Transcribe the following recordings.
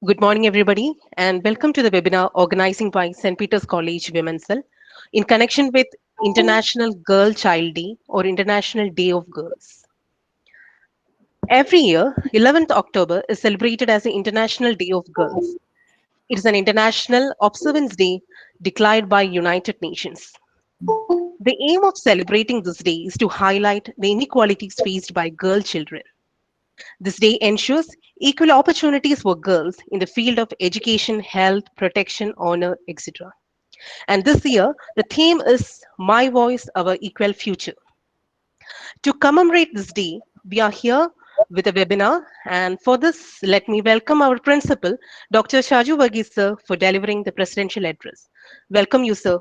Good morning, everybody, and welcome to the webinar organizing by St. Peter's College Women's Cell in connection with International Girl Child Day or International Day of Girls. Every year, 11th October is celebrated as the International Day of Girls. It is an international observance day declared by United Nations. The aim of celebrating this day is to highlight the inequalities faced by girl children. This day ensures equal opportunities for girls in the field of education, health, protection, honor, etc. And this year, the theme is My Voice, Our Equal Future. To commemorate this day, we are here with a webinar. And for this, let me welcome our principal, Dr. Shaju Varghese, sir, for delivering the presidential address. Welcome you, sir.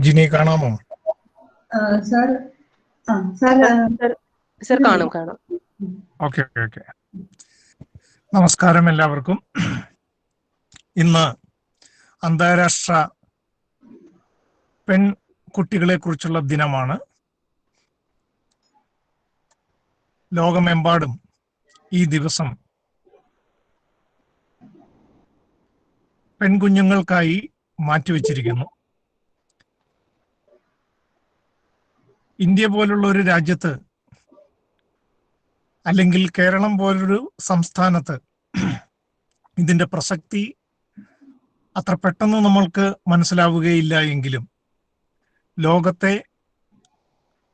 Jini കാണാമോ? Sir sir കാണും. Okay. നമസ്കാരം എല്ലാവർക്കും. ഇന്ന് അന്താരാഷ്ട്ര പെൺകുട്ടികളെ കുറിച്ചുള്ള ദിനമാണ്. ലോകമെമ്പാടും ഈ ദിവസം പെൺകുഞ്ഞുങ്ങൾക്കായി മാറ്റിവെച്ചിരിക്കുന്നു. ഇന്ത്യ പോലുള്ള ഒരു രാജ്യത്ത് അല്ലെങ്കിൽ കേരളം പോലൊരു സംസ്ഥാനത്ത് ഇതിന്റെ പ്രസക്തി അത്ര പെട്ടെന്ന് നമ്മൾക്ക് മനസ്സിലാവുകയില്ല എങ്കിലും ലോകത്തെ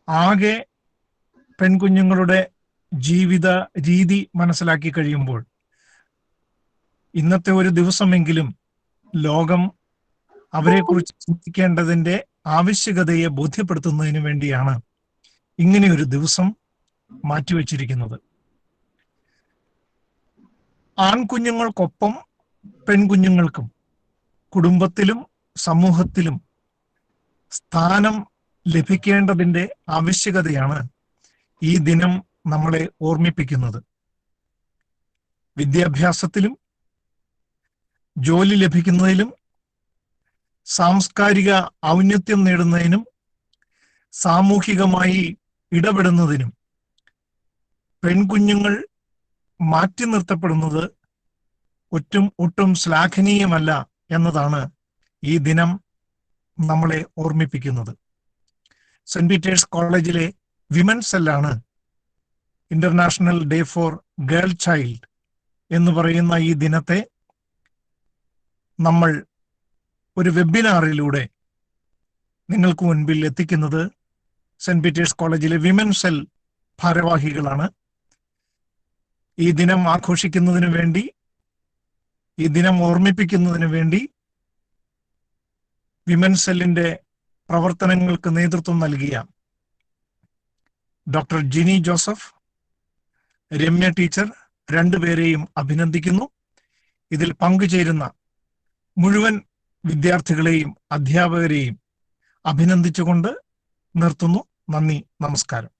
ആകെ പെൺകുഞ്ഞുങ്ങളുടെ ജീവിത രീതി മനസ്സിലാക്കി കഴിയുമ്പോൾ ഇന്നത്തെ ഒരു ദിവസമെങ്കിലും ലോകം അവരെക്കുറിച്ച് ചിന്തിക്കേണ്ടതിന്റെ ആവശ്യകതയെ ബോധ്യപ്പെടുത്തുന്നതിന് വേണ്ടിയാണ് ഇങ്ങനെയൊരു ദിവസം മാറ്റിവെച്ചിരിക്കുന്നത്. ആൺകുഞ്ഞുങ്ങൾക്കൊപ്പം പെൺകുഞ്ഞുങ്ങൾക്കും കുടുംബത്തിലും സമൂഹത്തിലും സ്ഥാനം ലഭിക്കേണ്ടതിന്റെ ആവശ്യകതയാണ് ഈ ദിനം നമ്മളെ ഓർമ്മിപ്പിക്കുന്നത്. വിദ്യാഭ്യാസത്തിലും ജോലി ലഭിക്കുന്നതിലും സാംസ്കാരിക ഔന്നത്യം നേടുന്നതിനും സാമൂഹികമായി ഇടപെടുന്നതിനും പെൺകുഞ്ഞുങ്ങൾ മാറ്റി നിർത്തപ്പെടുന്നത് ഒട്ടും ശ്ലാഘനീയമല്ല എന്നതാണ് ഈ ദിനം നമ്മളെ ഓർമ്മിപ്പിക്കുന്നത്. സെന്റ് പീറ്റേഴ്സ് കോളേജിലെ വിമൻസ് സെല്ലാണ് international day for girl child എന്ന് പറയുന്ന ഈ ദിനത്തെ നമ്മൾ ഒരു വെബിനാറിലൂടെ നിങ്ങൾക്ക് മുൻപിൽ എത്തിക്കുന്നത്. സെന്റ് പീറ്റേഴ്സ് കോളേജിലെ വിമൻസ് സെൽ ഭാരവാഹികളാണ്. ഈ ദിനം ആഘോഷിക്കുന്നതിന് വേണ്ടി, ഈ ദിനം ഓർമ്മിപ്പിക്കുന്നതിന് വേണ്ടി വിമൻസ് സെല്ലിന്റെ പ്രവർത്തനങ്ങൾക്ക് നേതൃത്വം നൽകിയ doctor Jini Joseph, Ramya teacher രണ്ടുപേരെയും അഭിനന്ദിക്കുന്നു. ഇതിൽ പങ്കുചേരുന്ന മുഴുവൻ വിദ്യാർത്ഥികളെയും അധ്യാപകരെയും അഭിനന്ദിച്ചുകൊണ്ട് നിർത്തുന്നു. നന്ദി, നമസ്കാരം.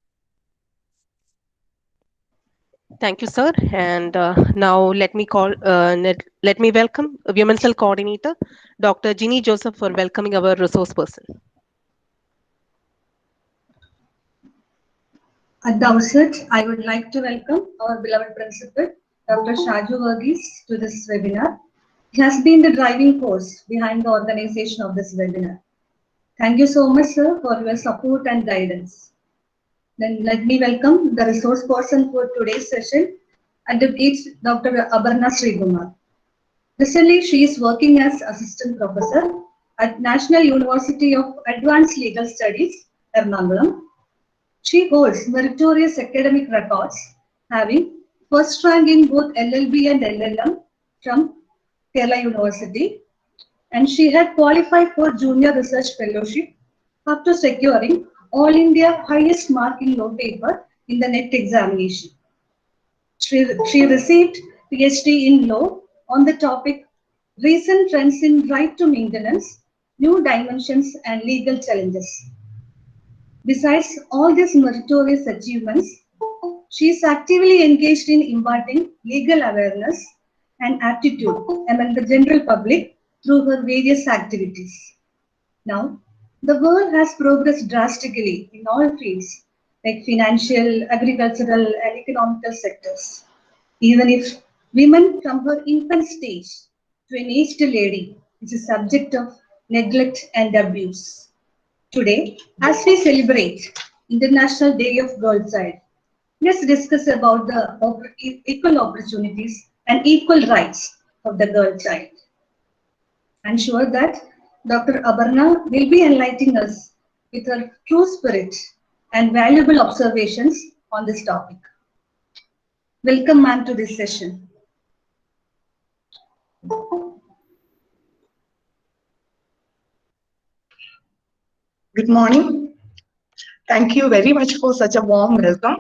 Thank you, sir. And now let me welcome Women's Cell Coordinator, Dr. Ginny Joseph, for welcoming our resource person. At the outset, I would like to welcome our beloved principal, Dr. Shaju Varghese, to this webinar. He has been the driving force behind the organization of this webinar. Thank you so much, sir, for your support and guidance. Then let me welcome the resource person for today's session, Advocate Dr. Aparna Srikumar. Recently, she is working as assistant professor at National University of Advanced Legal Studies, Ernakulam. She holds meritorious academic records, having first rank in both LLB and LLM from Kerala University, and she had qualified for Junior Research Fellowship after securing All India highest mark in law paper in the NET examination. She received PhD in law on the topic Recent Trends in Right to Maintenance, New Dimensions and Legal Challenges. Besides all these meritorious achievements, she is actively engaged in imparting legal awareness and aptitude among the general public through her various activities. Now, the world has progressed drastically in all fields like financial, agricultural, and economical sectors. Even if women from her infant stage to an aged lady is a subject of neglect and abuse. Today, as we celebrate International Day of Girl Child, let's discuss about the equal opportunities and equal rights of the girl child. I'm sure that Dr. Abarna will be enlightening us with her true spirit and valuable observations on this topic. Welcome, ma'am, to this session. Good morning. Thank you very much for such a warm welcome.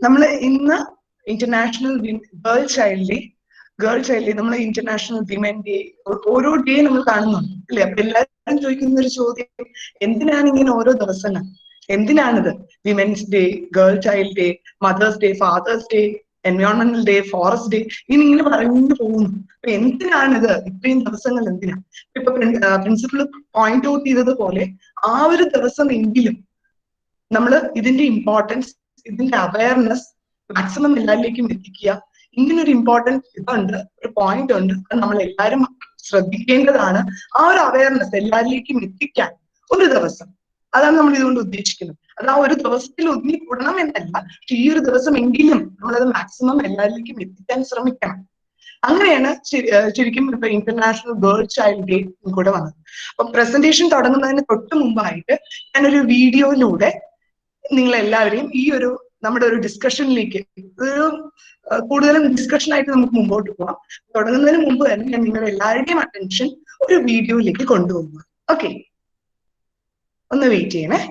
നമ്മൾ ഇന്ന് international girl child നമ്മൾ international women day ഓരോ day നമ്മൾ കാണുന്നുണ്ട് അല്ലെ? അപ്പൊ എല്ലാവരും ചോദിക്കുന്ന ഒരു ചോദ്യം, എന്തിനാണ് ഇങ്ങനെ ഓരോ ദിവസങ്ങൾ? എന്തിനാണിത്? Women's day, girl child day, mother's day, father's day, എൻവയോൺമെന്റൽ ഡേ, ഫോറസ്റ്റ് ഡേ, ഇങ്ങനെ പറഞ്ഞു പോകുന്നു. അപ്പൊ എന്തിനാണിത്? ഇത്രയും ദിവസങ്ങൾ എന്തിനാ? ഇപ്പൊ പ്രിൻസിപ്പൾ പോയിന്റ് ഔട്ട് ചെയ്തതുപോലെ ആ ഒരു ദിവസം എങ്കിലും നമ്മൾ ഇതിന്റെ ഇമ്പോർട്ടൻസ്, ഇതിന്റെ അവയർനെസ് മാക്സിമം എല്ലാവരിലേക്കും എത്തിക്കുക. ഇങ്ങനൊരു ഇമ്പോർട്ടൻസ് ഇതുണ്ട്, ഒരു പോയിന്റ് ഉണ്ട്, അത് നമ്മൾ എല്ലാവരും ശ്രദ്ധിക്കേണ്ടതാണ്. ആ ഒരു അവയർനെസ് എല്ലാവരിലേക്കും എത്തിക്കാൻ ഒരു ദിവസം, അതാണ് നമ്മൾ ഇതുകൊണ്ട് ഉദ്ദേശിക്കുന്നത്. അത് ആ ഒരു ദിവസത്തിൽ ഒതുങ്ങി കൂടണം എന്നല്ല, പക്ഷെ ഈ ഒരു ദിവസം എങ്കിലും നമ്മളത് മാക്സിമം എല്ലാവരിലേക്കും എത്തിക്കാൻ ശ്രമിക്കണം. അങ്ങനെയാണ് ശരിക്കും ഇപ്പൊ ഇന്റർനാഷണൽ ഗേൾ ചൈൽഡ് ഡേ കൂടെ വന്നത്. അപ്പൊ പ്രസന്റേഷൻ തുടങ്ങുന്നതിന് തൊട്ട് മുമ്പായിട്ട് ഞാനൊരു വീഡിയോയിലൂടെ നിങ്ങളെല്ലാവരെയും ഈ ഒരു നമ്മുടെ ഒരു ഡിസ്കഷനിലേക്ക്, ഒരു കൂടുതലും ഡിസ്കഷൻ ആയിട്ട് നമുക്ക് മുമ്പോട്ട് പോകാം. തുടങ്ങുന്നതിന് മുമ്പ് തന്നെ ഞാൻ നിങ്ങളുടെ എല്ലാവരുടെയും അറ്റൻഷൻ ഒരു വീഡിയോയിലേക്ക് കൊണ്ടുപോകുക. ഓക്കെ, ഒന്ന് വെയിറ്റ് ചെയ്യണേ.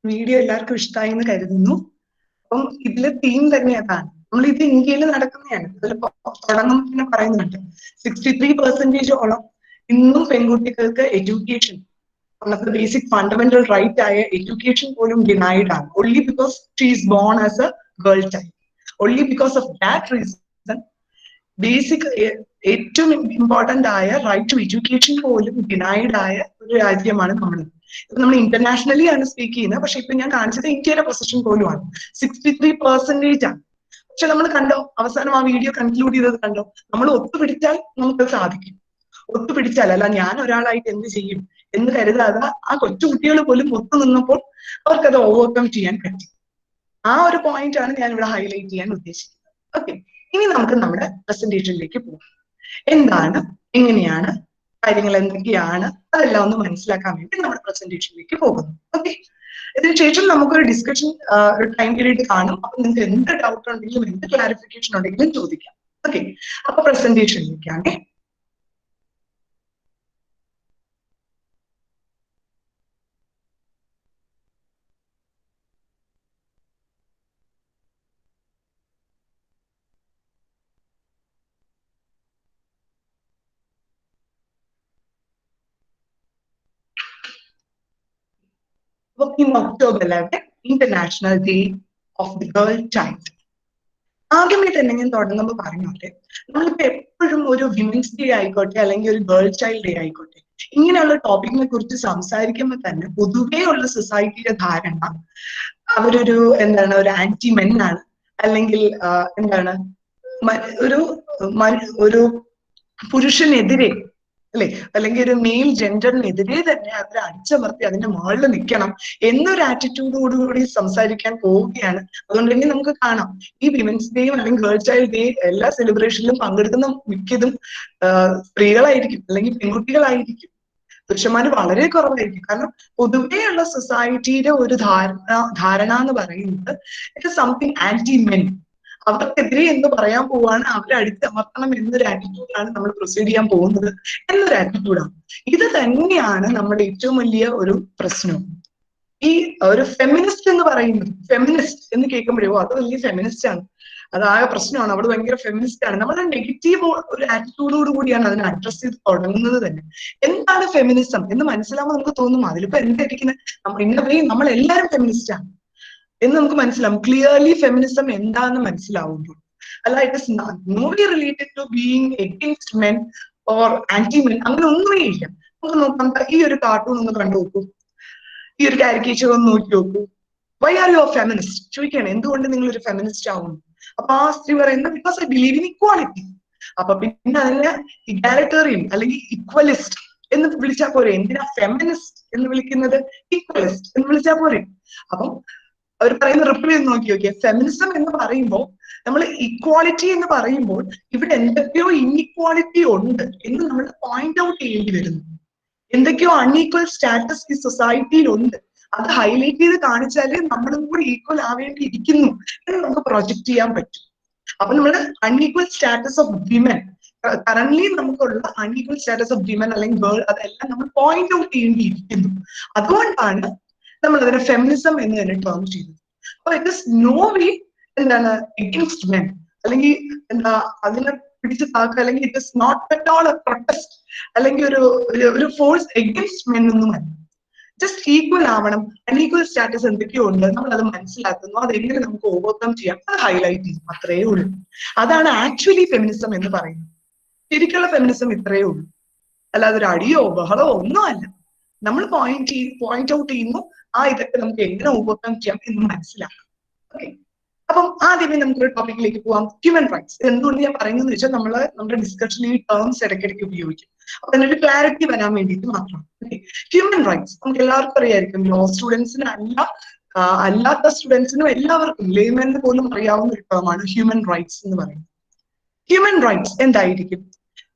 വീഡിയോ എല്ലാവർക്കും ഇഷ്ടമായി എന്ന് കരുതുന്നു. അപ്പം ഇതിലെ തീം തന്നെ അതാണ്. നമ്മൾ ഇത് ഇന്ത്യയിൽ നടക്കുന്നതാണ്. ഇതിലിപ്പോ തുടങ്ങുമ്പോൾ തന്നെ പറയുന്നുണ്ട് 63% ഇന്നും പെൺകുട്ടികൾക്ക് education one of the basic fundamental right ആയ education പോലും denied ആണ്. Only because she is born as a girl child. Only because of that reason, basic ഏറ്റവും ഇമ്പോർട്ടന്റ് ആയ റൈറ്റ് ടു എഡ്യൂക്കേഷൻ പോലും ഡിനൈഡ് ആയ ഒരു രാജ്യമാണ് നമ്മൾ. ഇപ്പൊ നമ്മൾ ഇന്റർനാഷണലി ആണ് സ്പീക്ക് ചെയ്യുന്നത്. പക്ഷെ ഇപ്പൊ ഞാൻ കാണിച്ചത് ഇന്ത്യയുടെ പൊസിഷൻ പോലുമാണ് 63% ആണ്. പക്ഷെ നമ്മൾ കണ്ടോ, അവസാനം ആ വീഡിയോ കൺക്ലൂഡ് ചെയ്തത് കണ്ടോ, നമ്മൾ ഒത്തുപിടിച്ചാൽ നമുക്ക് സാധിക്കും. ഒത്തുപിടിച്ചാൽ, അല്ല ഞാൻ ഒരാളായിട്ട് എന്ത് ചെയ്യും എന്ന് കരുതാതെ ആ കൊച്ചുകുട്ടികൾ പോലും ഒത്തു നിന്നപ്പോൾ അവർക്കത് ഓവർകം ചെയ്യാൻ പറ്റി. ആ ഒരു പോയിന്റ് ആണ് ഞാൻ ഇവിടെ ഹൈലൈറ്റ് ചെയ്യാൻ ഉദ്ദേശിക്കുന്നത്. ഓക്കെ, ഇനി നമുക്ക് നമ്മുടെ പ്രസന്റേഷനിലേക്ക് പോകാം. എന്താണ്, എങ്ങനെയാണ് കാര്യങ്ങൾ, എന്തൊക്കെയാണ്, അതെല്ലാം ഒന്ന് മനസ്സിലാക്കാൻ വേണ്ടി നമ്മുടെ പ്രസന്റേഷനിലേക്ക് പോകുന്നു. ഓക്കെ, ഇതിനുശേഷം നമുക്കൊരു ഡിസ്കഷൻ ടൈം പീരീഡ് കാണും. അപ്പൊ നിങ്ങൾക്ക് എന്ത് ഡൗട്ട് ഉണ്ടെങ്കിലും എന്ത് ക്ലാരിഫിക്കേഷൻ ഉണ്ടെങ്കിലും ചോദിക്കാം. ഓക്കെ, അപ്പൊ പ്രസന്റേഷനിലേക്കാണ്. In October 11, International Day of the Girl Child. ആദ്യമേ തന്നെ ഞാൻ തുടങ്ങുമ്പോൾ പറഞ്ഞോട്ടെ, നമ്മളിപ്പോ എപ്പോഴും ഒരു വിമൻസ് ഡേ ആയിക്കോട്ടെ അല്ലെങ്കിൽ ഒരു ഗേൾ ചൈൽഡ് ഡേ ആയിക്കോട്ടെ, ഇങ്ങനെയുള്ള ടോപ്പിക്കിനെ കുറിച്ച് സംസാരിക്കുമ്പോൾ തന്നെ പൊതുവേ ഉള്ള സൊസൈറ്റിയുടെ ധാരണ അവരൊരു എന്താണ്, ഒരു ആന്റി മെൻ ആണ്, അല്ലെങ്കിൽ എന്താണ്, ഒരു പുരുഷനെതിരെ അല്ലെ, അല്ലെങ്കിൽ ഒരു മെയിൽ ജെൻഡറിനെതിരെ തന്നെ അവരെ അടിച്ചമർത്തി അതിന്റെ മുകളിൽ നിൽക്കണം എന്നൊരു ആറ്റിറ്റ്യൂഡോടുകൂടി സംസാരിക്കാൻ പോവുകയാണ്. അതുകൊണ്ട് തന്നെ നമുക്ക് കാണാം ഈ വിമൻസ് ഡേയും അല്ലെങ്കിൽ ഗേൾ ചൈൽഡ് ഡേ എല്ലാ സെലിബ്രേഷനിലും പങ്കെടുക്കുന്ന മിക്കതും സ്ത്രീകളായിരിക്കും അല്ലെങ്കിൽ പെൺകുട്ടികളായിരിക്കും. പുരുഷന്മാര് വളരെ കുറവായിരിക്കും. കാരണം പൊതുവെയുള്ള സൊസൈറ്റിയുടെ ഒരു ധാരണ എന്ന് പറയുന്നത് it is something anti men, അവർക്കെതിരെ എന്ന് പറയാൻ പോവാണ്, അവരെ അടിച്ചമർത്തണം എന്നൊരു ആറ്റിറ്റ്യൂഡാണ് നമ്മൾ പ്രൊസീഡ് ചെയ്യാൻ പോകുന്നത് എന്നൊരു ആറ്റിറ്റ്യൂഡാണ്. ഇത് തന്നെയാണ് നമ്മുടെ ഏറ്റവും വലിയ ഒരു പ്രശ്നം. ഈ ഒരു ഫെമിനിസ്റ്റ് എന്ന് പറയുന്നത്, ഫെമിനിസ്റ്റ് എന്ന് കേൾക്കുമ്പോഴോ അത് വലിയ ഫെമിനിസ്റ്റ് ആണ്, അതായ പ്രശ്നമാണ്, അവിടെ ഭയങ്കര ഫെമിനിസ്റ്റ് ആണ്, നമ്മുടെ നെഗറ്റീവ് ഒരു ആറ്റിറ്റ്യൂഡോട് കൂടിയാണ് അതിനെ അഡ്രസ് ചെയ്ത് തുടങ്ങുന്നത് തന്നെ. എന്താണ് ഫെമിനിസം എന്ന് മനസ്സിലാവുമ്പോൾ നമുക്ക് തോന്നും അതിലിപ്പോ എന്തായിരിക്കുന്നത്, നമ്മൾ എല്ലാവരും ഫെമിനിസ്റ്റ് ആണ് എന്ന് നമുക്ക് മനസ്സിലാവും. ക്ലിയർലി ഫെമിനിസം എന്താണെന്ന് മനസ്സിലാവുമ്പോൾ, അല്ല it is not related to being against men or anti men, അങ്ങനെ ഒന്നുമേ ഇല്ല. നമുക്ക് നോക്കാം, ഈ ഒരു കാർട്ടൂൺ ഒന്ന് കണ്ടു നോക്കൂ, ഈ ഒരു കാരിക്കേച്ചർ ഒന്ന് നോക്കി നോക്കൂ. Why are you a feminist ചോദിക്കുകയാണ്, എന്തുകൊണ്ട് നിങ്ങൾ ഒരു ഫെമിനിസ്റ്റ് ആവുന്നു? അപ്പൊ ആ സ്ത്രീ പറയുന്നത് because I believe in equality. അപ്പൊ പിന്നെ അതിനെ ഇഗാലിറ്റേറിയൻ അല്ലെങ്കിൽ ഇക്വലിസ്റ്റ് എന്ന് വിളിച്ചാൽ പോരെ, എന്തിനാ ഫെമിനിസ്റ്റ് എന്ന് വിളിക്കുന്നത്, ഈക്വലിസ്റ്റ് എന്ന് വിളിച്ചാൽ പോരെ? അപ്പം അവർ പറയുന്ന റിപ്ലൈ ഒന്ന് നോക്കി നോക്കിയാൽ, ഫെമിനിസം എന്ന് പറയുമ്പോൾ നമ്മൾ ഇക്വാളിറ്റി എന്ന് പറയുമ്പോൾ ഇവിടെ എന്തൊക്കെയോ ഇൻഇക്വാളിറ്റി ഉണ്ട് എന്ന് നമ്മൾ പോയിന്റ് ഔട്ട് ചെയ്യേണ്ടി വരുന്നു. എന്തൊക്കെയോ അൺഈക്വൽ സ്റ്റാറ്റസ് ഈ സൊസൈറ്റിയിൽ ഉണ്ട്, അത് ഹൈലൈറ്റ് ചെയ്ത് കാണിച്ചാലേ നമ്മളും കൂടി ഈക്വൽ ആവേണ്ടിയിരിക്കുന്നു എന്ന് നമുക്ക് പ്രൊജക്ട് ചെയ്യാൻ പറ്റും. അപ്പൊ നമ്മുടെ unequal status of women, currently നമുക്കുള്ള അൺഈക്വൽ സ്റ്റാറ്റസ് ഓഫ് വിമൻ അല്ലെങ്കിൽ ഗേൾ, അതെല്ലാം നമ്മൾ പോയിന്റ് ഔട്ട് ചെയ്യേണ്ടിയിരിക്കുന്നു. അതുകൊണ്ടാണ് നമ്മൾ അതിനെ ഫെമിനിസം എന്ന് തന്നെ ടേം ചെയ്തത്. അപ്പൊ ഇറ്റ് ഇസ് നോ വേ എന്താണ് എഗെയിൻസ്റ്റ് മെൻ, അല്ലെങ്കിൽ എന്താ അതിനെ പിടിച്ചു താക്കുക, അല്ലെങ്കിൽ it is not at all a protest അല്ലെങ്കിൽ ഒരു ഫോഴ്സ് എഗെയിൻസ്റ്റ് മെൻ ഒന്നുമല്ല. ജസ്റ്റ് ഈക്വൽ ആവണം, അൺഈക്വൽ സ്റ്റാറ്റസ് എന്തൊക്കെയോ ഉണ്ട്, നമ്മൾ അത് മനസ്സിലാക്കുന്നു, അതെങ്ങനെ നമുക്ക് ഓവർകം ചെയ്യാം, അത് ഹൈലൈറ്റ് ചെയ്യും, അത്രയേ ഉള്ളൂ. അതാണ് ആക്ച്വലി ഫെമിനിസം എന്ന് പറയുന്നത്. ശരിക്കുള്ള ഫെമിനിസം ഇത്രയേ ഉള്ളൂ, അല്ലാതെ ഒരു അടിയോ ബഹളോ ഒന്നും അല്ല. നമ്മൾ പോയിന്റ് ഔട്ട് ചെയ്യുന്നു, ഇതൊക്കെ നമുക്ക് എങ്ങനെ ഓവർകം ചെയ്യാം എന്ന് മനസ്സിലാക്കാം. ഓക്കെ, അപ്പം ആദ്യമേ നമുക്കൊരു ടോപ്പിക്കിലേക്ക് പോവാം, ഹ്യൂമൻ റൈറ്റ്സ്. എന്തുകൊണ്ട് ഞാൻ പറയുന്നത് വെച്ചാൽ നമ്മുടെ ഡിസ്കഷനിൽ ഈ ടേംസ് ഇടയ്ക്കിടയ്ക്ക് ഉപയോഗിക്കും, അപ്പൊ അതിനൊരു ക്ലാരിറ്റി വരാൻ വേണ്ടിയിട്ട് മാത്രം. ഹ്യൂമൻ റൈറ്റ്സ് നമുക്ക് എല്ലാവർക്കും അറിയായിരിക്കും, ലോ സ്റ്റുഡൻസിന് അല്ലാത്ത സ്റ്റുഡൻസിനും എല്ലാവർക്കും, ലേമന് പോലും അറിയാവുന്ന ഒരു ടേമാണ് ഹ്യൂമൻ റൈറ്റ്സ് എന്ന് പറയുന്നത്. ഹ്യൂമൻ റൈറ്റ്സ് എന്തായിരിക്കും?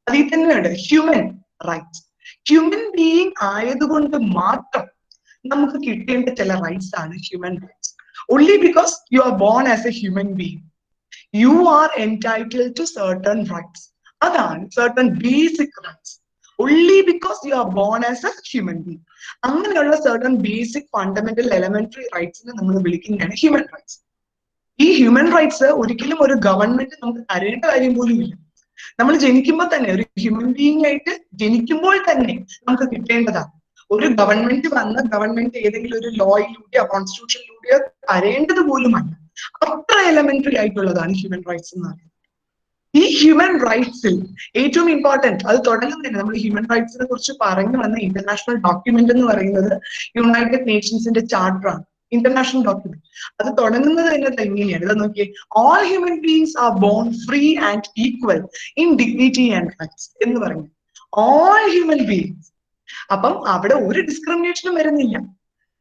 അതിൽ തന്നെയുണ്ട് ഹ്യൂമൻ റൈറ്റ്സ്. ഹ്യൂമൻ ബീയിങ് ആയതുകൊണ്ട് മാത്രം നമുക്ക് കിട്ടേണ്ട ചില റൈറ്റ്സ് ആണ് human rights. Only because you are born as a human being, you are entitled to certain rights. Adhan certain basic rights. Only because you are born as a human being. അങ്ങനെയുള്ള certain basic fundamental elementary rights നമ്മൾ വിളിക്കുന്നതാണ് human rights. ഈ human rights ഒരിക്കലും ഒരു government നമുക്ക് തരേണ്ട കാര്യം പോലും ഇല്ല. നമ്മൾ ജനിക്കുമ്പോൾ തന്നെ ഒരു ഹ്യൂമൻ ബീയിങ് ആയിട്ട് ജനിക്കുമ്പോൾ തന്നെ നമുക്ക് കിട്ടേണ്ടതാണ്. ഒരു ഗവൺമെന്റ് വന്ന ഗവൺമെന്റ് ഏതെങ്കിലും ഒരു ലോയിലൂടെയോ കോൺസ്റ്റിറ്റ്യൂഷനിലൂടെയോ തരേണ്ടത് പോലുമല്ല. അത്ര എലമെന്ററി ആയിട്ടുള്ളതാണ് ഹ്യൂമൻ റൈറ്റ്സ് എന്ന് പറയുന്നത്. ഈ ഹ്യൂമൻ റൈറ്റ്സിൽ ഏറ്റവും ഇമ്പോർട്ടന്റ്, അത് തുടങ്ങുന്നതിന് നമ്മൾ ഹ്യൂമൻ റൈറ്റ്സിനെ കുറിച്ച് പറഞ്ഞു വന്ന ഇന്റർനാഷണൽ ഡോക്യുമെന്റ് എന്ന് പറയുന്നത് യുണൈറ്റഡ് നേഷൻസിന്റെ ചാർട്ടറാണ്, ഇന്റർനാഷണൽ ഡോക്യുമെന്റ്. അത് തുടങ്ങുന്നത് തന്നെ എങ്ങനെയാണ്? ഇത് നോക്കിയേ, all human beings are bone free and equal in dignity and rights എന്ന് പറഞ്ഞു. All human beings. അപ്പം അവിടെ ഒരു ഡിസ്ക്രിമിനേഷനും വരുന്നില്ല,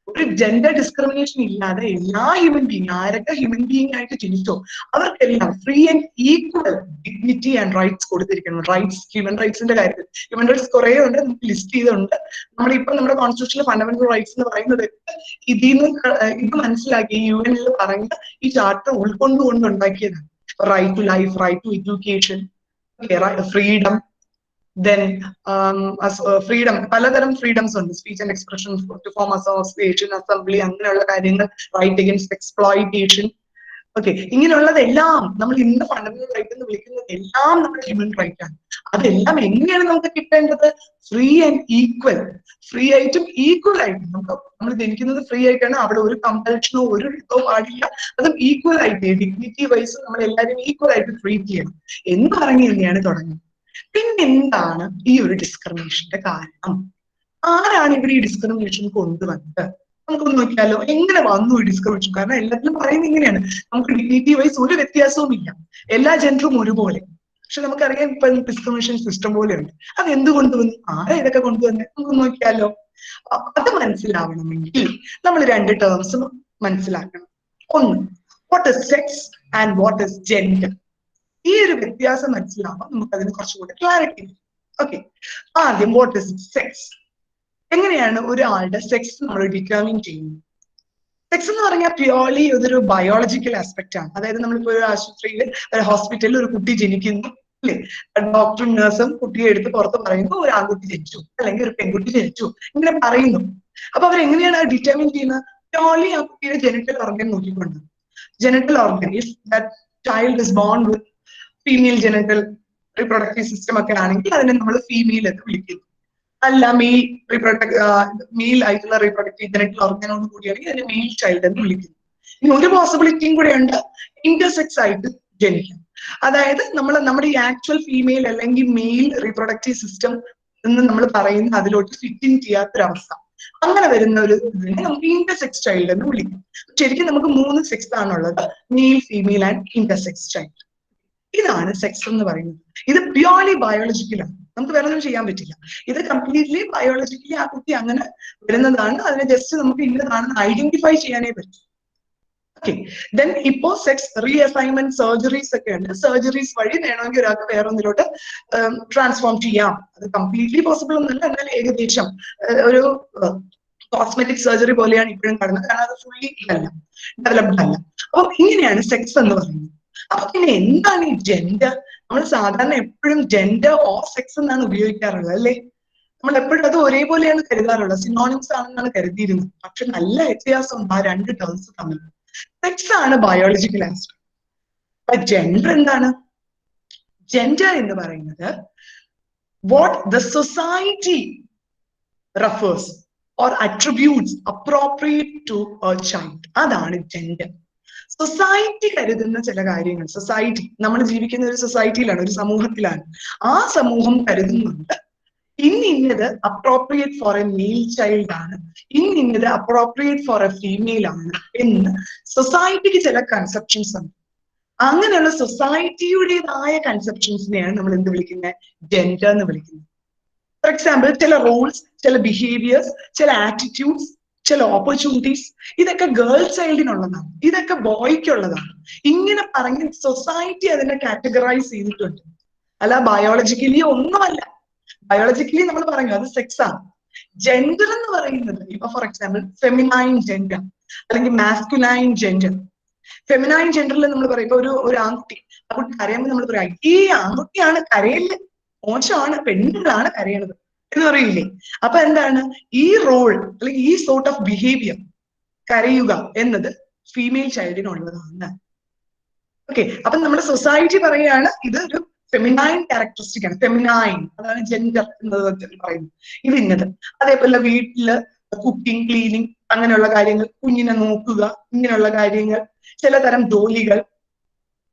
ഒരു ജെൻഡർ ഡിസ്ക്രിമിനേഷൻ ഇല്ലാതെ എല്ലാ ഹ്യൂമൻ ബീങ്, ആരൊക്കെ ഹ്യൂമൻ ബീങ് ആയിട്ട് ജനിച്ചോ അവർക്കെല്ലാം free and equal dignity and rights കൊടുത്തിരിക്കണം. റൈറ്റ്സ്, ഹ്യൂമൻ റൈറ്റ്സിന്റെ കാര്യത്തിൽ ഹ്യൂമൻ റൈറ്റ്സ് കുറെ ഉണ്ട്, നമുക്ക് ലിസ്റ്റ് ചെയ്തുണ്ട്. നമ്മളിപ്പോ നമ്മുടെ കോൺസ്റ്റിറ്റ്യൂഷനിലെ ഫണ്ടമെന്റൽ റൈറ്റ്സ് എന്ന് പറയുന്നത് ഇതിന്ന് ഇത് മനസ്സിലാക്കി UN പറയുന്ന ഈ ചാർട്ടർ ഉൾക്കൊണ്ടുകൊണ്ട് ഉണ്ടാക്കിയതാണ്. Right to life, right to education, freedom, then freedom, പലതരം ഫ്രീഡംസ് ഉണ്ട്. Speech and expression, to form association, assembly, അങ്ങനെയുള്ള കാര്യങ്ങൾ, റൈറ്റ് അഗൈൻസ്റ്റ് എക്സ്പ്ലോയിറ്റേഷൻ. ഓക്കെ, ഇങ്ങനെയുള്ളതെല്ലാം നമ്മൾ ഇന്ന് ഫണ്ടമെന്റൽ റൈറ്റ് എന്ന് വിളിക്കുന്നത് എല്ലാം നമ്മുടെ ഹ്യൂമൻ റൈറ്റ് ആണ്. അതെല്ലാം എങ്ങനെയാണ് നമുക്ക് കിട്ടേണ്ടത്? Free and equal. ഫ്രീ ആയിട്ടും ഈക്വൽ ആയിട്ടും. നമ്മൾ ജനിക്കുന്നത് ഫ്രീ ആയിട്ടാണ്, അവിടെ ഒരു കമ്പൽഷനോ ഒരു ഇതോ പാടില്ല. അതും ഈക്വൽ ആയിട്ട്, ഡിഗ്നിറ്റി വൈസ് നമ്മൾ എല്ലാവരും ഈക്വൽ ആയിട്ട് ട്രീറ്റ് ചെയ്യണം എന്ന് പറഞ്ഞു തന്നെയാണ് തുടങ്ങുന്നത്. പിന്നെന്താണ് ഈ ഒരു ഡിസ്ക്രിമിനേഷന്റെ കാരണം? ആരാണ് ഇവിടെ ഈ ഡിസ്ക്രിമിനേഷൻ കൊണ്ടുവന്നത്? നമുക്കൊന്ന് നോക്കിയാലോ, എങ്ങനെ വന്നു ഈ ഡിസ്ക്രിമിനേഷൻ? കാരണം എല്ലാത്തിലും പറയുന്നത് ഇങ്ങനെയാണ്, നമുക്ക് ഡിഗ്നിറ്റി വൈസ് ഒരു വ്യത്യാസവും ഇല്ല, എല്ലാ ജെൻഡറും ഒരുപോലെ. പക്ഷെ നമുക്കറിയാം ഇപ്പൊ ഡിസ്ക്രിമിനേഷൻ സിസ്റ്റം പോലെയുണ്ട്. അത് എന്തുകൊണ്ട് വന്നു? ആരാ ഇതൊക്കെ കൊണ്ടുവന്നത്? നമുക്ക് നോക്കിയാലോ. അത് മനസ്സിലാവണമെങ്കിൽ നമ്മൾ രണ്ട് ടേംസ് മനസ്സിലാക്കണം. ഒന്ന്, what is sex and what is gender. ഈ ഒരു വ്യത്യാസം മനസ്സിലാവാം നമുക്ക് അതിന് കുറച്ചുകൂടി ക്ലാരിറ്റി. ഓക്കെ, ആദ്യം വാട്ട് ഇസ് സെക്സ്? എങ്ങനെയാണ് ഒരാളുടെ സെക്സ് നമ്മൾ ഡിറ്റർമിൻ ചെയ്യുന്നത്? സെക്സ് എന്ന് പറഞ്ഞാൽ പ്യോർലി ഇതൊരു ബയോളജിക്കൽ ആസ്പെക്ട് ആണ്. അതായത് നമ്മളിപ്പോ ഒരു ആശുപത്രിയിൽ, ഒരു ഹോസ്പിറ്റലിൽ ഒരു കുട്ടി ജനിക്കുന്നു അല്ലെ, ഡോക്ടറും നഴ്സും കുട്ടിയെ എടുത്ത് പുറത്ത് പറയുന്നു ഒരു ആൺകുട്ടി ജനിച്ചു അല്ലെങ്കിൽ ഒരു പെൺകുട്ടി ജനിച്ചു, ഇങ്ങനെ പറയുന്നു. അപ്പൊ അവരെങ്ങനെയാണ് അത് ഡിറ്റർമിൻ ചെയ്യുന്നത്? പ്യോർലി ആ കുട്ടിയുടെ ജെനിറ്റൽ ഓർഗൻ നോക്കിക്കൊണ്ട്. Genital organ, if that child is bone with female genital reproductive system ഒക്കെ ആണെങ്കിൽ അതിനെ നമ്മൾ ഫീമെയിൽ എന്ന് വിളിക്കുന്നു. അല്ല, മെയിൽ ആയിട്ടുള്ള റീപ്രൊഡക്റ്റീവ് ജെനിറ്റൽ ഓർഗനോട് കൂടിയാണെങ്കിൽ അതിനെ മെയിൽ ചൈൽഡ് എന്ന് വിളിക്കുന്നു. ഇനി ഒരു പോസിബിലിറ്റിയും കൂടെ ഉണ്ട്, ഇന്റർസെക്സ് ആയിട്ട് ജനിക്കാം. അതായത് നമ്മുടെ ഈ ആക്ച്വൽ ഫീമെയിൽ അല്ലെങ്കിൽ മെയിൽ റീപ്രൊഡക്റ്റീവ് സിസ്റ്റം എന്ന് നമ്മൾ പറയുന്ന അതിലോട്ട് ഫിറ്റിംഗ് ചെയ്യാത്തൊരവസ്ഥ, അങ്ങനെ വരുന്ന ഒരു ഇതിനെ നമുക്ക് ഇന്റർസെക്സ് ചൈൽഡ് എന്ന് വിളിക്കും. ശരിക്കും നമുക്ക് 3 സെക്സ് ആണുള്ളത്, male, female and intersex child. ഇതാണ് സെക്സ് എന്ന് പറയുന്നത്. ഇത് പ്യോർലി ബയോളജിക്കലാണ്, നമുക്ക് വേറെ ഒന്നും ചെയ്യാൻ പറ്റില്ല. ഇത് കംപ്ലീറ്റ്ലി ബയോളജിക്കലി ആ കുട്ടി അങ്ങനെ വരുന്നതാണ്. അതിനെ ജസ്റ്റ് നമുക്ക് ഇന്നതാണെന്ന് ഐഡന്റിഫൈ ചെയ്യാനേ പറ്റും. ഓക്കെ, ദെൻ ഇപ്പോ സെക്സ് റീഅസൈൻമെന്റ് സർജറീസ് ഒക്കെ ഉണ്ട്. സർജറീസ് വഴി വേണമെങ്കിൽ ഒരാൾക്ക് വേറെ ഒന്നിലോട്ട് ട്രാൻസ്ഫോം ചെയ്യാം. അത് കംപ്ലീറ്റ്ലി പോസിബിൾ ഒന്നുമല്ല, എന്നാൽ ഏകദേശം ഒരു കോസ്മെറ്റിക് സർജറി പോലെയാണ് ഇപ്പോഴും കാണുന്നത്. കാരണം അത് ഫുള്ളി അല്ല, ഡെവലപ്ഡ് അല്ല. അപ്പൊ ഇങ്ങനെയാണ് സെക്സ് എന്ന് പറയുന്നത്. അപ്പൊ പിന്നെ എന്താണ് ഈ ജെൻഡർ? നമ്മൾ സാധാരണ എപ്പോഴും ജെൻഡർ ഓർ സെക്സ് എന്നാണ് ഉപയോഗിക്കാറുള്ളത് അല്ലേ? നമ്മൾ എപ്പോഴും അത് ഒരേപോലെയാണ് കരുതാറുള്ളത്, സിനോണിംസ് ആണെന്നാണ് കരുതിയിരുന്നത്. പക്ഷെ നല്ല വ്യത്യാസമുണ്ട് ആ രണ്ട് ടേംസ് തമ്മിൽ. സെക്സ് ആണ് ബയോളജിക്കൽ ആസ്പെക്ട്. അപ്പൊ ജെൻഡർ എന്താണ്? ജെൻഡർ എന്ന് പറയുന്നത് what the society refers or attributes appropriate to a child, അതാണ് ജെൻഡർ. സൊസൈറ്റി കരുതുന്ന ചില കാര്യങ്ങൾ, സൊസൈറ്റി, നമ്മൾ ജീവിക്കുന്ന ഒരു സൊസൈറ്റിയിലാണ്, ഒരു സമൂഹത്തിലാണ്. ആ സമൂഹം കരുതുന്നുണ്ട് ഇന്നത് appropriate for a male child ആണ്, ഇന്നത് അപ്രോപ്രിയേറ്റ് ഫോർ എ ഫീമെയിൽ ആണ് എന്ന് സൊസൈറ്റിക്ക് ചില കൺസെപ്ഷൻസ് ഉണ്ട്. അങ്ങനെയുള്ള സൊസൈറ്റിയുടേതായ കൺസെപ്ഷൻസിനെയാണ് നമ്മൾ എന്ത് വിളിക്കുന്നത്? ജെൻഡർ എന്ന് വിളിക്കുന്നത്. ഫോർ എക്സാമ്പിൾ, ചില റോൾസ്, ചില ബിഹേവിയേഴ്സ്, ചില ആറ്റിറ്റ്യൂഡ്സ്, ചില ഓപ്പർച്യൂണിറ്റീസ്, ഇതൊക്കെ ഗേൾ ചൈൽഡിനുള്ളതാണ്, ഇതൊക്കെ ബോയ്ക്കുള്ളതാണ്. ഇങ്ങനെ പറഞ്ഞ് സൊസൈറ്റി അതിനെ കാറ്റഗറൈസ് ചെയ്തിട്ടുണ്ട്. അല്ല ബയോളജിക്കലി ഒന്നുമല്ല. ബയോളജിക്കലി നമ്മൾ പറഞ്ഞു അത് സെക്സ് ആണ്. ജെൻഡർ എന്ന് പറയുന്നത് ഇപ്പൊ ഫോർ എക്സാമ്പിൾ ഫെമിനൈൻ ജെൻഡർ അല്ലെങ്കിൽ മാസ്കുലൈൻ ജെൻഡർ. ഫെമിനൈൻ ജെൻഡറിൽ നമ്മൾ പറയും ഇപ്പൊ ഒരു ആൺകുട്ടി, ആ കുട്ടി കരയുമ്പോൾ നമ്മൾ പറയാം ഈ ആൺകുട്ടിയാണ് കരയല്, മോശമാണ്, പെണ്ണുങ്ങളാണ് കരയണത് എന്ന് പറയില്ലേ? അപ്പൊ എന്താണ് ഈ റോൾ അല്ലെങ്കിൽ ഈ സോർട്ട് ഓഫ് ബിഹേവിയർ, കരയുക എന്നത് ഫീമെയിൽ ചൈൽഡിനുള്ളതാണ്. ഓക്കെ, അപ്പൊ നമ്മുടെ സൊസൈറ്റി പറയാണ് ഇത് ഒരു ഫെമിനൈൻ ക്യാരക്ടറിസ്റ്റിക് ആണ്. ഫെമിനൈൻ അതാണ് ജെൻഡർ എന്നത് പറയുന്നത്. ഇത് ഇന്നത്. അതേപോലെ വീട്ടില് കുക്കിംഗ്, ക്ലീനിങ് അങ്ങനെയുള്ള കാര്യങ്ങൾ, കുഞ്ഞിനെ നോക്കുക, ഇങ്ങനെയുള്ള കാര്യങ്ങൾ, ചിലതരം ജോലികൾ.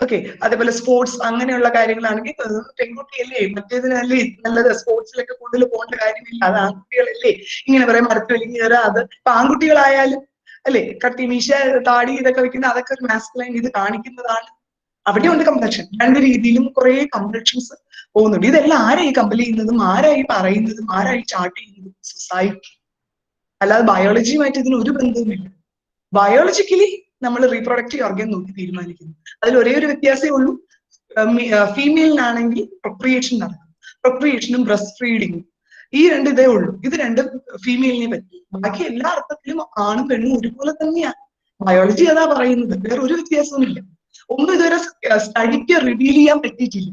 ഓക്കെ, അതേപോലെ സ്പോർട്സ് അങ്ങനെയുള്ള കാര്യങ്ങളാണെങ്കിൽ പെൺകുട്ടിയല്ലേ, മറ്റേതിനല്ലേ നല്ലത്, സ്പോർട്സിലൊക്കെ കൂടുതൽ പോകേണ്ട കാര്യമില്ല, അത് ആൺകുട്ടികളല്ലേ, ഇങ്ങനെ പറയാം മരത്തിൽ വലിഞ്ഞ് കയറുക. അത് ഇപ്പൊ ആൺകുട്ടികളായാലും അല്ലെ കട്ടി മീശ താടി ഇതൊക്കെ വെക്കുന്ന അതൊക്കെ ഒരു മാസ്കുലൈൻ ഇത് കാണിക്കുന്നതാണ്. അവിടെയുണ്ട് കംപ്ലക്ഷൻ. രണ്ട് രീതിയിലും കുറെ കംപ്ലക്ഷൻസ് പോകുന്നുണ്ട്. ഇതെല്ലാം ആരായി കമ്പൽ ചെയ്യുന്നതും ആരായി പറയുന്നതും ആരായി ചാർട്ട് ചെയ്യുന്നതും? സൊസൈറ്റി. അല്ലാതെ ബയോളജിയുമായിട്ട് ഇതിന് ഒരു ബന്ധവുമില്ല. ബയോളജിക്കലി നമ്മൾ റീപ്രൊഡക്റ്റീവ് ഓർഗൻ നോക്കി തീരുമാനിക്കുന്നു. അതിൽ ഒരേ ഒരു വ്യത്യാസമേ ഉള്ളൂ. ഫീമെയിലിനാണെങ്കിൽ പ്രൊക്രിയേഷൻ നടക്കും. പ്രൊക്രിയേഷനും ബ്രസ്റ്റ് ഫീഡിങ്ങും ഈ രണ്ട് ഇതേ ഉള്ളൂ. ഇത് രണ്ടും ഫീമെയിലിനെ പറ്റി. ബാക്കി എല്ലാ അർത്ഥത്തിലും ആണും പെണ്ണും ഒരുപോലെ തന്നെയാണ്. ബയോളജി അതാ പറയുന്നത്, വേറെ ഒരു വ്യത്യാസവുമില്ല. ഒന്നും ഇതുവരെ സ്റ്റഡിക്ക് റിവീൽ ചെയ്യാൻ പറ്റിയിട്ടില്ല.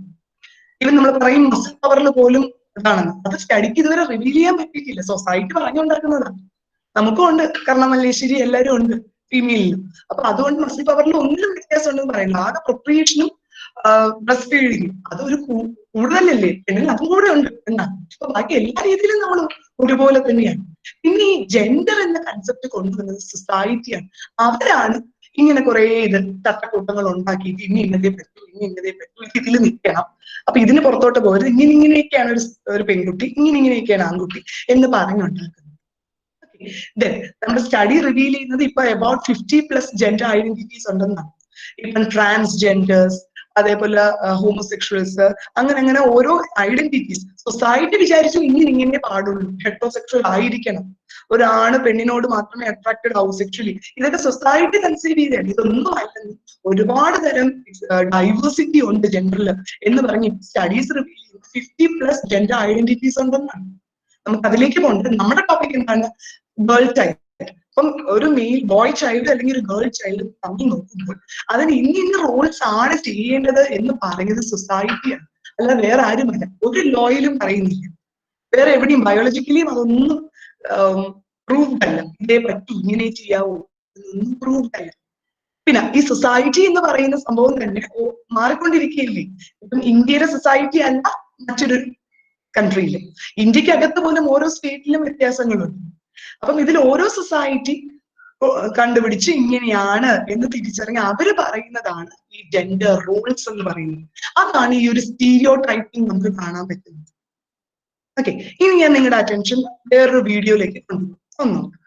ഇവൻ നമ്മൾ പറയും മസിൽ പവറിൽ പോലും ഇതാണെന്ന്. അത് സ്റ്റഡിക്ക് ഇതുവരെ റിവീൽ ചെയ്യാൻ പറ്റിയിട്ടില്ല. സൊസൈറ്റി പറഞ്ഞുണ്ടാക്കുന്നതാണ്. നമുക്കും ഉണ്ട്, കർണ മല്ലേശ്വരി എല്ലാവരും ഉണ്ട് ഫീമെയിലിനും. അപ്പൊ അതുകൊണ്ട് മസിൽ പവറിൽ ഒന്നിനും വ്യത്യാസം ഉണ്ടെന്ന് പറയുന്നത്. ആകെ പ്രൊക്രിയേഷനും ബ്രസ്റ്റ് ഫീഡിങ്ങും അതൊരു കൂടുതലല്ലേ, പെണ്ണിൽ അതും കൂടെ ഉണ്ട് എന്നാണ്. അപ്പൊ ബാക്കി എല്ലാ രീതിയിലും നമ്മൾ ഒരുപോലെ തന്നെയാണ്. പിന്നെ ഈ ജെൻഡർ എന്ന കൺസെപ്റ്റ് കൊണ്ടുവന്നത് സൊസൈറ്റിയാണ്. അവരാണ് ഇങ്ങനെ കുറെ ഇത് ചട്ടക്കൂട്ടങ്ങൾ ഉണ്ടാക്കിയിട്ട് ഇനി ഇന്നതേ പറ്റൂ, ഇനി ഇന്നതേ പറ്റൂ, ഇതിൽ നിൽക്കണം, അപ്പൊ ഇതിന് പുറത്തോട്ട് പോകരുത്, ഇങ്ങനെയൊക്കെയാണ് ഒരു പെൺകുട്ടി, ഇങ്ങനെയൊക്കെയാണ് ആൺകുട്ടി എന്ന് പറഞ്ഞുണ്ടാക്കുന്നത്. നമ്മുടെ സ്റ്റഡി റിവീൽ ചെയ്യുന്നത് ഇപ്പൊ അബൌട്ട് 50+ ജെൻഡർ ഐഡന്റിറ്റീസ് ഉണ്ടെന്നാണ്. ഇപ്പം ട്രാൻസ്ജെൻഡേഴ്സ്, അതേപോലെ ഹോമോസെക്ഷൽസ്, അങ്ങനെ ഓരോ ഐഡന്റിറ്റീസ്. സൊസൈറ്റി വിചാരിച്ചു ഇങ്ങനെ പാടുള്ളൂ, ഹെറ്ററോസെക്ഷൽ ആയിരിക്കണം, ഒരാണ് പെണ്ണിനോട് മാത്രമേ അട്രാക്റ്റഡ് ആവൂ സെക്ഷലി. ഇതൊക്കെ സൊസൈറ്റി കൺസീവ് ചെയ്താണ്. ഇതൊന്നും അല്ലെന്ന് ഒരുപാട് തരം ഡൈവേഴ്സിറ്റി ഉണ്ട് ജെൻഡറിൽ എന്ന് പറഞ്ഞ് സ്റ്റഡീസ് റിവീൽ ചെയ്യുന്നത് 50+ ജെൻഡർ ഐഡന്റിറ്റീസ് ഉണ്ടെന്നാണ്. നമുക്ക് അതിലേക്ക് പോകേണ്ടത്. നമ്മുടെ ടോപ്പിക് എന്താണ്? Girl child. അപ്പം ഒരു മെയിൽ ബോയ് ചൈൽഡ് അല്ലെങ്കിൽ ഒരു ഗേൾ ചൈൽഡ് തമ്മിൽ നോക്കുമ്പോൾ അതിന് ഇന്ന റോൾസ് ആണ് ചെയ്യേണ്ടത് എന്ന് പറയുന്നത് സൊസൈറ്റിയാണ്, അല്ല വേറെ ആരുമല്ല. ഒരു ലോയിലും പറയുന്നില്ല, വേറെ എവിടെയും ബയോളജിക്കലിയും അതൊന്നും പ്രൂവ്ഡ് അല്ല. ഇതേ പറ്റി ഇങ്ങനെ ചെയ്യാവൂ എന്നൊന്നും പ്രൂവ്ഡ് അല്ല. പിന്നെ ഈ സൊസൈറ്റി എന്ന് പറയുന്ന സംഭവം തന്നെ മാറിക്കൊണ്ടിരിക്കുകയല്ലേ. ഇപ്പം ഇന്ത്യയുടെ സൊസൈറ്റി അല്ല മറ്റൊരു കൺട്രിയിലും. ഇന്ത്യക്കകത്ത് പോലും ഓരോ സ്റ്റേറ്റിലും വ്യത്യാസങ്ങളുണ്ട്. അപ്പം ഇതിൽ ഓരോ സൊസൈറ്റി കണ്ടുപിടിച്ച് ഇങ്ങനെയാണ് എന്ന് തിരിച്ചറിഞ്ഞ് അവര് പറയുന്നതാണ് ഈ ജെൻഡർ റോൾസ് എന്ന് പറയുന്നത്. അതാണ് ഈ ഒരു സ്റ്റീരിയോ ടൈപ്പിംഗ് നമുക്ക് കാണാൻ പറ്റുന്നത്. ഓക്കെ, ഇനി ഞാൻ നിങ്ങളുടെ അറ്റൻഷൻ വേറൊരു വീഡിയോയിലേക്ക് കൊണ്ടുപോകും. ഒന്ന് നോക്കാം.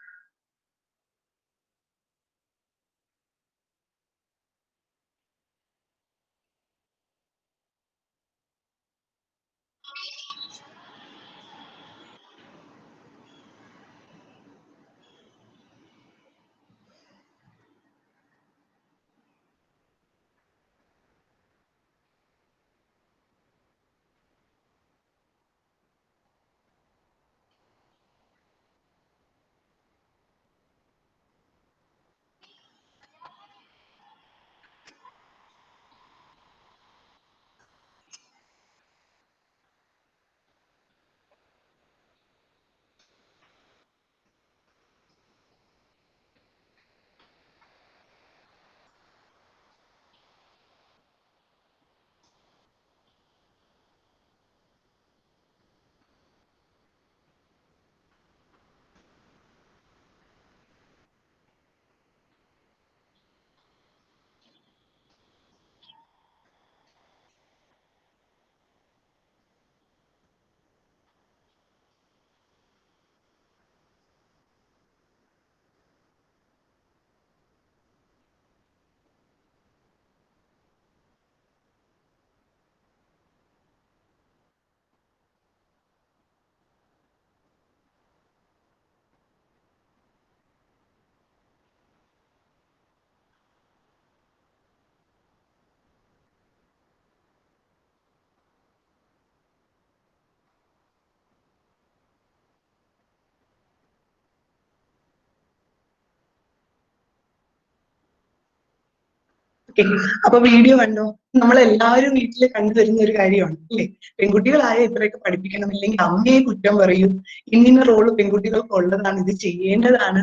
അപ്പൊ വീഡിയോ കണ്ടോ? നമ്മളെല്ലാവരും വീട്ടിൽ കണ്ടുവരുന്ന ഒരു കാര്യമാണ് അല്ലേ? പെൺകുട്ടികളായ ഇത്രയൊക്കെ പഠിപ്പിക്കണം, ഇല്ലെങ്കിൽ അമ്മയെ കുറ്റം പറയും, ഇന്ന റോള് പെൺകുട്ടികൾക്ക് ഉള്ളതാണ്, ഇത് ചെയ്യേണ്ടതാണ്.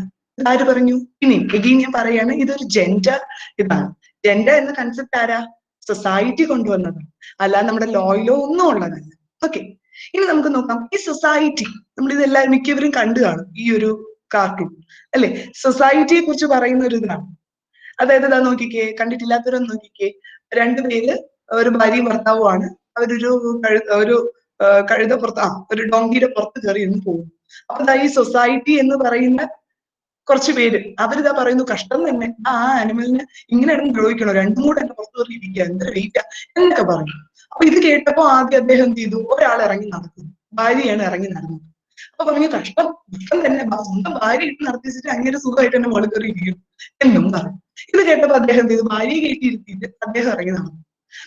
ആര് പറഞ്ഞു? ഇനി എഗെയിൻ ഞാൻ പറയാണ്, ഇതൊരു ജെൻഡർ ഇതാണ്. ജെൻഡർ എന്ന കൺസെപ്റ്റ് ആരാ? സൊസൈറ്റി കൊണ്ടുവന്നതാണ്, അല്ലാതെ നമ്മുടെ ലോയിലോ ഒന്നും ഉള്ളതല്ല. ഓക്കെ, ഇനി നമുക്ക് നോക്കാം ഈ സൊസൈറ്റി. നമ്മൾ ഇതെല്ലാം മിക്കവരും കണ്ടു കാണും ഈ ഒരു കാർട്ടൂൺ അല്ലെ. സൊസൈറ്റിയെ കുറിച്ച് പറയുന്ന ഒരു ഇതാണ്. അതായത് ഇതാ നോക്കിക്കേ, കണ്ടിട്ടില്ലാത്തവരൊന്നും നോക്കിക്കേ. രണ്ടുപേര് ഒരു ഭാര്യയും ഭർത്താവുമാണ്. അവരൊരു കഴുത പുറത്ത് ഒരു ഡോങ്കിയുടെ പുറത്ത് കയറി എന്ന് പോകും. അപ്പൊ ഇതാ ഈ സൊസൈറ്റി എന്ന് പറയുന്ന കുറച്ച് പേര് അവരിതാ പറയുന്നു, കഷ്ടം തന്നെ, ആ ആനിമലിന് ഇങ്ങനെ ദ്രോഹിക്കണോ, രണ്ടും കൂടെ എന്നെ പുറത്ത് കയറി ഇരിക്കുക, എന്ത് വെയിറ്റാ എന്നൊക്കെ പറയും. അപ്പൊ ഇത് കേട്ടപ്പോ ആദ്യം അദ്ദേഹം എന്ത് ചെയ്തു, ഒരാൾ ഇറങ്ങി നടക്കുന്നു, ഭാര്യയാണ് ഇറങ്ങി നടന്നത്. അപ്പൊ പറഞ്ഞു, കഷ്ടം തന്നെ, സ്വന്തം ഭാര്യ ഇട്ട് നടത്തിച്ചിട്ട് അങ്ങനെ സുഖമായിട്ട് തന്നെ മുകളിൽ കയറി ഇരിക്കും എന്നും പറഞ്ഞു. ഇത് കേട്ടപ്പോ അദ്ദേഹം എന്ത് ചെയ്തു, ഭാര്യയെ കയറ്റിയിരുത്തിയിട്ട് അദ്ദേഹം ഇറങ്ങി നടന്നു.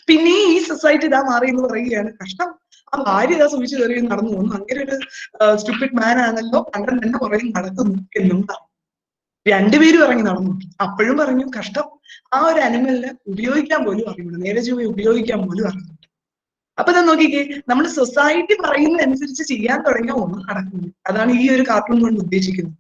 പിന്നെ ഈ സൊസൈറ്റി ഇതാ മാറി എന്ന് പറയുകയാണ്, കഷ്ടം, ആ ഭാര്യ ഇതാ സൂക്ഷിച്ചു കയറി നടന്നു പോകുന്നു, അങ്ങനെ ഒരു സ്റ്റുപ്പിഡ് മാൻ ആണല്ലോ, അങ്ങനെ തന്നെ പുറകെ നടക്കുന്നു എന്നും പറഞ്ഞു. രണ്ടുപേരും ഇറങ്ങി നടന്നു. അപ്പോഴും പറഞ്ഞു, കഷ്ടം, ആ ഒരു അനിമലിനെ ഉപയോഗിക്കാൻ പോലും അറിയുള്ളൂ, നേരെ ചൊവ്വേ ഉപയോഗിക്കാൻ പോലും അറിയുന്നുണ്ട്. അപ്പൊ ഞാൻ നോക്കിക്കേ, നമ്മുടെ സൊസൈറ്റി പറയുന്ന അനുസരിച്ച് ചെയ്യാൻ തുടങ്ങിയ ഒന്നും നടക്കുന്നു. അതാണ് ഈ ഒരു കാർട്ടൂൺ കൊണ്ട് ഉദ്ദേശിക്കുന്നത്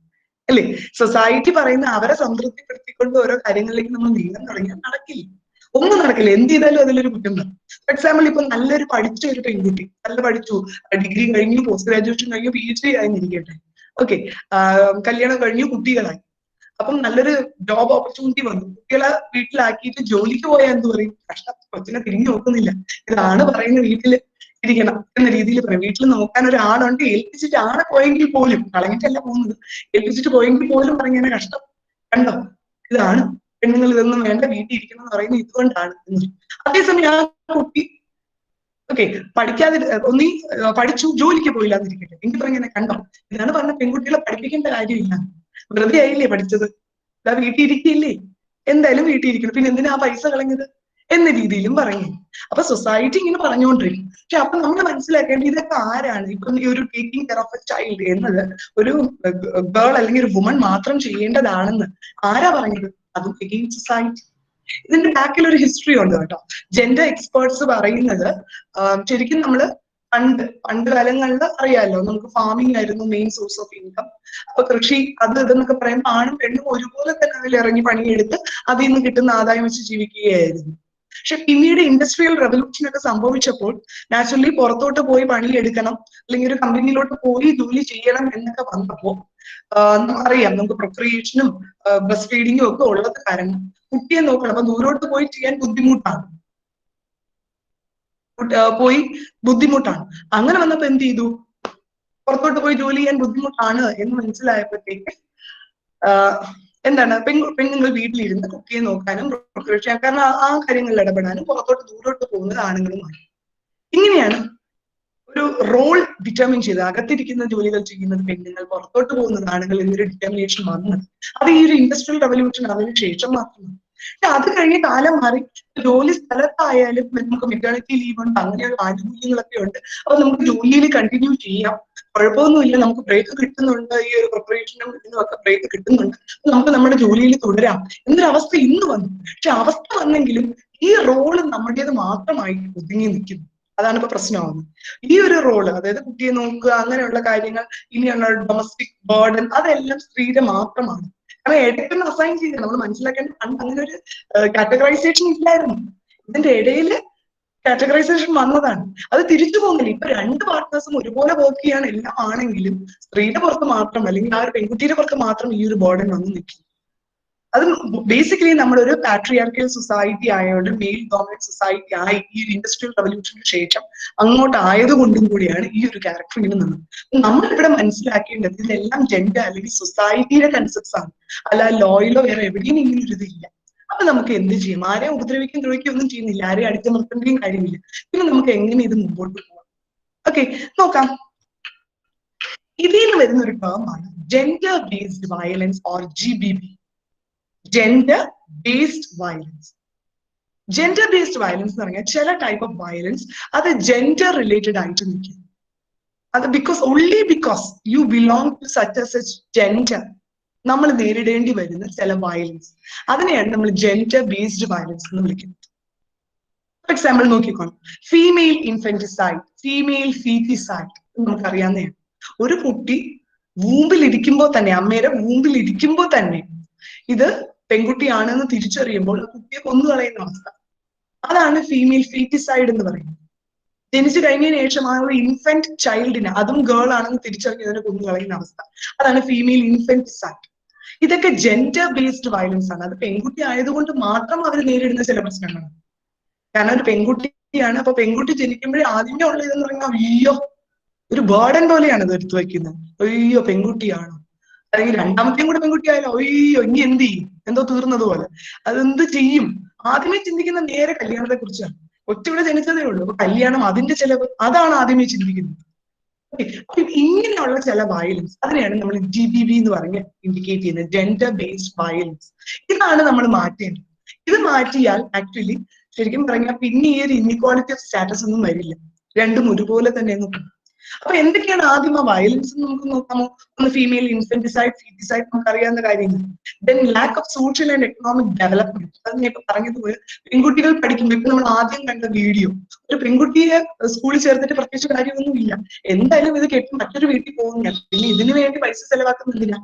അല്ലേ. സൊസൈറ്റി പറയുന്ന അവരെ സംതൃപ്തിപ്പെടുത്തിക്കൊണ്ട് ഓരോ കാര്യങ്ങളിലേക്ക് നമ്മൾ നീങ്ങാൻ തുടങ്ങിയാൽ നടക്കില്ല, ഒന്നും നടക്കില്ല. എന്ത് ചെയ്താലും അതിലൊരു കുറ്റം വരും. ഫോർ എക്സാമ്പിൾ, ഇപ്പൊ നല്ലൊരു പഠിച്ച ഒരു പെൺകുട്ടി, നല്ല പഠിച്ചു, ഡിഗ്രി കഴിഞ്ഞു, പോസ്റ്റ് ഗ്രാജുവേഷൻ കഴിഞ്ഞു, PhD ആയിരിക്കട്ടെ, ഓക്കെ, കല്യാണം കഴിഞ്ഞു, കുട്ടികളായി. അപ്പം നല്ലൊരു ജോബ് ഓപ്പർച്യൂണിറ്റി വന്നു, കുട്ടികളെ വീട്ടിലാക്കിയിട്ട് ജോലിക്ക് പോയാൽ എന്ത് പറയും, കഷ്ടം, കൊച്ചിനെ തിരിഞ്ഞു നോക്കുന്നില്ല, ഇതാണ് പറയുന്നത്, വീട്ടിൽ ഇരിക്കണം എന്ന രീതിയിൽ പറയും. വീട്ടിൽ നോക്കാൻ ഒരാളുണ്ട്, ഏൽപ്പിച്ചിട്ട് ആണ് പോയെങ്കിൽ പോലും, കളഞ്ഞിട്ടല്ല പോകുന്നത്, ഏൽപ്പിച്ചിട്ട് പോയെങ്കിൽ പോലും പറഞ്ഞ കഷ്ടം, കണ്ടോ, ഇതാണ് പെണ്ണുങ്ങൾ, ഇതൊന്നും വേണ്ട, വീട്ടിൽ ഇരിക്കണം എന്ന് പറയുന്നത് ഇതുകൊണ്ടാണ് എന്ന്. അതേസമയം ആ കുട്ടി ഓക്കെ പഠിക്കാതെ ഒന്നീ പഠിച്ചു, ജോലിക്ക് പോയില്ലാന്നിരിക്കട്ടെ, എങ്കിൽ പറഞ്ഞ കണ്ടോ, ഇതാണ് പറഞ്ഞ പെൺകുട്ടികളെ പഠിപ്പിക്കേണ്ട കാര്യമില്ല, വെറുതെ ആയില്ലേ പഠിച്ചത്, ഇതാ വീട്ടിൽ ഇരിക്കില്ലേ, എന്തായാലും വീട്ടിൽ ഇരിക്കണം, പിന്നെ എന്തിനാ ആ പൈസ കളഞ്ഞത് എന്ന രീതിയിലും പറയും. അപ്പൊ സൊസൈറ്റി ഇങ്ങനെ പറഞ്ഞുകൊണ്ടിരിക്കും. പക്ഷെ അപ്പൊ നമ്മൾ മനസ്സിലാക്കേണ്ടത് ഇതൊക്കെ ആരാണ്, ഇപ്പം ഈ ഒരു taking care of A child എന്നത് ഒരു ഗേൾ അല്ലെങ്കിൽ ഒരു വുമൺ മാത്രം ചെയ്യേണ്ടതാണെന്ന് ആരാ പറഞ്ഞത്, അതും എഗെയിൻ സൊസൈറ്റി. ഇതിന്റെ ബാക്കിൽ ഒരു ഹിസ്റ്ററി ഉണ്ട് കേട്ടോ. ജെൻഡർ എക്സ്പേർട്സ് പറയുന്നത് ശരിക്കും നമ്മള് പണ്ട് കാലങ്ങളിൽ അറിയാലോ, നമുക്ക് ഫാമിംഗ് ആയിരുന്നു മെയിൻ സോഴ്സ് ഓഫ് ഇൻകം. അപ്പൊ കൃഷി അത് ഇതെന്നൊക്കെ പറയുമ്പോൾ ആണും പെണ്ണും ഒരുപോലെ തന്നെ അതിൽ ഇറങ്ങി പണിയെടുത്ത് അതിൽ നിന്ന് കിട്ടുന്ന ആദായം വെച്ച് ജീവിക്കുകയായിരുന്നു. പക്ഷെ പിന്നീട് ഇൻഡസ്ട്രിയൽ റെവല്യൂഷൻ ഒക്കെ സംഭവിച്ചപ്പോൾ നാച്ചുറലി പുറത്തോട്ട് പോയി പണിയെടുക്കണം, അല്ലെങ്കിൽ ഒരു കമ്പനിയിലോട്ട് പോയി ജോലി ചെയ്യണം എന്നൊക്കെ വന്നപ്പോ നമുക്കറിയാം, നമുക്ക് പ്രൊക്രിയേഷനും ബ്രസ്റ്റ് ഫീഡിങ്ങും ഒക്കെ ഉള്ളത് കാരണം കുട്ടിയെ നോക്കണം, അപ്പൊ ദൂരോട്ട് പോയി ചെയ്യാൻ ബുദ്ധിമുട്ടാണ്. അങ്ങനെ വന്നപ്പോ എന്ത് ചെയ്തു, പുറത്തോട്ട് പോയി ജോലി ചെയ്യാൻ ബുദ്ധിമുട്ടാണ് എന്ന് മനസ്സിലായപ്പോഴത്തേക്ക് എന്താണ്, പെണ്ണുങ്ങൾ വീട്ടിലിരുന്ന് കുട്ടിയെ നോക്കാനും കാരണം ആ കാര്യങ്ങളിൽ ഇടപെടാനും പുറത്തോട്ട് ദൂരോട്ട് പോകുന്നത് ആണുങ്ങളുമാണ്. ഇങ്ങനെയാണ് ഒരു റോൾ ഡിറ്റർമിൻ ചെയ്ത്, അകത്തിരിക്കുന്ന ജോലികൾ ചെയ്യുന്നത് പെണ്ണുങ്ങൾ, പുറത്തോട്ട് പോകുന്നത് ആണുങ്ങൾ എന്നൊരു ഡിറ്റർമിനേഷൻ വന്നത്. അത് ഈ ഒരു ഇൻഡസ്ട്രിയൽ റെവല്യൂഷൻ അതിന് ശേഷം മാത്രമാണ്. പക്ഷെ അത് കഴിഞ്ഞ കാലം മാറി, ജോലി സ്ഥലത്തായാലും നമുക്ക് മെറ്റേണിറ്റി ലീവ് ഉണ്ട്, അങ്ങനെയുള്ള ആനുകൂല്യങ്ങളൊക്കെ ഉണ്ട്. അപ്പൊ നമുക്ക് ജോലിയിൽ കണ്ടിന്യൂ ചെയ്യാം, കുഴപ്പമൊന്നുമില്ല, നമുക്ക് ബ്രേക്ക് കിട്ടുന്നുണ്ട്, ഈ ഒരു പ്രിപ്പറേഷനും ഇതിനൊക്കെ ബ്രേക്ക് കിട്ടുന്നുണ്ട്, നമുക്ക് നമ്മുടെ ജോലിയിൽ തുടരാം എന്നൊരവസ്ഥ ഇന്ന് വന്നു. പക്ഷെ അവസ്ഥ വന്നെങ്കിലും ഈ റോള് നമ്മുടേത് മാത്രമായി ഒതുങ്ങി നിൽക്കുന്നു. അതാണ് ഇപ്പൊ പ്രശ്നമാകുന്നത്. ഈ ഒരു റോള്, അതായത് കുട്ടിയെ നോക്കുക, അങ്ങനെയുള്ള കാര്യങ്ങൾ, ഇനിയുള്ള ഡൊമസ്റ്റിക് ബേർഡൻ, അതെല്ലാം സ്ത്രീയുടെ മാത്രമാണ്. കാരണം ഇടയ്ക്കൊന്ന് അസൈൻ ചെയ്ത് നമ്മൾ മനസ്സിലാക്കേണ്ട, പണ്ട് അങ്ങനെ ഒരു കാറ്റഗറൈസേഷൻ ഇല്ലായിരുന്നു. ഇതിന്റെ ഇടയിൽ കാറ്റഗറൈസേഷൻ വന്നതാണ്. അത് തിരിച്ചു പോകുന്നില്ല. ഇപ്പൊ രണ്ട് പാർട്ട്നേഴ്സും ഒരുപോലെ വർക്ക് ചെയ്യാണ് എല്ലാം ആണെങ്കിലും സ്ത്രീയുടെ പുറത്ത് മാത്രം, അല്ലെങ്കിൽ ആ ഒരു പെൺകുട്ടിയുടെ പുറത്ത് മാത്രം ഈ ഒരു ബേർഡൻ വന്ന് നിൽക്കും. അത് ബേസിക്കലി നമ്മളൊരു പാട്രിയാർക്കൽ സൊസൈറ്റി ആയതുകൊണ്ട്, മെയിൽ ഡോമിനന്റ് സൊസൈറ്റി ആയി ഈ ഒരു ഇൻഡസ്ട്രിയൽ റവല്യൂഷന് ശേഷം അങ്ങോട്ട് ആയതുകൊണ്ടും കൂടിയാണ് ഈ ഒരു ക്യാരക്ടർ ഇങ്ങനെ നിന്നത്. നമ്മളിവിടെ മനസ്സിലാക്കേണ്ടത് ഇതെല്ലാം ജെൻഡർ അല്ലെങ്കിൽ സൊസൈറ്റിയുടെ കൺസെപ്റ്റ്സ് ആണ്, അല്ല ലോയിലോ വേറെ എവിടെയും ഇങ്ങനെ ഒരു ഇതില്ല. അപ്പൊ നമുക്ക് എന്ത് ചെയ്യും, ആരെയും ഉപദ്രവിക്കും ദ്രോഹിക്കും ഒന്നും ചെയ്യുന്നില്ല, ആരെയും അടിച്ചു നിർത്തേണ്ടയും കാര്യമില്ല. പിന്നെ നമുക്ക് എങ്ങനെ ഇത് മുമ്പോട്ട് പോകാം? ഓക്കെ, നോക്കാം. ഇതിൽ നിന്ന് വരുന്ന ഒരു ടേമാണ് gender based violence or GBV. Gender based violence. Gender based violence എന്ന് പറഞ്ഞാൽ ചില ടൈപ്പ് ഓഫ് വയലൻസ് അത് ജെൻഡർ റിലേറ്റഡ് ആയിട്ട് നിൽക്കും. അത് only because you belong to such gender നമ്മൾ നേരിടേണ്ടി വരുന്ന ചില വയലൻസ്, അതിനെയാണ് നമ്മൾ ജെൻഡർ ബേസ്ഡ് വയലൻസ് എന്ന് വിളിക്കുന്നത്. ഫോർ എക്സാമ്പിൾ നോക്കിക്കോണം, ഫീമെയിൽ ഇൻഫന്റിസൈഡ്, ഫീമെയിൽ ഫീറ്റിസൈഡ് നമുക്കറിയാവുന്നതാണ്. ഒരു കുട്ടി വൂമ്പിലിരിക്കുമ്പോൾ തന്നെ, അമ്മയുടെ വൂമ്പിലിരിക്കുമ്പോൾ തന്നെ ഇത് പെൺകുട്ടിയാണെന്ന് തിരിച്ചറിയുമ്പോൾ കുട്ടിയെ കൊന്നു കളയുന്ന അവസ്ഥ. അതാണ് ഫീമെയിൽ ഫീറ്റിസൈഡ് എന്ന് പറയുന്നത്. ജനിച്ചു കഴിഞ്ഞതിന് ശേഷം ആ ഒരു ഇൻഫന്റ് ചൈൽഡിനെ, അതും ഗേൾ ആണെന്ന് തിരിച്ചറിഞ്ഞ് അതിനെ കൊന്നു കളയുന്ന അവസ്ഥ, അതാണ് ഫീമെയിൽ ഇൻഫന്റിസൈഡ്. ഇതൊക്കെ ജെൻഡർ ബേസ്ഡ് വയലൻസ് ആണ്. അത് പെൺകുട്ടി ആയതുകൊണ്ട് മാത്രം അവർ നേരിടുന്ന ചില പ്രശ്നങ്ങളാണ്. കാരണം ഒരു പെൺകുട്ടിയാണ്, അപ്പൊ പെൺകുട്ടി ജനിക്കുമ്പോഴേ ആദ്യമേ ഉള്ള ഇതെന്ന് പറഞ്ഞാൽ അയ്യോ ഒരു ബേർഡൻ പോലെയാണ് ഇത് എടുത്തു വെക്കുന്നത്. അയ്യോ പെൺകുട്ടിയാണോ, അല്ലെങ്കിൽ രണ്ടാമത്തെയും കൂടെ പെൺകുട്ടിയായാലോ അയ്യോ ഇനി എന്ത് ചെയ്യും, എന്തോ തീർന്നതുപോലെ, അതെന്ത് ചെയ്യും. ആദ്യമേ ചിന്തിക്കുന്ന നേരെ കല്യാണത്തെ കുറിച്ചാണ്. ഒറ്റവിടെ ജനിച്ചതേ ഉള്ളൂ, അപ്പൊ കല്യാണം, അതിന്റെ ചെലവ്, അതാണ് ആദ്യമേ ചിന്തിക്കുന്നത്. അപ്പൊ ഇങ്ങനെയുള്ള ചില വയലൻസ്, അതിനെയാണ് നമ്മൾ GBV എന്ന് പറഞ്ഞ് ഇൻഡിക്കേറ്റ് ചെയ്യുന്നത്, ജെൻഡർ ബേസ്ഡ് വയലൻസ്. ഇതാണ് നമ്മൾ മാറ്റേണ്ടത്. ഇത് മാറ്റിയാൽ ആക്ച്വലി ശരിക്കും പറഞ്ഞാൽ പിന്നെ ഈ ഒരു ഇൻഇക്വാലിറ്റി ഓഫ് സ്റ്റാറ്റസ് ഒന്നും വരില്ല, രണ്ടും ഒരുപോലെ തന്നെ നോക്കും. അപ്പൊ എന്തൊക്കെയാണ് ആദ്യം ആ വയലൻസ് നമുക്ക് നോക്കാമോ? ഒന്ന് ഫീമെയിൽ ഇൻഫന്റിസൈഡ്, ഫീറ്റിസൈഡ് നമുക്ക് അറിയാവുന്ന കാര്യങ്ങൾ. Then lack of social and economic development, അത് ഞാൻ ഇപ്പൊ പറഞ്ഞതുപോലെ പെൺകുട്ടികൾ പഠിക്കുമ്പോൾ, ഇപ്പൊ നമ്മൾ ആദ്യം കണ്ട വീഡിയോ, ഒരു പെൺകുട്ടിയെ സ്കൂളിൽ ചേർത്തിട്ട് പ്രത്യേകിച്ച് കാര്യമൊന്നും ഇല്ല, എന്തായാലും ഇത് കേട്ട് മറ്റൊരു വീട്ടിൽ പോകുന്നില്ല, പിന്നെ ഇതിനു വേണ്ടി പൈസ ചെലവാക്കുന്നില്ല.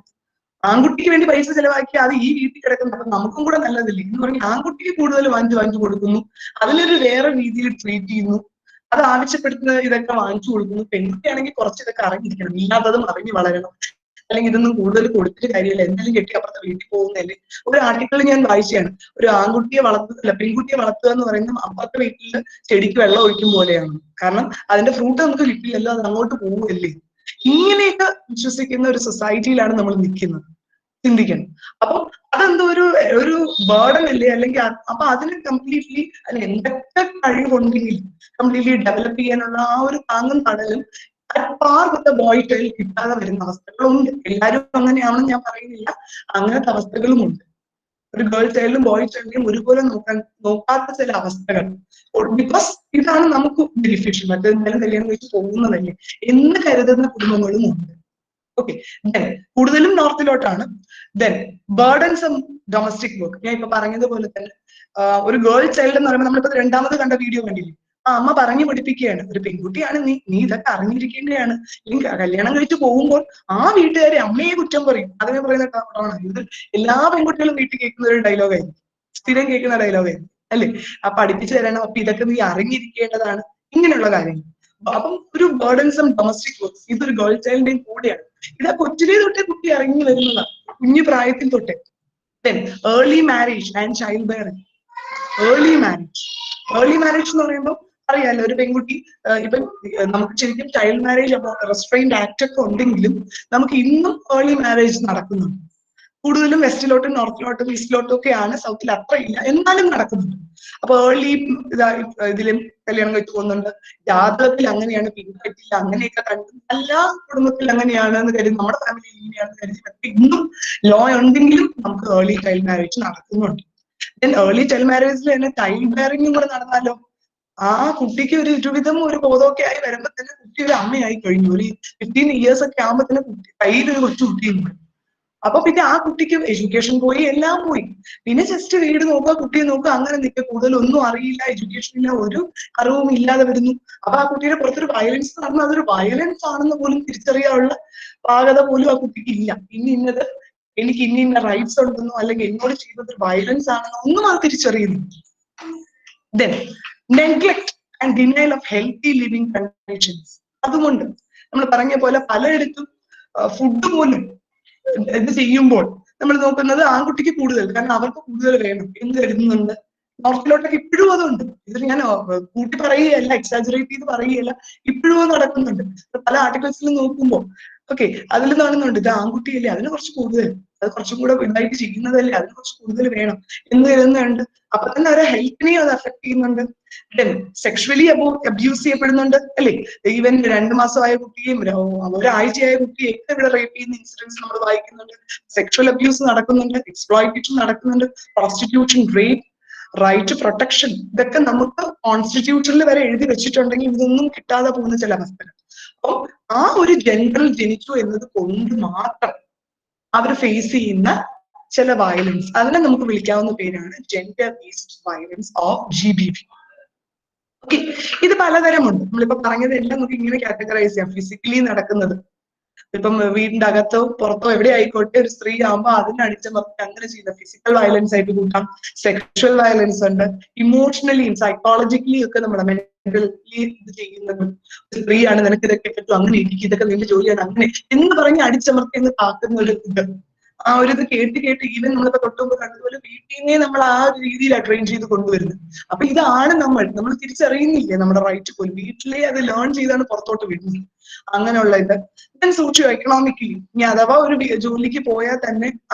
ആൺകുട്ടിക്ക് വേണ്ടി പൈസ ചെലവാക്കി അത് ഈ വീട്ടിൽ കിടക്കുന്നു, അപ്പൊ നമുക്കും കൂടെ നല്ലതില്ല എന്ന് പറഞ്ഞ് ആൺകുട്ടിക്ക് കൂടുതൽ വാങ്ങിച്ചു കൊടുക്കുന്നു, അതിനൊരു വേറെ രീതിയിൽ ട്രീറ്റ് ചെയ്യുന്നു, അത് ആവശ്യപ്പെടുന്ന ഇതൊക്കെ വാങ്ങിച്ചു കൊടുക്കുന്നു. പെൺകുട്ടിയാണെങ്കിൽ കുറച്ച് ഇതൊക്കെ അറിഞ്ഞിരിക്കണം, ഇല്ലാത്തതും അറിഞ്ഞു വളരണം, അല്ലെങ്കിൽ ഇതൊന്നും കൂടുതൽ കൊടുത്തിട്ട് കാര്യമില്ല, എന്തെങ്കിലും കെട്ടി അപ്പുറത്തെ വീട്ടിൽ പോകുന്നതല്ലേ. ഒരു ആർട്ടിക്കിൾ ഞാൻ വായിച്ചാണ്, ഒരു ആൺകുട്ടിയെ വളർത്തുന്നില്ല പെൺകുട്ടിയെ വളർത്തുക എന്ന് പറയുന്നത് അപ്പുറത്തെ വീട്ടിൽ ചെടിക്ക് വെള്ളം ഒഴിക്കും പോലെയാണ്. കാരണം അതിന്റെ ഫ്രൂട്ട് നമുക്ക് കിട്ടില്ലല്ലോ, അത് അങ്ങോട്ട് പോകുമല്ലേ. ഇങ്ങനെയൊക്കെ വിശ്വസിക്കുന്ന ഒരു സൊസൈറ്റിയിലാണ് നമ്മൾ നിൽക്കുന്നത്. ചിന്തിക്കണം. അപ്പൊ അതെന്തോ ഒരു ബേർഡൻ അല്ലേ, അല്ലെങ്കിൽ അപ്പൊ അതിന് കംപ്ലീറ്റ്ലി അതിന് എന്തൊക്കെ കഴിവുണ്ടെങ്കിലും കംപ്ലീറ്റ്ലി ഡെവലപ്പ് ചെയ്യാനുള്ള ആ ഒരു താങ്ങും തണലും ബോയ് ചൈൽഡ് കിട്ടാതെ വരുന്ന അവസ്ഥകളുണ്ട്. എല്ലാവരും അങ്ങനെയാണെന്ന് ഞാൻ പറയുന്നില്ല, അങ്ങനത്തെ അവസ്ഥകളും ഉണ്ട്. ഒരു ഗേൾ ചൈൽഡും ബോയ് ചൈൽഡിനും ഒരുപോലെ നോക്കാത്ത ചില അവസ്ഥകൾ. ബിക്കോസ് ഇതാണ് നമുക്ക് ബെനിഫിഷ്യൽ, മറ്റെന്തായാലും കല്യാണം കഴിച്ച് പോകുന്നതല്ലേ എന്ന് കരുതുന്ന കുടുംബങ്ങളും ഉണ്ട്. ഓക്കെ, ദെൻ കൂടുതലും നോർത്തിലോട്ടാണ്. ദെൻ ബേർഡൻസം ഡൊമസ്റ്റിക് വർക്ക്, ഞാൻ ഇപ്പൊ പറഞ്ഞതുപോലെ തന്നെ ഒരു ഗേൾ ചൈൽഡ് എന്ന് പറയുമ്പോൾ നമ്മളിപ്പോ രണ്ടാമത് കണ്ട വീഡിയോ കണ്ടില്ലേ, ആ അമ്മ പറഞ്ഞു പഠിപ്പിക്കുകയാണ്, ഒരു പെൺകുട്ടിയാണ് നീ ഇതൊക്കെ അറിഞ്ഞിരിക്കേണ്ടതാണ്. അല്ലെങ്കിൽ കല്യാണം കഴിച്ച് പോകുമ്പോൾ ആ വീട്ടുകാരെ അമ്മയെ കുറ്റം പറയും, അതിനെ പറയുന്ന ഇത് എല്ലാ പെൺകുട്ടികളും വീട്ടിൽ കേൾക്കുന്ന ഒരു ഡയലോഗായിരിക്കും, സ്ഥിരം കേൾക്കുന്ന ഡയലോഗായിരിക്കും അല്ലേ. ആ പഠിപ്പിച്ചു തരണം, അപ്പൊ ഇതൊക്കെ നീ അറിഞ്ഞിരിക്കേണ്ടതാണ്, ഇങ്ങനെയുള്ള കാര്യങ്ങൾ. അപ്പം ഒരു ബേർഡൻസം ഡൊമസ്റ്റിക് വർക്ക്സ്, ഇതൊരു ഗേൾ ചൈൽഡിന്റെയും കൂടെയാണ്. ഇത് കൊച്ചിലെ തൊട്ടേ കുട്ടി ഇറങ്ങി വരുന്നതാണ്, കുഞ്ഞു പ്രായത്തിൽ തൊട്ടേ. Then early marriage and child bearing. Early marriage എന്ന് പറയുമ്പോൾ അറിയാലോ, ഒരു പെൺകുട്ടി ഇപ്പൊ നമുക്ക് ശരിക്കും ചൈൽഡ് മാരേജ് റെസ്ട്രെയിൻഡ് ആക്ട് ഒക്കെ ഉണ്ടെങ്കിലും നമുക്ക് ഇന്നും ഏർലി മാരേജ് നടക്കുന്നുണ്ട്. കൂടുതലും വെസ്റ്റിലോട്ടും നോർത്തിലോട്ടും ഈസ്റ്റിലോട്ടും ഒക്കെയാണ്, സൗത്തിൽ അത്ര ഇല്ല, എന്നാലും നടക്കുന്നുണ്ട്. അപ്പൊ ഏർലി ഇതിലും കല്യാണം കഴിച്ചു പോകുന്നുണ്ട്, ജാതകത്തിൽ അങ്ങനെയാണ്, പിൻപറ്റില്ല, അങ്ങനെയൊക്കെ കണ്ടു എല്ലാ കുടുംബത്തിൽ അങ്ങനെയാണ് എന്ന് കരുതി, നമ്മുടെ ഫാമിലിയിൽ ഇങ്ങനെയാണെന്ന് കരുതി, പക്ഷെ ഇന്നും ലോ ഉണ്ടെങ്കിലും നമുക്ക് ഏർലി ചൈൽഡ് മാരേജ് നടക്കുന്നുണ്ട്. ദെൻ ഏർലി ചൈൽഡ് മാരേജിൽ തന്നെ ചൈൽഡ് ബെയറിംഗും കൂടെ നടന്നാലോ, ആ കുട്ടിക്ക് ഒരുവിധം ഒരു ബോധമൊക്കെ ആയി വരുമ്പോ തന്നെ കുട്ടി ഒരു അമ്മയായി കഴിഞ്ഞു. ഒരു 15 years ഒക്കെ ആകുമ്പോ തന്നെ കുട്ടി കയ്യിൽ ഒരു കൊച്ചു കുട്ടിയും പോയി. അപ്പൊ പിന്നെ ആ കുട്ടിക്ക് എഡ്യൂക്കേഷൻ പോയി, എല്ലാം പോയി. പിന്നെ ജസ്റ്റ് വീട് നോക്കുക, കുട്ടിയെ നോക്കുക, അങ്ങനെ നിൽക്കുക, കൂടുതൽ ഒന്നും അറിയില്ല, എഡ്യൂക്കേഷൻ ഇല്ല, ഒരു അറിവും ഇല്ലാതെ വരുന്നു. അപ്പൊ ആ കുട്ടിയുടെ പുറത്തൊരു വയലൻസ് നടന്നു, അതൊരു വയലൻസ് ആണെന്ന് പോലും തിരിച്ചറിയാനുള്ള പാകത പോലും ആ കുട്ടിക്ക് ഇല്ല. ഇന്നത് എനിക്ക് ഇന്ന റൈറ്റ്സ് ഉണ്ടെന്നോ, അല്ലെങ്കിൽ എന്നോട് ചെയ്തത് വയലൻസ് ആണെന്നോ ഒന്നും അത് തിരിച്ചറിയുന്നു. Then neglect and denial of healthy living conditions. അതുകൊണ്ട് നമ്മൾ പറഞ്ഞ പോലെ പലയിടത്തും ഫുഡ് പോലും ഇത് ചെയ്യുമ്പോൾ നമ്മൾ നോക്കുന്നത് ആൺകുട്ടിക്ക് കൂടുതൽ, കാരണം അവർക്ക് കൂടുതൽ വേണം എന്ന് കരുതുന്നുണ്ട്. നോർത്തിലോട്ടൊക്കെ ഇപ്പോഴും അതുണ്ട്. ഇത് ഞാൻ കൂട്ടി പറയുകയല്ല, എക്സാജറേറ്റ് ചെയ്ത് പറയുകയല്ല, ഇപ്പോഴും അത് നടക്കുന്നുണ്ട്. പല ആർട്ടിക്കിൾസിലും നോക്കുമ്പോൾ ഓക്കെ അതിൽ കാണുന്നുണ്ട്, ഇത് ആൺകുട്ടിയല്ലേ അതിന് കുറച്ച് കൂടുതൽ, അത് കുറച്ചും കൂടെ ഇതായിട്ട് ചെയ്യുന്നതല്ലേ അതിന് കുറച്ച് കൂടുതൽ വേണം എന്ന് കരുതുന്നുണ്ട്. അപ്പൊ തന്നെ അവരെ ഹെൽത്തിനെയും അത് അഫക്ട് ചെയ്യുന്നുണ്ട്. ദെൻ സെക്ഷുവലി അബ്യൂസ് ചെയ്യപ്പെടുന്നുണ്ട് അല്ലേ. ഈവൻ 2 മാസമായ കുട്ടിയും ഒരാഴ്ചയായ കുട്ടിയൊക്കെ ഇവിടെ റേപ്പ് ചെയ്യുന്ന ഇൻസിഡൻസ് നമ്മൾ വായിക്കുന്നുണ്ട്. സെക്ഷുവൽ അബ്യൂസ് നടക്കുന്നുണ്ട്, എക്സ്പ്ലോയിറ്റേഷൻ നടക്കുന്നുണ്ട്, prostitution, rape, right to protection, ഇതൊക്കെ നമുക്ക് കോൺസ്റ്റിറ്റ്യൂഷനിൽ വരെ എഴുതി വെച്ചിട്ടുണ്ടെങ്കിൽ ഇതൊന്നും കിട്ടാതെ പോകുന്ന ചില അവസ്ഥകൾ. അപ്പൊ ആ ഒരു ജെൻഡറിൽ ജനിച്ചു എന്നത് കൊണ്ട് മാത്രം അവർ ഫേസ് ചെയ്യുന്ന ചില വയലൻസ്, അതിനെ നമുക്ക് വിളിക്കാവുന്ന പേരാണ് gender based violence of GBV. Okay, ഇത് പലതരമുണ്ട്. നമ്മളിപ്പോ പറഞ്ഞതെല്ലാം നമുക്ക് ഇങ്ങനെ കാറ്റഗറൈസ് ചെയ്യാം. ഫിസിക്കലി നടക്കുന്നത്, ഇപ്പം വീടിന്റെ അകത്തോ പുറത്തോ എവിടെ ആയിക്കോട്ടെ ഒരു സ്ത്രീ ആകുമ്പോൾ അതിനെ അടിച്ചമർത്തി അങ്ങനെ ചെയ്യുന്ന ഫിസിക്കൽ വയലൻസ് ആയിട്ട് കൂട്ടാം, സെക്ഷൽ വയലൻസ് ഉണ്ട്, ഇമോഷണലി സൈക്കോളജിക്കലി ഒക്കെ നമ്മുടെ മെന്റലി ഇത് ചെയ്യുന്നത്. സ്ത്രീയാണ്, നിനക്ക് ഇതൊക്കെ പറ്റും, അങ്ങനെ ഇരിക്കും, ഇതൊക്കെ നിന്റെ ജോലിയാണ്, അങ്ങനെ എന്ന് പറഞ്ഞ് അടിച്ചമർത്തി എന്ന് കാക്കുന്ന ഒരു ഇത്. ആ ഒരു ഇത് കേട്ട് ഈവൻ നമ്മളിപ്പോ തൊട്ടുമുമ്പ് കണ്ടതുപോലെ വീട്ടിൽ നിന്നേ നമ്മൾ ആ ഒരു രീതിയിലാണ് ട്രെയിൻ ചെയ്ത് കൊണ്ടുവരുന്നത്. അപ്പൊ ഇതാണ് നമ്മൾ തിരിച്ചറിയുന്നില്ലേ നമ്മുടെ റൈറ്റ് പോലും, വീട്ടിലേ അത് ലേൺ ചെയ്താണ് പുറത്തോട്ട് വിടുന്നത്. അങ്ങനെയുള്ള ഇത് ഞാൻ സോഷ്യോ എക്കണോമിക്കലി, ഇനി അഥവാ ഒരു ജോലിക്ക് പോയാൽ തന്നെ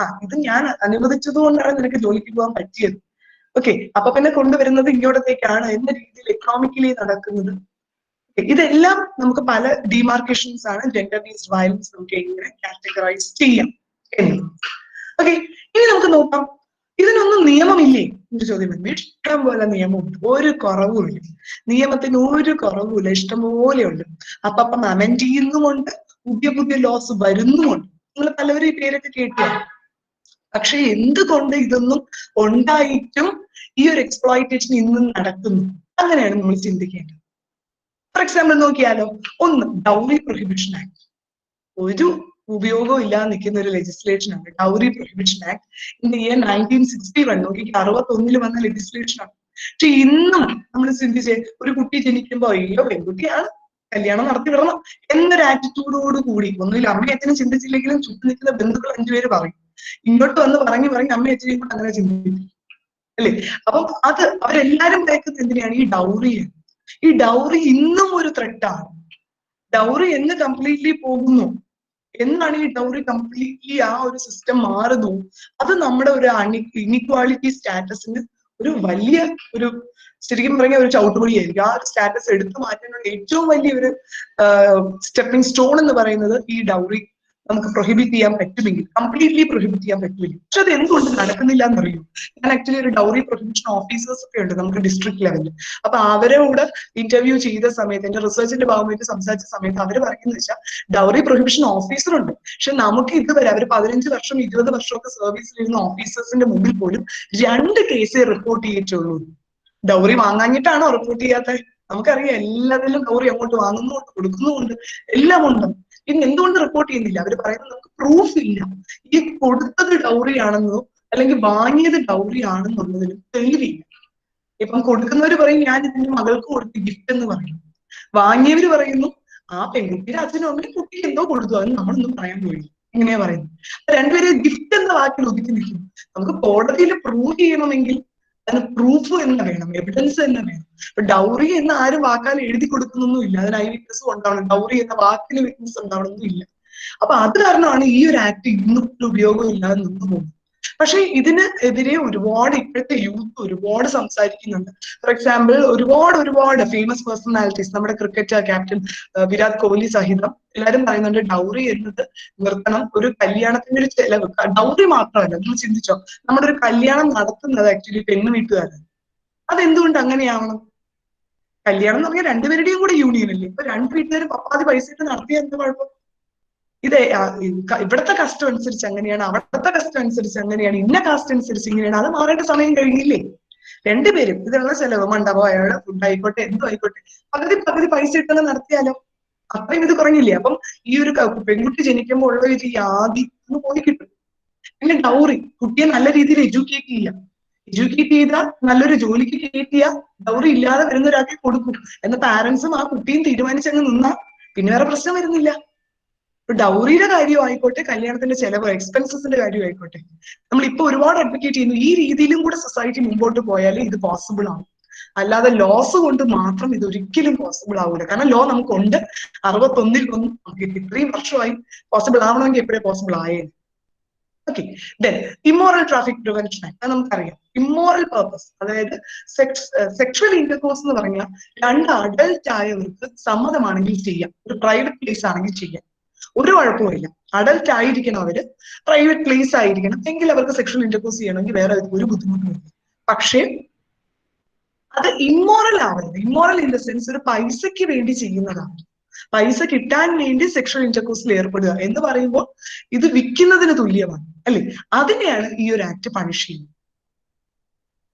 ഇത് ഞാൻ അനുവദിച്ചത് കൊണ്ടാണ് നിനക്ക് ജോലിക്ക് പോകാൻ പറ്റിയത്. ഓക്കെ, അപ്പൊ പിന്നെ കൊണ്ടുവരുന്നത് ഇങ്ങോട്ടത്തേക്കാണ് എന്ന രീതിയിൽ എക്കണോമിക്കലി നടക്കുന്നത്. ഇതെല്ലാം നമുക്ക് പല ഡിമാർക്കേഷൻസ് ആണ് ജെൻഡർ ബേസ്ഡ് വയലൻസ് നമുക്ക് എങ്ങനെ കാറ്റഗറൈസ് ചെയ്യാം എന്ന്. ഓക്കെ, ഇനി നമുക്ക് നോക്കാം ഇതിനൊന്നും നിയമമില്ലേ ഒരു ചോദ്യം വന്നു. ഇഷ്ടം പോലെ നിയമമുണ്ട്, ഒരു കുറവുമില്ല, നിയമത്തിന് ഒരു കുറവുമില്ല, ഇഷ്ടംപോലെ ഉണ്ട്. അപ്പം അമെൻഡ് ചെയ്യുന്നുമുണ്ട്, പുതിയ ലോസ് വരുന്നുമുണ്ട്. നിങ്ങൾ പലവരും ഈ പേരൊക്കെ കേട്ടില്ല. പക്ഷെ എന്തുകൊണ്ട് ഇതൊന്നും ഉണ്ടായിട്ടും ഈ ഒരു എക്സ്പ്ലോയിറ്റേഷൻ ഇന്നും നടക്കുന്നു? അങ്ങനെയാണ് നമ്മൾ ചിന്തിക്കേണ്ടത്. ഫോർ എക്സാമ്പിൾ നോക്കിയാലോ, ഒന്ന് ഡൗറി പ്രൊഹിബിഷൻ ആക്ട്. ഒരു ഉപയോഗവും ഇല്ലാതെ നിൽക്കുന്ന ഒരു ലെജിസ്ലേഷൻ ആണ് dowry prohibition act. In year 1961 നോക്കി 61 വന്ന ലെജിസ്ലേഷൻ ആണ്. പക്ഷെ ഇന്നും നമ്മൾ ചിന്തിച്ചേ, ഒരു കുട്ടി ജനിക്കുമ്പോ അയ്യോ പെൺകുട്ടിയാണ്, കല്യാണം നടത്തി വിടണം എന്നൊരു ആറ്റിറ്റ്യൂഡോട് കൂടി, ഒന്നുമില്ല അമ്മയും അച്ഛനും ചിന്തിച്ചില്ലെങ്കിലും ചുറ്റും നിൽക്കുന്ന ബന്ധുക്കൾ 5 പേര് പറയും, ഇങ്ങോട്ട് വന്ന് പറഞ്ഞ് അമ്മയും അച്ഛനെയും കൂടെ അങ്ങനെ ചിന്തിക്കും അല്ലേ. അപ്പം അത് അവരെല്ലാരും കേൾക്കുന്നത് എന്തിനാണ്? ഈ ഡൗറിയാണ്. ഈ ഡൗറി ഇന്നും ഒരു ത്രെട്ടാണ്. ഡൗറി എന്ന് കംപ്ലീറ്റ്ലി പോകുന്നു എന്നാണ് ഈ ഡൗറി കംപ്ലീറ്റ്ലി ആ ഒരു സിസ്റ്റം മാറുന്നു. അത് നമ്മുടെ ഒരു ഇനിക്വാളിറ്റി സ്റ്റാറ്റസിന് ഒരു വലിയ ഒരു ശരിക്കും പറഞ്ഞ ഒരു ചവിട്ടുപടിയായിരിക്കും. ആ ഒരു സ്റ്റാറ്റസ് എടുത്തു മാറ്റാനുള്ള ഏറ്റവും വലിയ ഒരു സ്റ്റെപ്പിംഗ് സ്റ്റോൺ എന്ന് പറയുന്നത് ഈ ഡൗറി നമുക്ക് പ്രൊഹിബിറ്റ് ചെയ്യാൻ പറ്റുമെങ്കിൽ, കംപ്ലീറ്റ്ലി പ്രൊഹിബിറ്റ് ചെയ്യാൻ പറ്റുമെങ്കിൽ. പക്ഷെ അത് എന്തുകൊണ്ട് നടക്കുന്നില്ല എന്നറിയൂ. ഞാൻ ആക്ച്വലി ഒരു ഡൗറി പ്രൊഹിബിഷൻ ഓഫീസേഴ്സ് ഒക്കെ ഉണ്ട് നമുക്ക് ഡിസ്ട്രിക്ട് ലെവലിൽ. അപ്പൊ അവരെ കൂടെ ഇന്റർവ്യൂ ചെയ്ത സമയത്ത്, എന്റെ റിസർച്ചിന്റെ ഭാഗമായിട്ട് സംസാരിച്ച സമയത്ത് അവർ പറയുന്നത് വെച്ചാൽ ഡൗറി പ്രൊഹിബിഷൻ ഓഫീസർ ഉണ്ട്, പക്ഷെ നമുക്ക് ഇതുവരെ അവർ 15 വർഷം 20 വർഷമൊക്കെ സർവീസിലിരുന്ന ഓഫീസേഴ്സിന്റെ മുമ്പിൽ പോലും 2 കേസേ റിപ്പോർട്ട് ചെയ്തിട്ടുള്ളൂ. ഡൗറി വാങ്ങാഞ്ഞിട്ടാണോ റിപ്പോർട്ട് ചെയ്യാത്തത്? നമുക്കറിയാം എല്ലാത്തിലും ഡൗറി അങ്ങോട്ട് വാങ്ങുന്നുണ്ട്, കൊടുക്കുന്നുമുണ്ട്, എല്ലാം ഉണ്ട്. ഇനി എന്തുകൊണ്ട് റിപ്പോർട്ട് ചെയ്യുന്നില്ല? അവർ പറയുന്നത് നമുക്ക് പ്രൂഫ് ഇല്ല. ഈ കൊടുത്തത് ഡൗറി ആണെന്നോ അല്ലെങ്കിൽ വാങ്ങിയത് ഡൗറി ആണെന്നുള്ളതിനും തെളിവില്ല. ഇപ്പം കൊടുക്കുന്നവര് പറയും ഞാൻ ഇതിന്റെ മകൾക്ക് കൊടുത്തു ഗിഫ്റ്റ് എന്ന് പറയും, വാങ്ങിയവര് പറയുന്നു ആ പെൺകുട്ടിയുടെ അച്ഛനും അമ്മയും കുട്ടിക്ക് എന്തോ കൊടുത്തു, അത് നമ്മളൊന്നും പറയാൻ പോയില്ല, ഇങ്ങനെയാ പറയുന്നത്. രണ്ടുപേരും ഗിഫ്റ്റ് എന്ന വാക്കിൽ ഒതുക്കി നിൽക്കുന്നു. നമുക്ക് കോടതിയിൽ പ്രൂവ് ചെയ്യണമെങ്കിൽ അതിന് പ്രൂഫ് എന്ന് വേണം, എവിഡൻസ് എന്ന് വേണം. ഇപ്പൊ ഡൗറി എന്ന് ആരും വാക്കാൽ എഴുതി കൊടുക്കുന്നൊന്നും ഇല്ല, അതിന് ഐ വിറ്റ്നസ് ഉണ്ടാവണം, ഡൗറി എന്ന വാക്കിന് വിറ്റ്നസ് ഉണ്ടാവണമെന്നും ഇല്ല. അപ്പൊ അത് കാരണമാണ് ഈ ഒരു ആക്ട് ഇന്നും ഉപയോഗം ഇല്ലാതെ നിന്ന് പോകുന്നത്. പക്ഷെ ഇതിന് എതിരെ ഒരുപാട് ഇപ്പോഴത്തെ യൂത്ത് ഒരുപാട് സംസാരിക്കുന്നുണ്ട്. ഫോർ എക്സാമ്പിൾ ഒരുപാട് ഫേമസ് പേഴ്സണാലിറ്റീസ്, നമ്മുടെ ക്രിക്കറ്റ് ക്യാപ്റ്റൻ വിരാട് കോഹ്ലി സഹിതം എല്ലാവരും പറയുന്നുണ്ട് ഡൗറി എന്നത് നിർത്തണം. ഒരു കല്യാണത്തിന്റെ ഒരു ചെലവ് ഡൗറി മാത്രമല്ല, നിങ്ങൾ ചിന്തിച്ചോ, നമ്മുടെ ഒരു കല്യാണം നടത്തുന്നത് ആക്ച്വലി പെണ്ണ് വീട്ടുകാരാണ്. അതെന്തുകൊണ്ട് അങ്ങനെയാവണം? കല്യാണം എന്ന് പറഞ്ഞാൽ രണ്ടുപേരുടെയും കൂടെ യൂണിയൻ അല്ലേ. ഇപ്പൊ 2 വീട്ടുകാരും പപ്പാതി പൈസ ഇട്ട് നടത്തിയ എന്ത് കുഴപ്പം? ഇത് ഇവിടുത്തെ കസ്റ്റം അനുസരിച്ച് അങ്ങനെയാണ്, അവിടുത്തെ കസ്റ്റം അനുസരിച്ച് അങ്ങനെയാണ്, ഇന്ന കാസ്റ്റ് അനുസരിച്ച് ഇങ്ങനെയാണ്. അത് മാറേണ്ട സമയം കഴിഞ്ഞില്ലേ? 2 പേരും ഇതിനുള്ള ചെലവ്, മണ്ഡപം, അയാളുടെ ഫുഡ് ആയിക്കോട്ടെ, എന്തോ ആയിക്കോട്ടെ, പകുതി പൈസ ഇട്ടെന്ന് നടത്തിയാലോ? അത്രയും ഇത് കുറഞ്ഞില്ലേ? അപ്പം ഈ ഒരു പെൺകുട്ടി ജനിക്കുമ്പോൾ ഉള്ള ഒരു ആദി ഒന്ന് പോയി കിട്ടും. പിന്നെ ഡൗറി, കുട്ടിയെ നല്ല രീതിയിൽ എഡ്യൂക്കേറ്റ് ചെയ്യാം, എഡ്യൂക്കേറ്റ് ചെയ്താൽ നല്ലൊരു ജോലിക്ക് കയറ്റിയ ഡൗറി ഇല്ലാതെ വരുന്ന ഒരാൾക്ക് കൊടുക്കും എന്ന പാരന്റ്സും ആ കുട്ടിയും തീരുമാനിച്ചങ്ങ് നിന്നാൽ പിന്നെ വേറെ പ്രശ്നം വരുന്നില്ല. ഇപ്പൊ ഡൗറിയുടെ കാര്യം ആയിക്കോട്ടെ, കല്യാണത്തിന്റെ ചെലവ് എക്സ്പെൻസസിന്റെ കാര്യം ആയിക്കോട്ടെ, നമ്മളിപ്പോ ഒരുപാട് അഡ്വക്കേറ്റ് ചെയ്യുന്നു. ഈ രീതിയിലും കൂടെ സൊസൈറ്റി മുമ്പോട്ട് പോയാലേ ഇത് പോസിബിൾ ആവും. അല്ലാതെ ലോസ് കൊണ്ട് മാത്രം ഇത് ഒരിക്കലും പോസിബിൾ ആവൂല. കാരണം ലോ നമുക്കുണ്ട്, 61 വന്നു, നമുക്ക് ഇത്രയും വർഷമായി. പോസിബിൾ ആവണമെങ്കിൽ എപ്പോഴേ പോസിബിൾ ആയേ. Okay, then immoral traffic prevention act. അത് നമുക്കറിയാം. ഇമ്മോറൽ പർപ്പസ്, അതായത് സെക്ഷൽ ഇന്റർകോഴ്സ് എന്ന് പറഞ്ഞാൽ 2 അഡൽട്ട് ആയവർക്ക് സമ്മതമാണെങ്കിൽ ചെയ്യാം, ഒരു പ്രൈവറ്റ് പ്ലേസ് ആണെങ്കിൽ ചെയ്യാം, ഒരു കുഴപ്പമില്ല. അഡൽട്ട് ആയിരിക്കണം അവര്, പ്രൈവറ്റ് പ്ലേസ് ആയിരിക്കണം, എങ്കിൽ അവർക്ക് സെക്ഷൽ ഇന്റർകോഴ്സ് ചെയ്യണമെങ്കിൽ വേറെ ഒരു ബുദ്ധിമുട്ടുമില്ല. പക്ഷേ അത് ഇമ്മോറൽ ആവരുത്. ഇമ്മോറൽ ഇൻ ദ സെൻസ് ഒരു പൈസയ്ക്ക് വേണ്ടി ചെയ്യുന്നതാണ്. പൈസ കിട്ടാൻ വേണ്ടി സെക്ഷൽ ഇന്റർകോഴ്സിൽ ഏർപ്പെടുക എന്ന് പറയുമ്പോൾ ഇത് വിൽക്കുന്നതിന് തുല്യമാണ് അല്ലെ. അതിനെയാണ് ഈ ഒരു ആക്ട് പണിഷ് ചെയ്യുന്നത്.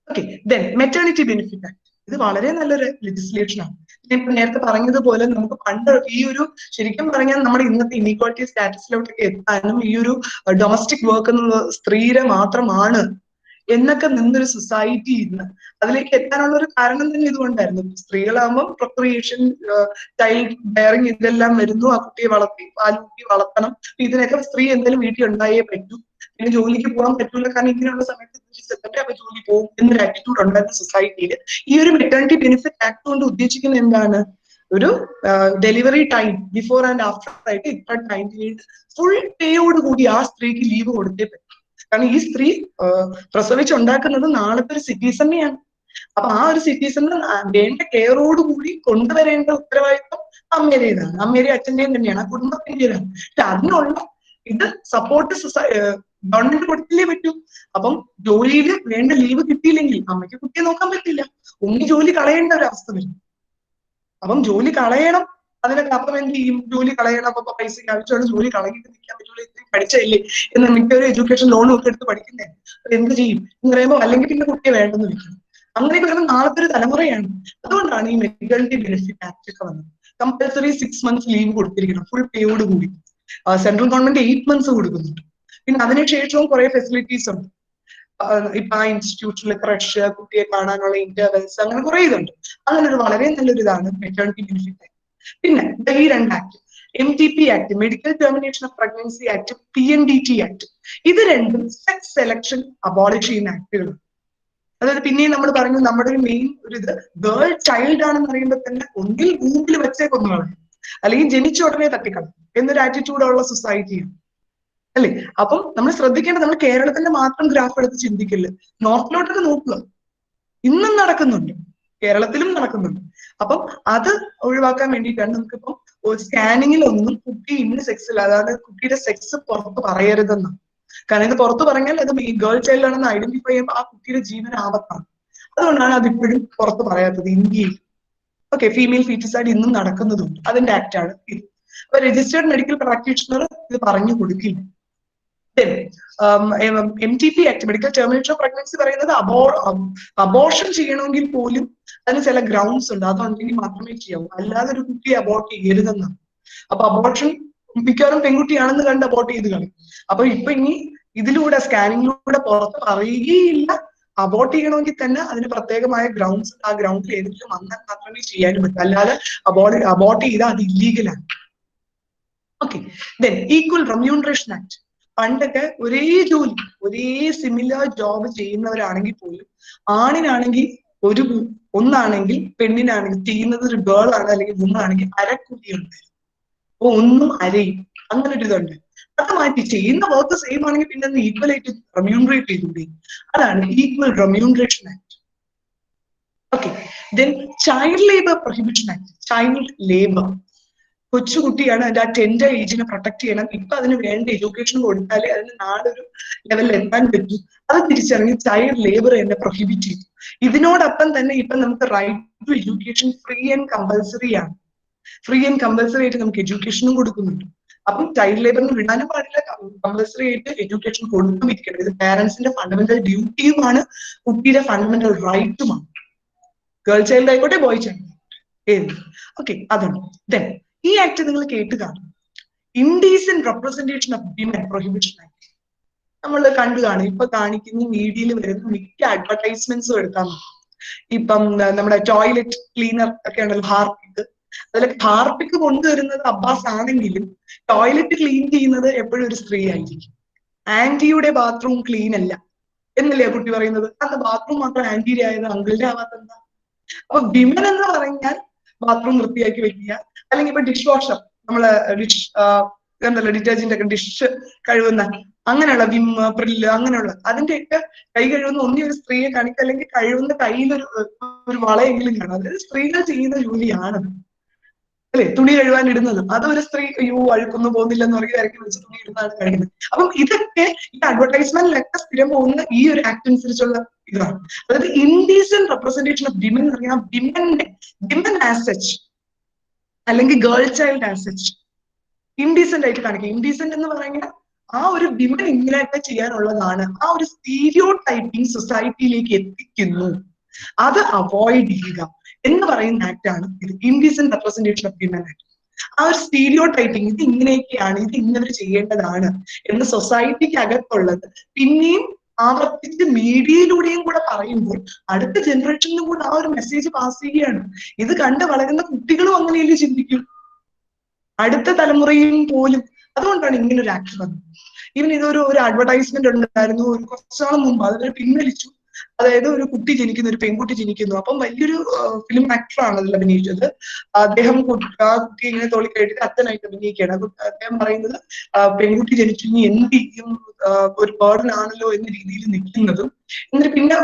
Okay, then maternity benefit act. ഇത് വളരെ നല്ലൊരു ലെജിസ്ലേഷൻ ആണ്. ഇപ്പൊ നേരത്തെ പറഞ്ഞതുപോലെ നമുക്ക് പണ്ട് ഈ ഒരു ശരിക്കും പറഞ്ഞാൽ നമ്മുടെ ഇന്നത്തെ ഇനീക്വാളിറ്റി സ്റ്റാറ്റസിലോട്ടൊക്കെ എത്താനും ഈ ഒരു ഡൊമസ്റ്റിക് വർക്ക് എന്നത് സ്ത്രീയുടെ മാത്രമാണ് എന്നൊക്കെ നിന്നൊരു സൊസൈറ്റി ഇന്ന് അതിലേക്ക് എത്താനുള്ള ഒരു കാരണം തന്നെ ഇതുകൊണ്ടായിരുന്നു. സ്ത്രീകളാകുമ്പോൾ പ്രൊക്രിയേഷൻ, ചൈൽഡ് ബെയറിങ് ഇതെല്ലാം വരുന്നു. ആ കുട്ടിയെ വളർത്തി പാലുകുട്ടി വളർത്തണം. ഇതിനൊക്കെ സ്ത്രീ എന്തായാലും വീട്ടിൽ ഉണ്ടായേ പറ്റൂ. പിന്നെ ജോലിക്ക് പോകാൻ പറ്റില്ല, കാരണം ഇങ്ങനെയുള്ള സമയത്ത് അപ്പൊ ജോലി പോകും എന്നൊരു ആറ്റിറ്റ്യൂഡ് ഉണ്ടായിരുന്ന സൊസൈറ്റിയിൽ ഈ ഒരു മെറ്റേണിറ്റി ബെനിഫിറ്റ് ആക്ട് കൊണ്ട് ഉദ്ദേശിക്കുന്നത് എന്താണ്? ഒരു delivery time before and after ആയിട്ട് ഇത്ര ടൈം പീരീഡ് ഫുൾ പേയോട് കൂടി ആ സ്ത്രീക്ക് ലീവ് കൊടുത്തേ പറ്റും. കാരണം ഈ സ്ത്രീ പ്രസവിച്ചുണ്ടാക്കുന്നത് നാളത്തെ ഒരു സിറ്റിസണെയാണ്. അപ്പൊ ആ ഒരു സിറ്റിസണ് വേണ്ട കെയറോട് കൂടി കൊണ്ടുവരേണ്ട ഉത്തരവാദിത്വം അമ്മയുടേതാണ്, അമ്മയുടെയും അച്ഛന്റെയും തന്നെയാണ്, ആ കുടുംബത്തിന്റേതാണ്. പക്ഷെ അതിനുള്ള ഇത് സപ്പോർട്ട് ഗവൺമെന്റ് കൊടുത്തില്ലേ പറ്റൂ. അപ്പം ജോലിയിൽ വേണ്ട ലീവ് കിട്ടിയില്ലെങ്കിൽ അമ്മയ്ക്ക് കുട്ടിയെ നോക്കാൻ പറ്റില്ല, ഉണ്ണി ജോലി കളയേണ്ട ഒരു അവസ്ഥ വരും. അപ്പം ജോലി കളയണം, അതിനൊക്കെ അപ്പം എന്ത് ചെയ്യും? ജോലി കളയണം, അപ്പൊ പൈസയ്ക്ക് ആവശ്യമാണ്, ജോലി കളഞ്ഞിട്ട് നിൽക്കാൻ പറ്റുള്ളൂ, ഇത്രയും പഠിച്ചല്ലേ എന്ന് മിക്കൊരു എഡ്യൂക്കേഷൻ ലോണും ഒക്കെ എടുത്ത് പഠിക്കുന്നേ. എന്ത് ചെയ്യും എന്ന് പറയുമ്പോൾ അല്ലെങ്കിൽ പിന്നെ കുട്ടിയെ വേണ്ടെന്ന് വെക്കും. അങ്ങനെയൊക്കെ വരുമ്പോൾ നാളത്തെ ഒരു തലമുറയാണ്. അതുകൊണ്ടാണ് ഈ മെറ്റേണിറ്റി ബെനിഫിറ്റ് ആക്ട് ഒക്കെ വന്നത്. കമ്പൽസറി 6 months ലീവ് കൊടുത്തിരിക്കണം ഫുൾ പേയോട് കൂടി. സെൻട്രൽ ഗവൺമെന്റ് 8 months കൊടുക്കുന്നുണ്ട്. പിന്നെ അതിനുശേഷവും കുറെ ഫെസിലിറ്റീസ് ഉണ്ട്. ഇപ്പൊ ആ ഇൻസ്റ്റിറ്റ്യൂഷനിൽ ക്രഷ്, കുട്ടിയെ കാണാനുള്ള ഇന്റർവെൽസ്, അങ്ങനെ കുറെ ഇതുണ്ട്. അങ്ങനെ ഒരു വളരെ നല്ലൊരു ഇതാണ് മെറ്റേണിറ്റി ബെനിഫിറ്റ് ആക്ട്. പിന്നെ ഈ 2 act, MTP act, medical termination of pregnancy act, PNDT act, ഇത് രണ്ടും സെക്സ് സെലക്ഷൻ അബോളിഷ് ചെയ്യുന്ന ആക്ടുകളാണ്. അതായത് പിന്നെയും നമ്മൾ പറഞ്ഞു നമ്മുടെ ഒരു മെയിൻ ഒരു ഇത് ഗേൾ ചൈൽഡ് ആണെന്ന് അറിയുമ്പോൾ തന്നെ ഒന്നിൽ ഊമ്പിൽ വെച്ചേ കൊന്നുകളയും, അല്ലെങ്കിൽ ജനിച്ച ഉടനെ തട്ടിക്കളയും എന്നൊരു ആറ്റിറ്റ്യൂഡുള്ള സൊസൈറ്റിയാണ് അല്ലേ. അപ്പം നമ്മൾ ശ്രദ്ധിക്കേണ്ടത്, നമ്മൾ കേരളത്തിന്റെ മാത്രം ഗ്രാഫ് എടുത്ത് ചിന്തിക്കില്ല, നോർത്തിലോട്ടൊക്കെ നോക്കുക, ഇന്നും നടക്കുന്നുണ്ട്, കേരളത്തിലും നടക്കുന്നുണ്ട്. അപ്പം അത് ഒഴിവാക്കാൻ വേണ്ടിയിട്ടാണ് നമുക്കിപ്പം സ്കാനിങ്ങിലൊന്നും കുട്ടി ഇന്ന സെക്സിൽ, അതായത് കുട്ടിയുടെ സെക്സ് പുറത്ത് പറയരുതെന്ന്. കാരണം ഇത് പുറത്ത് പറഞ്ഞാൽ അത് ഗേൾ ചൈൽഡ് ആണെന്ന് ഐഡന്റിഫൈ ചെയ്യുമ്പോൾ ആ കുട്ടിയുടെ ജീവൻ ആപത്താണ്. അതുകൊണ്ടാണ് അതിപ്പോഴും പുറത്ത് പറയാത്തത് ഇന്ത്യയിൽ. ഓക്കെ, ഫീമെയിൽ ഫീറ്റിസൈഡ് ഇന്നും നടക്കുന്നതുണ്ട്, അതിന്റെ ആക്ടാണ് ഇത്. അപ്പൊ രജിസ്റ്റേർഡ് മെഡിക്കൽ പ്രാക്ടീഷണർ ഇത് പറഞ്ഞു കൊടുക്കില്ല. MTP act, medical termination of pregnancy, പറയുന്നത് അബോർഷൻ ചെയ്യണമെങ്കിൽ പോലും അതിന് ചില ഗ്രൗണ്ട്സ് ഉണ്ട്, അതുണ്ടെങ്കിൽ മാത്രമേ ചെയ്യാവൂ, അല്ലാതെ ഒരു കുട്ടിയെ അബോർട്ട് ചെയ്യരുതെന്നാണ്. അപ്പൊ അബോർഷൻ മിക്കവാറും പെൺകുട്ടിയാണെന്ന് കണ്ട് അബോർട്ട് ചെയ്ത് കളയും. അപ്പൊ ഇപ്പൊ ഇനി ഇതിലൂടെ സ്കാനിങ്ങിലൂടെ പുറത്ത് പറയുകയില്ല, അബോർട്ട് ചെയ്യണമെങ്കിൽ തന്നെ അതിന് പ്രത്യേകമായ ഗ്രൗണ്ട്സ്, ആ ഗ്രൗണ്ടിൽ ഏതെങ്കിലും വന്നാൽ മാത്രമേ ചെയ്യാനും പറ്റൂ, അല്ലാതെ അബോർട്ട് ചെയ്താൽ അത് ഇല്ലീഗലാണ്. Okay, then equal remuneration act. പണ്ടൊക്കെ ഒരേ ജോലി, ഒരേ സിമിലർ ജോബ് ചെയ്യുന്നവരാണെങ്കിൽ പോലും ആണിനാണെങ്കിൽ ഒന്നാണെങ്കിൽ പെണ്ണിനാണെങ്കിൽ ചെയ്യുന്നത് ഒരു ഗേൾ ആണ് അല്ലെങ്കിൽ വുമണാണെങ്കിൽ അരക്കൂലി ഉണ്ടായിരുന്നു. അപ്പൊ ഒന്നും അരയും, അങ്ങനെ ഒരു ഇതുണ്ട്. അത് മാറ്റി ചെയ്യുന്ന വർക്ക് സെയിം ആണെങ്കിൽ പിന്നെ ഒന്ന് ഈക്വൽ ആയിട്ട് റെമ്യൂണറേറ്റ് ചെയ്തുകൂടി. അതാണ് equal remuneration act. Okay, then child labour prohibition act. Child labour, കൊച്ചുകുട്ടിയാണ്, അതിന്റെ ആ ടെൻഡർ ഏജിനെ പ്രൊട്ടക്ട് ചെയ്യണം. ഇപ്പൊ അതിന് വേണ്ട എഡ്യൂക്കേഷൻ കൊടുത്താലേ അതിന് നാളൊരു ലെവലിൽ എത്താൻ പറ്റൂ. അത് തിരിച്ചറിഞ്ഞ് ചൈൽഡ് ലേബർ എന്നെ പ്രൊഹിബിറ്റ് ചെയ്തു. ഇതിനോടൊപ്പം തന്നെ ഇപ്പൊ നമുക്ക് right to education free and compulsory ആണ്. ഫ്രീ ആൻഡ് കമ്പൽസറി ആയിട്ട് നമുക്ക് എഡ്യൂക്കേഷനും കൊടുക്കുന്നുണ്ട്. അപ്പം ചൈൽഡ് ലേബറിന് വിടാനും പാടില്ല, കമ്പൽസറി ആയിട്ട് എഡ്യൂക്കേഷൻ കൊടുത്തുമിരിക്കണം. ഇത് പാരന്റ്സിന്റെ ഫണ്ടമെന്റൽ ഡ്യൂട്ടിയുമാണ്, കുട്ടിയുടെ ഫണ്ടമെന്റൽ റൈറ്റുമാണ്. ഗേൾ ചൈൽഡ് ആയിക്കോട്ടെ, ബോയ് ചൈൽഡ് ആയിക്കോട്ടെ. ഓക്കെ, അതാണ്. ദെൻ ഈ ആക്ട് നിങ്ങൾ കേട്ട് കാണും, indecent representation of women prohibition act. നമ്മൾ കണ്ടു കാണും, ഇപ്പൊ കാണിക്കുന്ന മീഡിയയിൽ വരുന്ന മിക്ക അഡ്വർടൈസ്മെന്റ്സും എടുക്കാൻ. ഇപ്പം നമ്മുടെ ടോയ്ലറ്റ് ക്ലീനർ ഒക്കെ ഉണ്ടല്ലോ, ഹാർപിക്, അതിലൊക്കെ ഹാർപിക് കൊണ്ടുവരുന്നത് അബ്ബാസ് ആണെങ്കിലും ടോയ്ലറ്റ് ക്ലീൻ ചെയ്യുന്നത് എപ്പോഴും ഒരു സ്ത്രീ ആയിരിക്കും. ആന്റിയുടെ ബാത്റൂം ക്ലീൻ അല്ല എന്നല്ലേ കുട്ടി പറയുന്നത്. അത് ബാത്റൂം മാത്രം ആന്റിയുടെ ആയത് അങ്കിളിന്റെ ആവാത്തെന്താ? അപ്പൊ വിമൻ എന്ന് പറഞ്ഞാൽ ബാത്റൂം വൃത്തിയാക്കി വെക്കുക, അല്ലെങ്കിൽ ഇപ്പൊ ഡിഷ് വാഷർ, നമ്മള് ഡിഷ് എന്തല്ലോ ഡിറ്റർജന്റ് ഒക്കെ ഡിഷ് കഴുകുന്ന അങ്ങനെയുള്ള വിം, പ്രില്ല്, അങ്ങനെയുള്ള അതിന്റെയൊക്കെ കൈ കഴുകുന്ന ഒന്നി ഒരു സ്ത്രീയെ കാണിക്കുക, അല്ലെങ്കിൽ കഴുകുന്ന കയ്യിലൊരു വളയെങ്കിലും കാണും. അതായത് സ്ത്രീകൾ ചെയ്യുന്ന ജോലിയാണ് അല്ലെ. തുണി കഴുകാൻ ഇടുന്നത് അത് ഒരു സ്ത്രീ അഴുക്കൊന്നും പോകുന്നില്ല എന്ന് പറയുക, ഇറക്കി വെച്ച് തുണി ഇടുന്നതാണ് കഴിയുന്നത്. അപ്പം ഇതൊക്കെ ഈ അഡ്വർടൈസ്മെന്റിലൊക്കെ സ്ഥിരം പോകുന്ന ഈ ഒരു ആക്ട് അനുസരിച്ചുള്ള ഇതാണ്. അതായത് ഇൻഡീസെന്റ് റെപ്രസെന്റേഷൻ ഓഫ് വിമൻ എന്ന് പറഞ്ഞാൽ വിമൻ ആസ് സച്ച് അല്ലെങ്കിൽ girl child as such indecent ആയിട്ട് കാണിക്കുക. ഇൻഡീസെന്റ് എന്ന് പറഞ്ഞാൽ ആ ഒരു വിമൻ ഇങ്ങനെയൊക്കെ ചെയ്യാനുള്ളതാണ്, ആ ഒരു സ്റ്റീരിയോ ടൈപ്പിംഗ് സൊസൈറ്റിയിലേക്ക് എത്തിക്കുന്നു. അത് അവോയ്ഡ് ചെയ്യുക. എന്ന് പറയുന്ന ആക്ട് ആണ് ഇത്, indecent representation of women act. ആ ഒരു സ്റ്റീരിയോ ടൈപ്പിംഗ്, ഇത് ഇങ്ങനെയൊക്കെയാണ്, ഇത് ഇന്നവർ ചെയ്യേണ്ടതാണ് എന്ന് സൊസൈറ്റിക്ക് അകത്തുള്ളത് പിന്നെയും ആവർത്തിച്ച് മീഡിയയിലൂടെയും കൂടെ പറയുമ്പോൾ അടുത്ത ജനറേഷനിലും കൂടെ ആ ഒരു മെസ്സേജ് പാസ് ചെയ്യുകയാണ്. ഇത് കണ്ട് വളരുന്ന കുട്ടികളും അങ്ങനെയല്ലേ ചിന്തിക്കും, അടുത്ത തലമുറയും പോലും. അതുകൊണ്ടാണ് ഇങ്ങനെ ഒരു ആക്ട് വന്നത്. ഈവൻ ഇതൊരു അഡ്വർടൈസ്മെന്റ് ഉണ്ടായിരുന്നു ഒരു കുറച്ചു നാൾ മുമ്പ്, അതൊരു പിൻവലിച്ചു. അതായത് ഒരു കുട്ടി ജനിക്കുന്നു, ഒരു പെൺകുട്ടി ജനിക്കുന്നു. അപ്പം വലിയൊരു ഫിലിം ആക്ടറാണ് അതിൽ അഭിനയിച്ചത്. അദ്ദേഹം ആ കുട്ടി ഇങ്ങനെ തോളി കേട്ടിട്ട് അച്ഛനായിട്ട് അഭിനയിക്കുകയാണ്. അദ്ദേഹം പറയുന്നത് പെൺകുട്ടി ജനിച്ചു, ഇനി എന്ത് ചെയ്യും, ഒരു ബേർഡൻ ആണല്ലോ എന്ന രീതിയിൽ നിൽക്കുന്നതും. എന്നിട്ട് പിന്നെ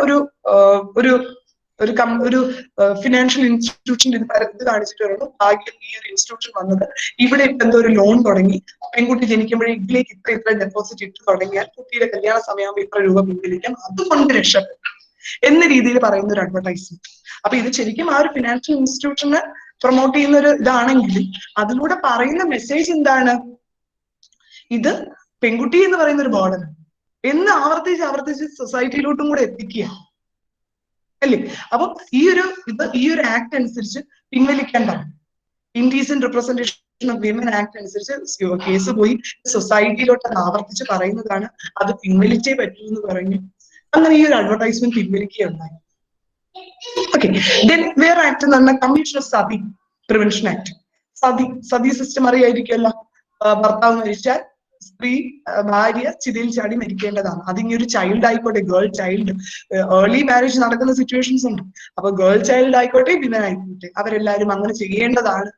ഒരു ഫിനാൻഷ്യൽ ഇൻസ്റ്റിറ്റ്യൂഷൻ്റെ ഇത് കാണിച്ചിട്ട് പറയുന്നു, ഭാഗ്യം ഈ ഒരു ഇൻസ്റ്റിറ്റ്യൂഷൻ വന്നത്, ഇവിടെ എന്തോ ഒരു ലോൺ തുടങ്ങി, പെൺകുട്ടി ജനിക്കുമ്പോഴേ ഇതിലേക്ക് ഇത്ര ഡെപ്പോസിറ്റ് ഇട്ട് തുടങ്ങിയാൽ കുട്ടിയുടെ കല്യാണ സമയമാകുമ്പോൾ ഇത്ര രൂപ പിൻവലിക്കാം, അതുകൊണ്ട് രക്ഷപ്പെട്ടു എന്ന രീതിയിൽ പറയുന്ന ഒരു അഡ്വർടൈസ്മെന്റ്. അപ്പൊ ഇത് ശരിക്കും ആ ഒരു ഫിനാൻഷ്യൽ ഇൻസ്റ്റിറ്റ്യൂഷനെ പ്രൊമോട്ട് ചെയ്യുന്ന ഒരു ഇതാണെങ്കിലും അതിലൂടെ പറയുന്ന മെസ്സേജ് എന്താണ്, ഇത് പെൺകുട്ടി എന്ന് പറയുന്ന ഒരു ബോർഡൻ എന്ന് ആവർത്തിച്ച് സൊസൈറ്റിയിലോട്ടും കൂടെ എത്തിക്കുക അല്ലേ. അപ്പൊ ഈ ഒരു ആക്ട് അനുസരിച്ച് പിൻവലിക്കേണ്ടതാണ്. Indecent representation of women act അനുസരിച്ച് കേസ് പോയി സൊസൈറ്റിയിലോട്ട് അത് ആവർത്തിച്ച് പറയുന്നതാണ്, അത് പിൻവലിച്ചേ പറ്റൂ എന്ന് പറഞ്ഞു. അങ്ങനെ ഈ ഒരു അഡ്വർടൈസ്മെന്റ് പിൻവലിക്കുകയുണ്ടായി. ഓക്കെ, ദെൻ വേറെ ആക്ട് എന്ന് പറഞ്ഞാൽ commission of sati prevention act. Sati system അറിയായിരിക്കുമല്ലോ. ഭർത്താവ് മരിച്ചാൽ സ്ത്രീ ഭാര്യ ചിതയിൽ ചാടി മരിക്കേണ്ടതാണ്. അതിങ്ങി ഒരു ചൈൽഡ് ആയിക്കോട്ടെ, ഗേൾ ചൈൽഡ്, ഏർലി മാരേജ് നടക്കുന്ന സിറ്റുവേഷൻസ് ഉണ്ട്. അപ്പൊ ഗേൾ ചൈൽഡ് ആയിക്കോട്ടെ, വിമൻ ആയിക്കോട്ടെ, അവരെല്ലാവരും അങ്ങനെ ചെയ്യേണ്ടതാണ്.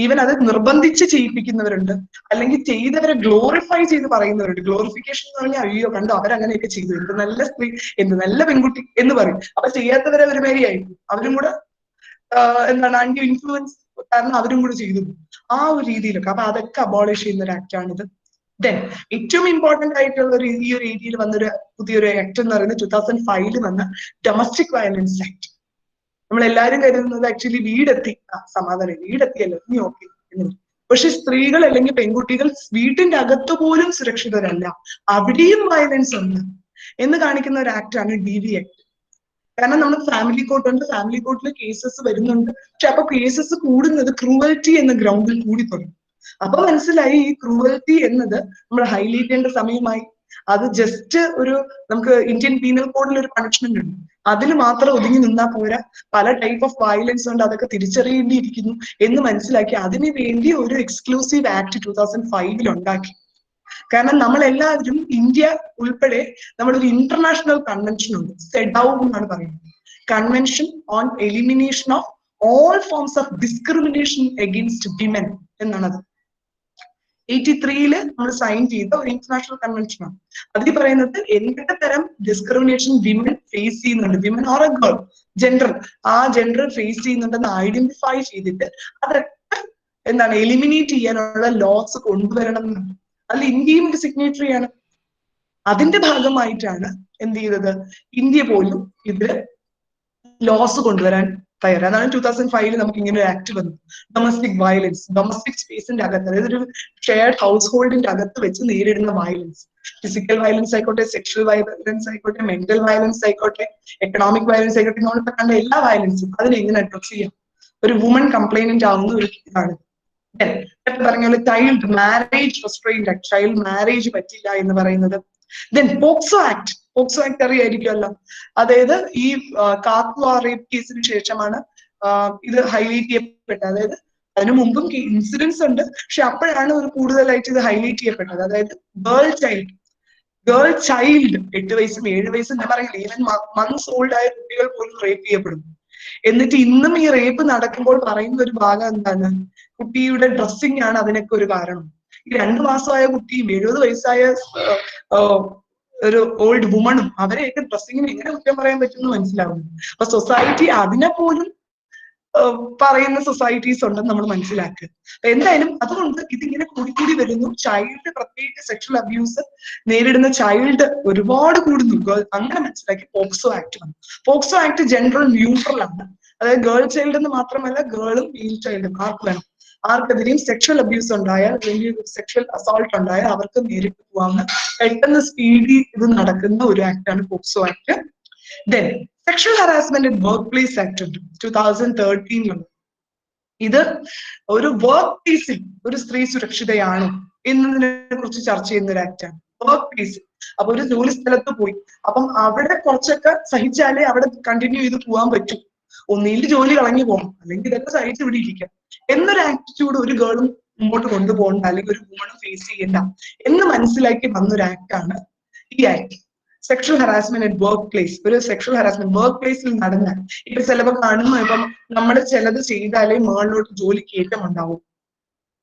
ഈവൻ അത് നിർബന്ധിച്ച് ചെയ്യിപ്പിക്കുന്നവരുണ്ട്, അല്ലെങ്കിൽ ചെയ്തവരെ ഗ്ലോറിഫൈ ചെയ്ത് പറയുന്നവരുണ്ട്. ഗ്ലോറിഫിക്കേഷൻ എന്ന് പറഞ്ഞാൽ അയ്യോ കണ്ടോ അവരങ്ങനെയൊക്കെ ചെയ്തു, എന്ത് നല്ല സ്ത്രീ, എന്ത് നല്ല പെൺകുട്ടി എന്ന് പറയും. അപ്പൊ ചെയ്യാത്തവരെ ഒരുമാതിരിയായിരിക്കും, അവരും കൂടെ എന്താണ് ആന്റി ഇൻഫ്ലുവൻസ് കാരണം അവരും കൂടെ ചെയ്തു ആ ഒരു രീതിയിലൊക്കെ. അപ്പൊ അതൊക്കെ അബോളിഷ് ചെയ്യുന്ന ഒരു ആക്ട് ആണിത്. ദെൻ ഏറ്റവും ഇമ്പോർട്ടന്റ് ആയിട്ടുള്ള ഈ ഒരു ഏരിയയിൽ വന്നൊരു പുതിയൊരു ആക്ട് എന്ന് പറയുന്നത് 2005 വന്ന ഡൊമസ്റ്റിക് വയലൻസ് ആക്ട്. നമ്മളെല്ലാരും കരുതുന്നത് ആക്ച്വലി വീടെത്തി സമാധാനം, വീടെത്തിയല്ലോ ഇനി ഓക്കെ എന്ന്. പക്ഷെ സ്ത്രീകൾ അല്ലെങ്കിൽ പെൺകുട്ടികൾ വീട്ടിന്റെ അകത്ത് പോലും സുരക്ഷിതരല്ല, അവിടെയും വയലൻസ് ഉണ്ട് എന്ന് കാണിക്കുന്ന ഒരു ആക്ടാണ് DV ആക്ട്. കാരണം നമ്മൾ ഫാമിലി കോർട്ട് ഉണ്ട്, ഫാമിലി കോർട്ടിൽ കേസസ് വരുന്നുണ്ട്. പക്ഷെ അപ്പൊ കേസസ് കൂടുന്നത് ക്രൂവൽറ്റി എന്ന ഗ്രൗണ്ടിൽ കൂടി തുടങ്ങും. അപ്പൊ മനസ്സിലായി ഈ ക്രൂവൽറ്റി എന്നത് നമ്മൾ ഹൈലൈറ്റ് ചെയ്യേണ്ട സമയമായി. അത് ജസ്റ്റ് നമുക്ക് ഇന്ത്യൻ പീനൽ കോഡിൽ ഒരു പണിഷ്മെന്റ് ഉണ്ട്, അതിൽ മാത്രം ഒതുങ്ങി നിന്നാൽ പോരാ, പല ടൈപ്പ് ഓഫ് വയലൻസ് ഉണ്ട്, അതൊക്കെ തിരിച്ചറിയേണ്ടിയിരിക്കുന്നു എന്ന് മനസ്സിലാക്കി അതിനു വേണ്ടി ഒരു എക്സ്ക്ലൂസീവ് ആക്ട് 2005 ഉണ്ടാക്കി. കാരണം നമ്മളെല്ലാവരും ഇന്ത്യ ഉൾപ്പെടെ നമ്മളൊരു ഇന്റർനാഷണൽ കൺവെൻഷൻ ഉണ്ട്, സെഡൌ എന്നാണ് പറയുന്നത്, convention on elimination of all forms of discrimination against women എന്നാണത്. 83 നമ്മൾ സൈൻ ചെയ്ത ഒരു ഇന്റർനാഷണൽ കൺവെൻഷനാണ്. അതിൽ പറയുന്നത് എന്തൊക്കെ തരം ഡിസ്ക്രിമിനേഷൻ വിമൻ ഫേസ് ചെയ്യുന്നുണ്ട്, women or A girl, gender, ആ ജെൻഡർ ഫേസ് ചെയ്യുന്നുണ്ടെന്ന് ഐഡന്റിഫൈ ചെയ്തിട്ട് അതൊക്കെ എന്താണ് എലിമിനേറ്റ് ചെയ്യാനുള്ള ലോസ് കൊണ്ടുവരണം എന്നാണ്. അതിൽ ഇന്ത്യയും ഒരു സിഗ്നേറ്ററിയാണ്. അതിന്റെ ഭാഗമായിട്ടാണ് എന്ത് ചെയ്തത്, ഇന്ത്യ പോലും ഇതില് ലോസ് കൊണ്ടുവരാൻ തയ്യാറാണ്. അതാണ് 2005 നമുക്ക് ഇങ്ങനെ ഒരു ആക്ട് വന്നു. ഡൊമസ്റ്റിക് വയലൻസ്, ഡൊമസ്റ്റിക് സ്പേസിന്റെ അകത്ത്, അതായത് ഒരു ഷെയർഡ് ഹൗസ് ഹോൾഡിന്റെ അകത്ത് വെച്ച് നേരിടുന്ന വയലൻസ്, ഫിസിക്കൽ വയലൻസ് ആയിക്കോട്ടെ, സെക്ഷൽ വയലൻസ് ആയിക്കോട്ടെ, മെന്റൽ വയലൻസ് ആയിക്കോട്ടെ, എക്കണോമിക് വയലൻസ് ആയിക്കോട്ടെ, നമ്മളിപ്പോ കണ്ട എല്ലാ വയലൻസും അതിനെ എങ്ങനെ അഡ്രസ് ചെയ്യാം, ഒരു വുമൺ കംപ്ലൈനന്റ് ആവുന്ന ഒരു ഇതാണ്. പറഞ്ഞ പോലെ child marriage restraint act, child marriage പറ്റില്ല എന്ന് പറയുന്നത്. Then POCSO act, POCSO act അറിയായിരിക്കുമല്ലോ. അതായത് ഈ കാത്വ റേപ്പ് കേസിന് ശേഷമാണ് ഇത് ഹൈലൈറ്റ് ചെയ്യപ്പെട്ടത്. അതായത് അതിനു മുമ്പും ഇൻസിഡൻസ് ഉണ്ട്, പക്ഷെ അപ്പോഴാണ് ഒരു കൂടുതലായിട്ട് ഇത് ഹൈലൈറ്റ് ചെയ്യപ്പെട്ടത്. അതായത് ഗേൾ ചൈൽഡ് 8 വയസ്സും 7 വയസ്സും ഞാൻ പറയുന്നത് ഈവൻ മന്ത്സ് ഓൾഡ് ആയ കുട്ടികൾ പോലും റേപ്പ് ചെയ്യപ്പെടുന്നു. എന്നിട്ട് ഇന്നും ഈ റേപ്പ് നടക്കുമ്പോൾ പറയുന്ന ഒരു ഭാഗം എന്താണ്, കുട്ടിയുടെ ഡ്രസ്സിംഗ് ആണ് അതിനൊക്കെ ഒരു കാരണം. ഈ 2 മാസമായ കുട്ടിയും 70 വയസ്സായ ഒരു ഓൾഡ് വുമണും അവരെയൊക്കെ ഡ്രസ്സിങ്ങിന് എങ്ങനെ കുറ്റം പറയാൻ പറ്റുമെന്ന് മനസ്സിലാവുന്നു. അപ്പൊ സൊസൈറ്റി അതിനെ പോലും പറയുന്ന സൊസൈറ്റീസ് ഉണ്ടെന്ന് നമ്മൾ മനസ്സിലാക്കുക. എന്തായാലും അതുകൊണ്ട് ഇതിങ്ങനെ കൂടിക്കൂടി വരുന്നു. ചൈൽഡ്, പ്രത്യേകിച്ച് സെക്ഷൽ അബ്യൂസ് നേരിടുന്ന ചൈൽഡ് ഒരുപാട് കൂടുന്നു. അങ്ങനെ മനസ്സിലാക്കി പോക്സോ ആക്ട് വന്നു. പോക്സോ ആക്ട് ജെൻഡർ ന്യൂട്രൽ ആണ്. അതായത് ഗേൾ ചൈൽഡ് എന്ന് മാത്രമല്ല, ഗേളും മെയിൽ ചൈൽഡും ആർക്ക് വേണം, ആർക്കെതിരെയും സെക്ഷൽ അബ്യൂസ് ഉണ്ടായാൽ അല്ലെങ്കിൽ സെക്ഷൽ അസോൾട്ട് ഉണ്ടായാൽ അവർക്ക് നേരിട്ട് പോവാന്ന് പെട്ടെന്ന് സ്പീഡി ഇത് നടക്കുന്ന ഒരു ആക്ടാണ് POCSO act. Then Sexual Harassment in Workplace Act 2013 ഇത് ഒരു വർക്ക് പ്ലേസിൽ ഒരു സ്ത്രീ സുരക്ഷിതയാണോ എന്നതിനെ കുറിച്ച് ചർച്ച ചെയ്യുന്ന ഒരു ആക്ടാണ്. വർക്ക് പ്ലേസിൽ അപ്പൊ ഒരു ജോലി സ്ഥലത്ത് പോയി അപ്പം അവിടെ കുറച്ചൊക്കെ സഹിച്ചാലേ അവിടെ കണ്ടിന്യൂ ചെയ്ത് പോകാൻ പറ്റും. ഒന്നിൽ ജോലി കളഞ്ഞു പോകണം, അല്ലെങ്കിൽ ഇതൊക്കെ സഹിച്ച് ഇവിടെ ഇരിക്കാം എന്നൊരു ആറ്റിറ്റ്യൂഡ് ഒരു ഗേളും മുമ്പോട്ട് കൊണ്ടുപോകണ്ട, അല്ലെങ്കിൽ ഒരു വുമണും ഫേസ് ചെയ്യണ്ട എന്ന് മനസ്സിലാക്കി വന്നൊരു ആക്ടാണ് ഈ act. Sexual harassment at work place. ഒരു സെക്ഷൽ ഹറാസ്മെന്റ് വർക്ക് പ്ലേസിൽ നടന്നാൽ ഇപ്പൊ ചിലപ്പോൾ കാണുന്നു, ഇപ്പം നമ്മൾ ചിലത് ചെയ്താലേ മുകളിലോട്ട് ജോലി കയറ്റം ഉണ്ടാവും,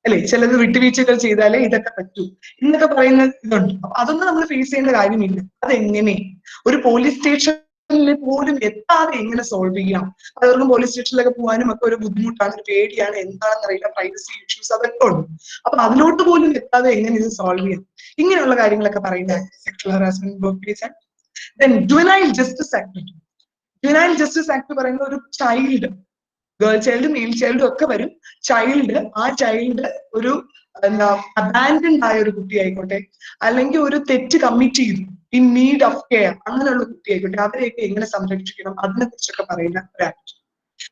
അല്ലെ, ചിലത് വിട്ടുവീഴ്ചകൾ ചെയ്താലേ ഇതൊക്കെ പറ്റൂ എന്നൊക്കെ പറയുന്ന ഇതുണ്ട്. അപ്പൊ അതൊന്നും നമ്മൾ ഫേസ് ചെയ്യേണ്ട കാര്യമില്ല. അതെങ്ങനെ ഒരു പോലീസ് സ്റ്റേഷനിൽ പോലും എത്താതെ എങ്ങനെ സോൾവ് ചെയ്യാം? പലർക്കും പോലീസ് സ്റ്റേഷനിലൊക്കെ പോകാനും ഒക്കെ ഒരു ബുദ്ധിമുട്ടാണ്, ഒരു പേടിയാണ്, എന്താണെന്ന് അറിയില്ല, പ്രൈവസി ഇഷ്യൂസ് അതൊക്കെ ഉണ്ട്. അപ്പൊ അതിലോട്ട് പോലും എത്താതെ എങ്ങനെ ഇത് സോൾവ് ചെയ്യാം? ഇങ്ങനെയുള്ള കാര്യങ്ങളൊക്കെ പറയുന്ന sexual harassment work place act. Then Juvenile Justice Act. Juvenile Justice Act പറയുന്ന ഒരു ചൈൽഡ്, ഗേൾ ചൈൽഡ് മെയിൽ ചൈൽഡും ഒക്കെ വരും. ചൈൽഡ്, ആ ചൈൽഡ് ഒരു എന്താ അബാൻഡൻഡ് ആയ ഒരു കുട്ടി ആയിക്കോട്ടെ, അല്ലെങ്കിൽ ഒരു തെറ്റ് കമ്മിറ്റ് ചെയ്തു, ഇൻ നീഡ് ഓഫ് കെയർ, അങ്ങനെയുള്ള കുട്ടി ആയിക്കോട്ടെ, അവരെയൊക്കെ എങ്ങനെ സംരക്ഷിക്കണം അതിനെ കുറിച്ചൊക്കെ പറയുന്ന ഒരു ആക്ട്.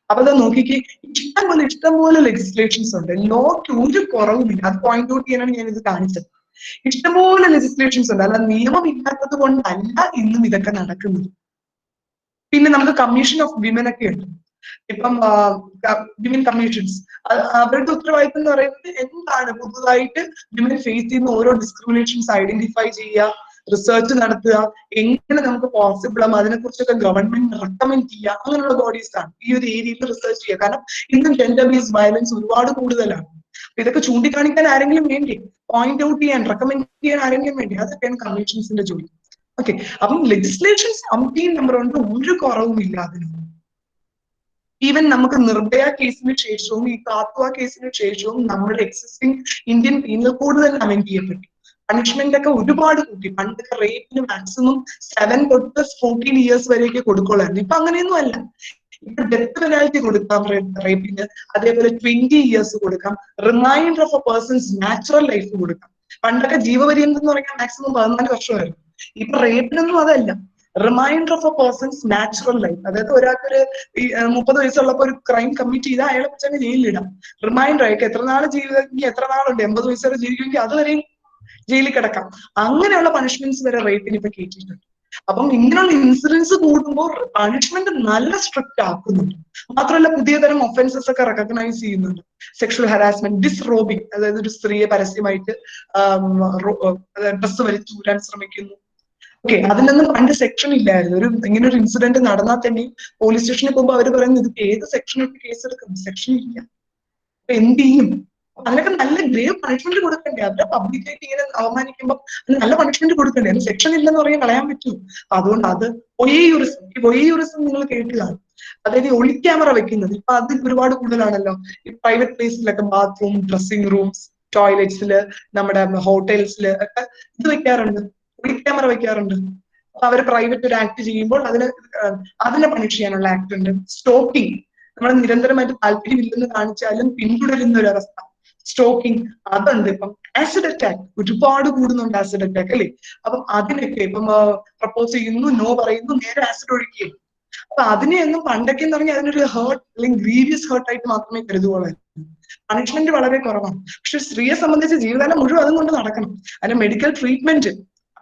അപ്പൊ അത് നോക്കിക്ക് ഇഷ്ടംപോലെ ലെജിസ്ലേഷൻസ് ഉണ്ട്. ലോക്ക് ഒരു കുറവുമില്ല. അത് പോയിന്റ് ഔട്ട് ചെയ്യാനാണ് ഞാൻ ഇത് കാണിച്ചത്. ഇഷ്ടംപോലെ ലെജിസ്ലേഷൻസ് ഉണ്ട്. അല്ല നിയമം ഇല്ലാത്തത് കൊണ്ടല്ല ഇന്നും ഇതൊക്കെ നടക്കുന്നത്. പിന്നെ നമുക്ക് കമ്മീഷൻ ഓഫ് വിമൻ ഒക്കെ ഉണ്ട്. ഇപ്പം വിമൻ കമ്മീഷൻസ്, അവരുടെ ഉത്തരവാദിത്വം എന്ന് പറയുന്നത് എന്താണ്, പുതുതായിട്ട് വിമൻ ഫേസ് ചെയ്യുന്ന ഓരോ ഡിസ്ക്രിമിനേഷൻസ് ഐഡന്റിഫൈ ചെയ്യുക, റിസർച്ച് നടത്തുക, എങ്ങനെ നമുക്ക് പോസിബിൾ ആകും അതിനെക്കുറിച്ചൊക്കെ ഗവൺമെന്റ് റെക്കമെൻഡ് ചെയ്യുക, അങ്ങനെയുള്ള ബോഡീസ് ആണ് ഈ ഒരു ഏരിയയിൽ റിസർച്ച് ചെയ്യുക. കാരണം ഇന്നും ജെൻഡർ ബേസ്ഡ് വയലൻസ് ഒരുപാട് കൂടുതലാണ്. ഇതൊക്കെ ചൂണ്ടിക്കാണിക്കാൻ ആരെങ്കിലും വേണ്ടി, പോയിന്റ് ഔട്ട് ചെയ്യാൻ, റെക്കമെൻഡ് ചെയ്യാൻ ആരെങ്കിലും വേണ്ടി, അതൊക്കെയാണ് കമ്മീഷൻസിന്റെ ജോലി. ഓക്കെ, അപ്പം ലെജിസ്ലേഷൻസ് അമ്പീൻ നമ്പർ കൊണ്ട് ഒരു കുറവുമില്ല അതിനൊന്നും. ഈവൻ നമുക്ക് നിർഭയ കേസിന് ശേഷവും ഈ കാത്വ കേസിന് ശേഷവും നമ്മുടെ എക്സിസ്റ്റിംഗ് ഇന്ത്യൻ പീനൽ കോഡ് തന്നെ അമെൻഡ് ചെയ്യപ്പെട്ടു. പണിഷ്മെന്റ് ഒക്കെ ഒരുപാട് കൂട്ടി. പണ്ടൊക്കെ റേപ്പിന് മാക്സിമം 7 തൊട്ട് 14 ഇയേഴ്സ് വരെയൊക്കെ കൊടുക്കുള്ളായിരുന്നു. ഇപ്പൊ അങ്ങനെയൊന്നും അല്ല. ഇപ്പൊ ഡെത്ത് പെനാൽറ്റി കൊടുക്കാം റേപ്പിന്, അതേപോലെ 20 ഇയേഴ്സ് കൊടുക്കാം, remainder of a person's natural life കൊടുക്കാം. പണ്ടൊക്കെ ജീവപര്യന്തം എന്ന് പറഞ്ഞാൽ മാക്സിമം 14 വർഷമായിരുന്നു. ഇപ്പൊ റേപ്പിനൊന്നും അതല്ല, remainder of a person's natural life. അതായത് ഒരാൾക്കൊരു 30 വയസ്സുള്ളപ്പോ ഒരു ക്രൈം കമ്മിറ്റ് ചെയ്താൽ അയാളെ വെച്ചാൽ ജയിലിലിടാം. റിമൈൻഡർ ആയിരിക്കും എത്ര നാൾ ജീവിതമെങ്കിൽ എത്ര നാളുണ്ട്, 80 വയസ്സ് വരെ ജീവിക്കുമെങ്കിൽ അതുവരെയും ജയിലിൽ കിടക്കാം. അങ്ങനെയുള്ള പണിഷ്മെന്റ്സ് വരെ റേപ്പിന് ഇപ്പൊ കേട്ടിട്ടുണ്ട്. അപ്പം ഇങ്ങനെയുള്ള ഇൻസിഡൻസ് കൂടുമ്പോൾ പണിഷ്മെന്റ് നല്ല സ്ട്രിക്റ്റ് ആക്കുന്നുണ്ട്. മാത്രമല്ല പുതിയ തരം ഒഫൻസസ് ഒക്കെ റെക്കഗ്നൈസ് ചെയ്യുന്നുണ്ട്. സെക്ഷൽ ഹരാസ്മെന്റ്, ഡിസ്റോബിങ്, അതായത് ഒരു സ്ത്രീയെ പരസ്യമായിട്ട് ഡ്രസ് വലിച്ചൂരാൻ ശ്രമിക്കുന്നു. ഓക്കെ, അതിനൊന്നും പണ്ട് സെക്ഷൻ ഇല്ലായിരുന്നു. ഇങ്ങനെ ഒരു ഇൻസിഡന്റ് നടന്നാൽ തന്നെ പോലീസ് സ്റ്റേഷനിൽ പോകുമ്പോൾ അവർ പറയുന്നത് ഇത് ഏത് സെക്ഷനിട്ട് കേസ് എടുക്കും, സെക്ഷൻ ഇല്ല. അപ്പൊ എന്ത് ചെയ്യും? അതിനൊക്കെ നല്ല ഗ്രേവ് പണിഷ്മെന്റ് കൊടുക്കണ്ടേ? അവരെ പബ്ലിക്കായിട്ട് ഇങ്ങനെ അവമാനിക്കുമ്പോൾ നല്ല പണിഷ്മെന്റ് കൊടുക്കണ്ടേ? അത് സെക്ഷൻ ഇല്ലെന്ന് പറയാൻ കളയാൻ പറ്റുമോ? അതുകൊണ്ട് അത് ഒയേയൂറിസം നിങ്ങൾ കേട്ടതാണ്. അതായത് ഒളി ക്യാമറ വെക്കുന്നത് ഇപ്പൊ അത് ഒരുപാട് കൂടുതലാണല്ലോ. ഈ പ്രൈവറ്റ് പ്ലേസിലൊക്കെ ബാത്റൂം, ഡ്രസ്സിംഗ് റൂംസ്, ടോയ്ലറ്റ്സില്, നമ്മുടെ ഹോട്ടൽസില് ഒക്കെ ഇത് വെക്കാറുണ്ട്, ഒളി ക്യാമറ വെക്കാറുണ്ട്. അപ്പൊ അവര് പ്രൈവറ്റ് ഒരു ആക്ട് ചെയ്യുമ്പോൾ അതിനെ പണിഷ് ചെയ്യാനുള്ള ആക്ട് ഉണ്ട്. സ്റ്റോക്കിംഗ്, നമ്മൾ നിരന്തരമായിട്ട് താല്പര്യമില്ലെന്ന് കാണിച്ചാലും പിന്തുടരുന്ന ഒരു അവസ്ഥ, സ്റ്റോക്കിംഗ്, അതുണ്ട്. ഇപ്പം ആസിഡ് അറ്റാക്ക് ഒരുപാട് കൂടുന്നുണ്ട്, ആസിഡ് അറ്റാക്ക് അല്ലേ? അപ്പം അതിനൊക്കെ ഇപ്പം പ്രപ്പോസ് ചെയ്യുന്നു, നോ പറയുന്നു, നേരെ ആസിഡ് ഒഴിക്കുക. അപ്പൊ അതിനെയൊന്നും പണ്ടൊക്കെ എന്ന് പറഞ്ഞാൽ അതിനൊരു ഹേർട്ട് അല്ലെങ്കിൽ ഗ്രീവിയസ് ഹേർട്ട് ആയിട്ട് മാത്രമേ കരുതുകയുള്ളൂ. പണിഷ്മെന്റ് വളരെ കുറവാണ്. പക്ഷെ സ്ത്രീയെ സംബന്ധിച്ച് ജീവിതകാലം മുഴുവൻ അതും കൊണ്ട് നടക്കണം. അതിന് മെഡിക്കൽ ട്രീറ്റ്മെന്റ്,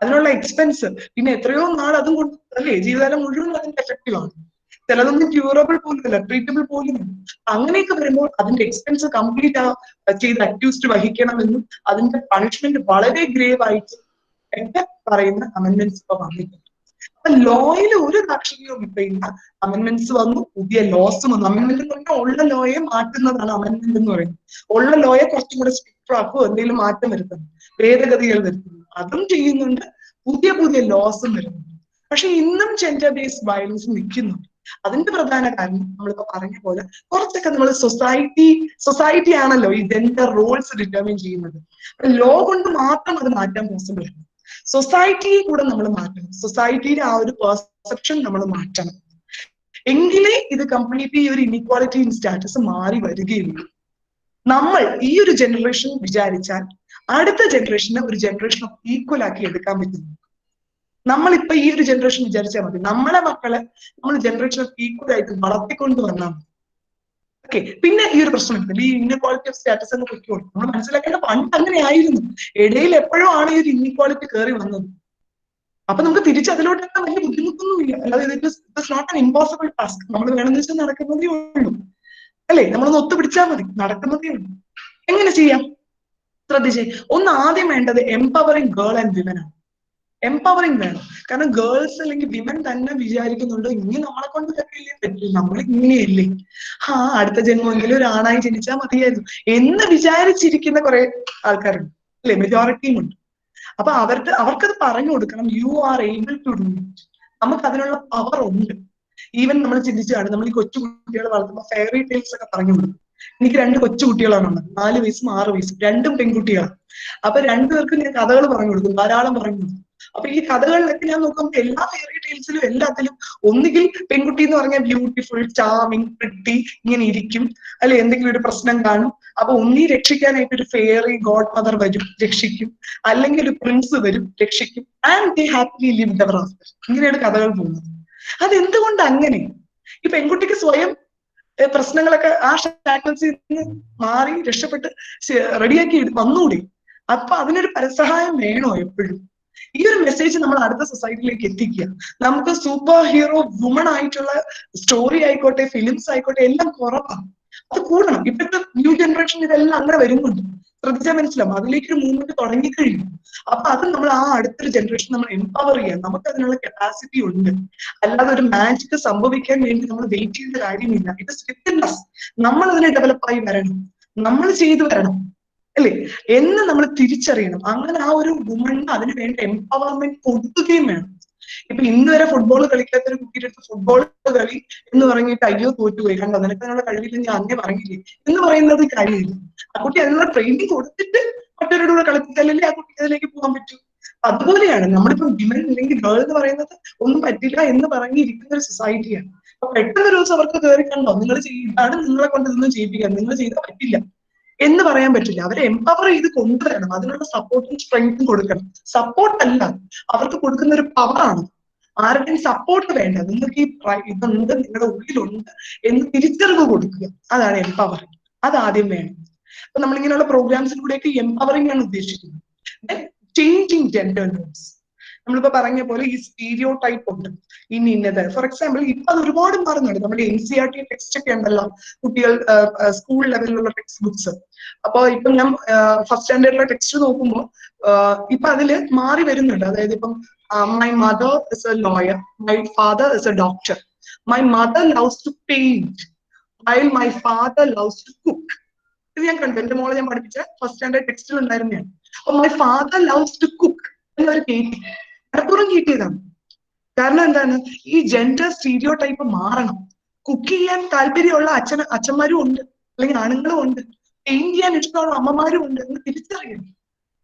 അതിനുള്ള എക്സ്പെൻസ്, പിന്നെ എത്രയോ നാൾ അതും കൊണ്ട് അല്ലേ, ജീവിതകാലം മുഴുവൻ അതിന്റെ എഫക്റ്റീവ് ആണ്. ചിലതൊന്നും ക്യൂറബിൾ പോലും അല്ല, ട്രീറ്റബിൾ പോലും. അങ്ങനെയൊക്കെ വരുമ്പോൾ അതിന്റെ എക്സ്പെൻസ് കംപ്ലീറ്റ് ചെയ്ത് അക്യൂസ്ഡ് വഹിക്കണമെന്നും അതിന്റെ പണിഷ്മെന്റ് വളരെ ഗ്രേവ് ആയിട്ട് ഒക്കെ പറയുന്ന അമെന്റ്മെന്റ്സ് ഇപ്പൊ വന്നിട്ടുണ്ട്. അപ്പൊ ലോയിൽ ഒരു ദാക്ഷിണ്യവും ഇപ്പൊ ഇല്ല. അമെന്റ്മെന്റ്സ് വന്നു, പുതിയ ലോസ് വന്നു. അമെന്റ്മെന്റ് എന്ന് പറഞ്ഞാൽ ഉള്ള ലോയെ മാറ്റുന്നതാണ് അമെന്റ്മെന്റ് എന്ന് പറയുന്നത്. ഉള്ള ലോയെ കുറച്ചും കൂടെ സ്ട്രിക്റ്റ് ആക്കുക, എന്തെങ്കിലും മാറ്റം വരുത്തുന്നു, ഭേദഗതികൾ വരുത്തുന്നു, അതും ചെയ്യുന്നുണ്ട്. പുതിയ പുതിയ ലോസും വരുന്നുണ്ട്. പക്ഷെ ഇന്നും ജെൻഡർ ബേസ്ഡ് വയലൻസ് നിൽക്കുന്നുണ്ട്. അതിന്റെ പ്രധാന കാരണം നമ്മളിപ്പോ പറഞ്ഞ പോലെ കുറച്ചൊക്കെ നമ്മൾ സൊസൈറ്റി ആണല്ലോ ഈ ജെൻഡർ റോൾസ് ഡിറ്റർമിൻ ചെയ്യുന്നത്. ലോ കൊണ്ട് മാത്രം അത് മാറ്റാൻ പോസിബിൾ ആണ്. സൊസൈറ്റിയെ കൂടെ നമ്മൾ മാറ്റണം. സൊസൈറ്റിയുടെ ആ ഒരു പെർസെപ്ഷൻ നമ്മൾ മാറ്റണം. എങ്കിലേ ഇത് കംപ്ലീറ്റ്ലി ഒരു ഇൻഇക്വാളിറ്റി ഇൻ സ്റ്റാറ്റസ് മാറി വരികയുള്ളൂ. നമ്മൾ ഈ ഒരു ജനറേഷൻ വിചാരിച്ചാൽ അടുത്ത ജനറേഷനെ ഒരു ജനറേഷൻ ഓഫ് ഈക്വൽ ആക്കി എടുക്കാൻ പറ്റുന്നു. നമ്മളിപ്പോ ഈ ഒരു ജനറേഷൻ വിചാരിച്ചാൽ മതി, നമ്മളെ മക്കളെ നമ്മൾ ജനറേഷൻ ഓഫ് ഈക്വൽ ആയിട്ട് വളർത്തിക്കൊണ്ട് വന്നാൽ മതി. ഓക്കെ, പിന്നെ ഈ ഒരു പ്രശ്നം ഈ ഇൻഇക്വാളിറ്റി ഓഫ് സ്റ്റാറ്റസ് എന്ന് പൊയ്ക്കോളും. നമ്മൾ മനസ്സിലാക്കേണ്ട പണ്ട് അങ്ങനെ ആയിരുന്നു, ഇടയിൽ എപ്പോഴും ആണ് ഈ ഒരു ഇൻഇക്വാളിറ്റി കയറി വന്നത്. അപ്പൊ നമുക്ക് തിരിച്ച് അതിലോട്ട് വലിയ ബുദ്ധിമുട്ടൊന്നുമില്ല. അല്ലാതെ it's not an impossible task. നമ്മൾ വേണമെന്ന് വെച്ചാൽ നടക്കുന്നതേ ഉള്ളൂ അല്ലെ, നമ്മളൊന്ന് ഒത്തുപിടിച്ചാൽ മതി, നടക്കുന്നതേ ഉള്ളൂ. എങ്ങനെ ചെയ്യാം? ശ്രദ്ധിച്ചേ, ഒന്ന് ആദ്യം വേണ്ടത് എംപവറിങ് ഗേൾ ആൻഡ് വിമൻ ആണ്. എംപവറിങ് വേണം. കാരണം ഗേൾസ് അല്ലെങ്കിൽ വിമൻ തന്നെ വിചാരിക്കുന്നുണ്ട് ഇനി നമ്മളെ കൊണ്ട് പറ്റില്ലേ, പറ്റില്ല, നമ്മൾ ഇങ്ങനെയല്ലേ, അടുത്ത ജന്മമെങ്കിലും ഒരു ആണായി ജനിച്ചാൽ മതിയായിരുന്നു എന്ന് വിചാരിച്ചിരിക്കുന്ന കുറെ ആൾക്കാരുണ്ട് അല്ലെ, മെജോറിറ്റിയും ഉണ്ട്. അപ്പൊ അവർക്കത് പറഞ്ഞു കൊടുക്കണം, you are able to do it. നമുക്ക് അതിനുള്ള പവർ ഉണ്ട്. ഈവൻ നമ്മൾ ചിന്തിച്ചാണ്, നമ്മൾ ഈ കൊച്ചു കുട്ടികളെ വളർത്തുമ്പോൾ ഫെയറി ടെയിൽസ് ഒക്കെ പറഞ്ഞു കൊടുക്കും. എനിക്ക് 2 കൊച്ചു കുട്ടികളാണുള്ളത്, 4 വയസ്സും 6 വയസ്സും, 2ഉം പെൺകുട്ടികളാണ്. അപ്പൊ 2 പേർക്കും ഞാൻ കഥകൾ പറഞ്ഞു കൊടുക്കും, ധാരാളം പറഞ്ഞു കൊടുക്കും. അപ്പൊ ഈ കഥകളിലൊക്കെ ഞാൻ നോക്കുമ്പോൾ എല്ലാ ഫെയറി ടെയിൽസിലും എല്ലാത്തിലും ഒന്നുകിൽ പെൺകുട്ടി എന്ന് പറഞ്ഞാൽ ബ്യൂട്ടിഫുൾ, ചാമിങ്, പ്രിട്ടി ഇങ്ങനെ ഇരിക്കും അല്ലെ, എന്തെങ്കിലും ഒരു പ്രശ്നം കാണും, അപ്പൊ ഒന്നീ രക്ഷിക്കാനായിട്ട് ഒരു ഫെയറി ഗോഡ് മദർ വരും, രക്ഷിക്കും, അല്ലെങ്കിൽ ഒരു പ്രിൻസ് വരും, രക്ഷിക്കും. And they happily live ever after. ഇങ്ങനെയാണ് കഥകൾ പോകുന്നത്. അതെന്തുകൊണ്ട് അങ്ങനെ? ഈ പെൺകുട്ടിക്ക് സ്വയം പ്രശ്നങ്ങളൊക്കെ ആ ഷാക്കിൾസിൽ നിന്ന് മാറി രക്ഷപ്പെട്ട് റെഡിയാക്കി വന്നൂടെ? അപ്പൊ അതിനൊരു പരസഹായം വേണോ എപ്പോഴും? ഈ ഒരു മെസ്സേജ് നമ്മൾ അടുത്ത സൊസൈറ്റിയിലേക്ക് എത്തിക്കുക. നമുക്ക് സൂപ്പർ ഹീറോ വുമൺ ആയിട്ടുള്ള സ്റ്റോറി ആയിക്കോട്ടെ, ഫിലിംസ് ആയിക്കോട്ടെ, എല്ലാം കുറവാണ്. അത് കൂടണം. ഇപ്പോഴത്തെ ന്യൂ ജനറേഷൻ ഇതെല്ലാം അങ്ങനെ വരുന്നുണ്ട്. ശ്രദ്ധിച്ചാൽ മനസ്സിലാവും, അതിലേക്കൊരു മൂവ്മെന്റ് തുടങ്ങിക്കഴിഞ്ഞു. അപ്പൊ അത് നമ്മൾ ആ അടുത്തൊരു ജനറേഷൻ നമ്മൾ എംപവർ ചെയ്യാം. നമുക്ക് അതിനുള്ള കപ്പാസിറ്റി ഉണ്ട്. അല്ലാതെ ഒരു മാജിക് സംഭവിക്കാൻ വേണ്ടി നമ്മൾ വെയിറ്റ് ചെയ്യേണ്ട കാര്യമില്ല. ഇത് സ്റ്റിഫ്റ്റ്നസ്, നമ്മൾ അതിനെ ഡെവലപ്പായി വരണം, നമ്മൾ ചെയ്തു വരണം അല്ലേ എന്ന് നമ്മൾ തിരിച്ചറിയണം. അങ്ങനെ ആ ഒരു വുമണിന് അതിന് വേണ്ട എംപവർമെന്റ് കൊടുക്കുകയും വേണം. ഇപ്പൊ ഇന്ന് വരെ ഫുട്ബോൾ കളിക്കാത്ത ഒരു കുട്ടിയുടെ അടുത്ത് ഫുട്ബോൾ കളി എന്ന് പറഞ്ഞിട്ട് അയ്യോ തോറ്റുപോയി, കണ്ടോ നിനക്ക് അതിനുള്ള കഴിവില്ല, ഞാൻ അന്നേ പറഞ്ഞില്ലേ എന്ന് പറയുന്നത് കാര്യമില്ല. ആ കുട്ടി അതിനുള്ള ട്രെയിനിങ് കൊടുത്തിട്ട് മറ്റൊരുടെ കൂടെ കളിപ്പിച്ചാലല്ലേ ആ കുട്ടി അതിലേക്ക് പോകാൻ പറ്റൂ. അതുപോലെയാണ് നമ്മളിപ്പോ വിമൻ അല്ലെങ്കിൽ ഗേൾ എന്ന് പറയുന്നത് ഒന്നും പറ്റില്ല എന്ന് പറഞ്ഞിരിക്കുന്ന ഒരു സൊസൈറ്റിയാണ്. അപ്പൊ പെട്ടെന്ന് ഒരു ദിവസം അവർക്ക് കയറി കണ്ടോ നിങ്ങൾ ചെയ്താണ്, നിങ്ങളെ കൊണ്ട് ഇതൊന്നും ചെയ്യിപ്പിക്കാം, നിങ്ങൾ ചെയ്താൽ പറ്റില്ല എന്ന് പറയാൻ പറ്റില്ല. അവരെ എംപവർ ചെയ്ത് കൊണ്ടുവരണം, അതിനുള്ള സപ്പോർട്ടും സ്ട്രെങ്ത്തും കൊടുക്കണം. സപ്പോർട്ട് അല്ല, അവർക്ക് കൊടുക്കുന്ന ഒരു പവറാണ്. ആരുടെയും സപ്പോർട്ട് വേണ്ട, നിങ്ങൾക്ക് ഈ ഇതുണ്ട്, നിങ്ങളുടെ ഉള്ളിലുണ്ട് എന്ന് തിരിച്ചറിവ് കൊടുക്കുക. അതാണ് എംപവറിങ്. അതാദ്യം വേണം. അപ്പൊ നമ്മളിങ്ങനെയുള്ള പ്രോഗ്രാംസിലൂടെയൊക്കെ എംപവറിംഗ് ആണ് ഉദ്ദേശിക്കുന്നത്. Changing gender norms. നമ്മളിപ്പോ പറഞ്ഞ പോലെ ഈ സ്റ്റീരിയോ ടൈപ്പ് ഉണ്ട്, ഇന്നത്. ഫോർ എക്സാമ്പിൾ ഇപ്പൊ അത് ഒരുപാട് മാറുന്നുണ്ട്. നമ്മുടെ NCERT ടെക്സ്റ്റ് ഒക്കെ ഉണ്ടല്ലോ, കുട്ടികൾ സ്കൂൾ ലെവലിലുള്ള ടെക്സ്റ്റ് ബുക്സ്. അപ്പൊ ഇപ്പൊ ഞാൻ ഫസ്റ്റ് സ്റ്റാൻഡേർഡിലെ ടെക്സ്റ്റ് നോക്കുമ്പോൾ ഇപ്പൊ അതില് മാറി വരുന്നുണ്ട്. അതായത് ഇപ്പം my mother is a lawyer, my father is a doctor, my mother loves to paint while my father loves to cook. ഇത് ഞാൻ കണ്ടു, എന്റെ മോളെ ഞാൻ പഠിപ്പിച്ച ഫസ്റ്റ് സ്റ്റാൻഡേർഡ് ടെക്സ്റ്റിൽ ഉണ്ടായിരുന്നതാണ്. അപ്പൊ my father loves to cook എന്നൊരു കേട്ടി മനഃപൂർവ്വം കീട്ടിയതാണ്. കാരണം എന്താണ്, ഈ ജെൻഡർ സ്റ്റീരിയോ ടൈപ്പ് മാറണം. കുക്ക് ചെയ്യാൻ താല്പര്യമുള്ള അച്ഛന്മാരും ഉണ്ട്, അല്ലെങ്കിൽ ആണുങ്ങളും ഉണ്ട്. പെയിന്റ് ചെയ്യാൻ ഇഷ്ടമുള്ള അമ്മമാരും ഉണ്ട് എന്ന് തിരിച്ചറിയണം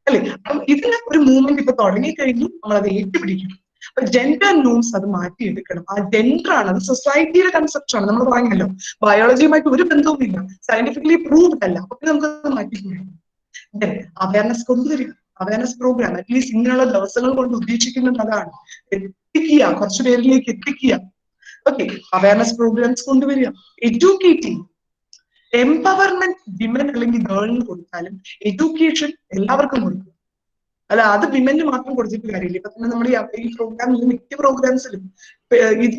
അല്ലെ. അപ്പം ഇതിന് ഒരു മൂവ്മെന്റ് ഇപ്പൊ തുടങ്ങിക്കഴിഞ്ഞു, നമ്മൾ അത് ഏറ്റുപിടിക്കണം. അപ്പൊ ജെൻഡർ നോംസ് അത് മാറ്റിയെടുക്കണം. ആ ജെൻഡർ ആണ്, അത് സൊസൈറ്റിയുടെ കൺസെപ്റ്റ് ആണ്. നമ്മൾ പറഞ്ഞല്ലോ ബയോളജിയുമായിട്ട് ഒരു ബന്ധവുമില്ല, സയന്റിഫിക്കലി പ്രൂവ്ഡ് അല്ല. അപ്പൊ നമുക്ക് മാറ്റിക്കൊടുക്കണം. അവയർനെസ് കൊണ്ടുവരിക, അവയർനെസ് പ്രോഗ്രാം അറ്റ്ലീസ്റ്റ് ഇങ്ങനെയുള്ള ദിവസങ്ങൾ കൊണ്ട് ഉദ്ദേശിക്കുന്നത് അതാണ്, എത്തിക്കുക, കുറച്ചു പേരിലേക്ക് എത്തിക്കുക. ഓക്കെ, അവയർനെസ് പ്രോഗ്രാംസ് കൊണ്ടുവരിക, എഡ്യൂക്കേറ്റിംഗ്. എംപവർമെന്റ് വിമൻ അല്ലെങ്കിൽ ഗേളിന് കൊടുത്താലും എഡ്യൂക്കേഷൻ എല്ലാവർക്കും കൊടുക്കും. അല്ല, അത് വിമന് മാത്രം കൊടുത്തിട്ട് കാര്യമില്ല. ഇപ്പൊ തന്നെ നമ്മുടെ ഈ പ്രോഗ്രാമിൽ മിക്ക പ്രോഗ്രാംസിലും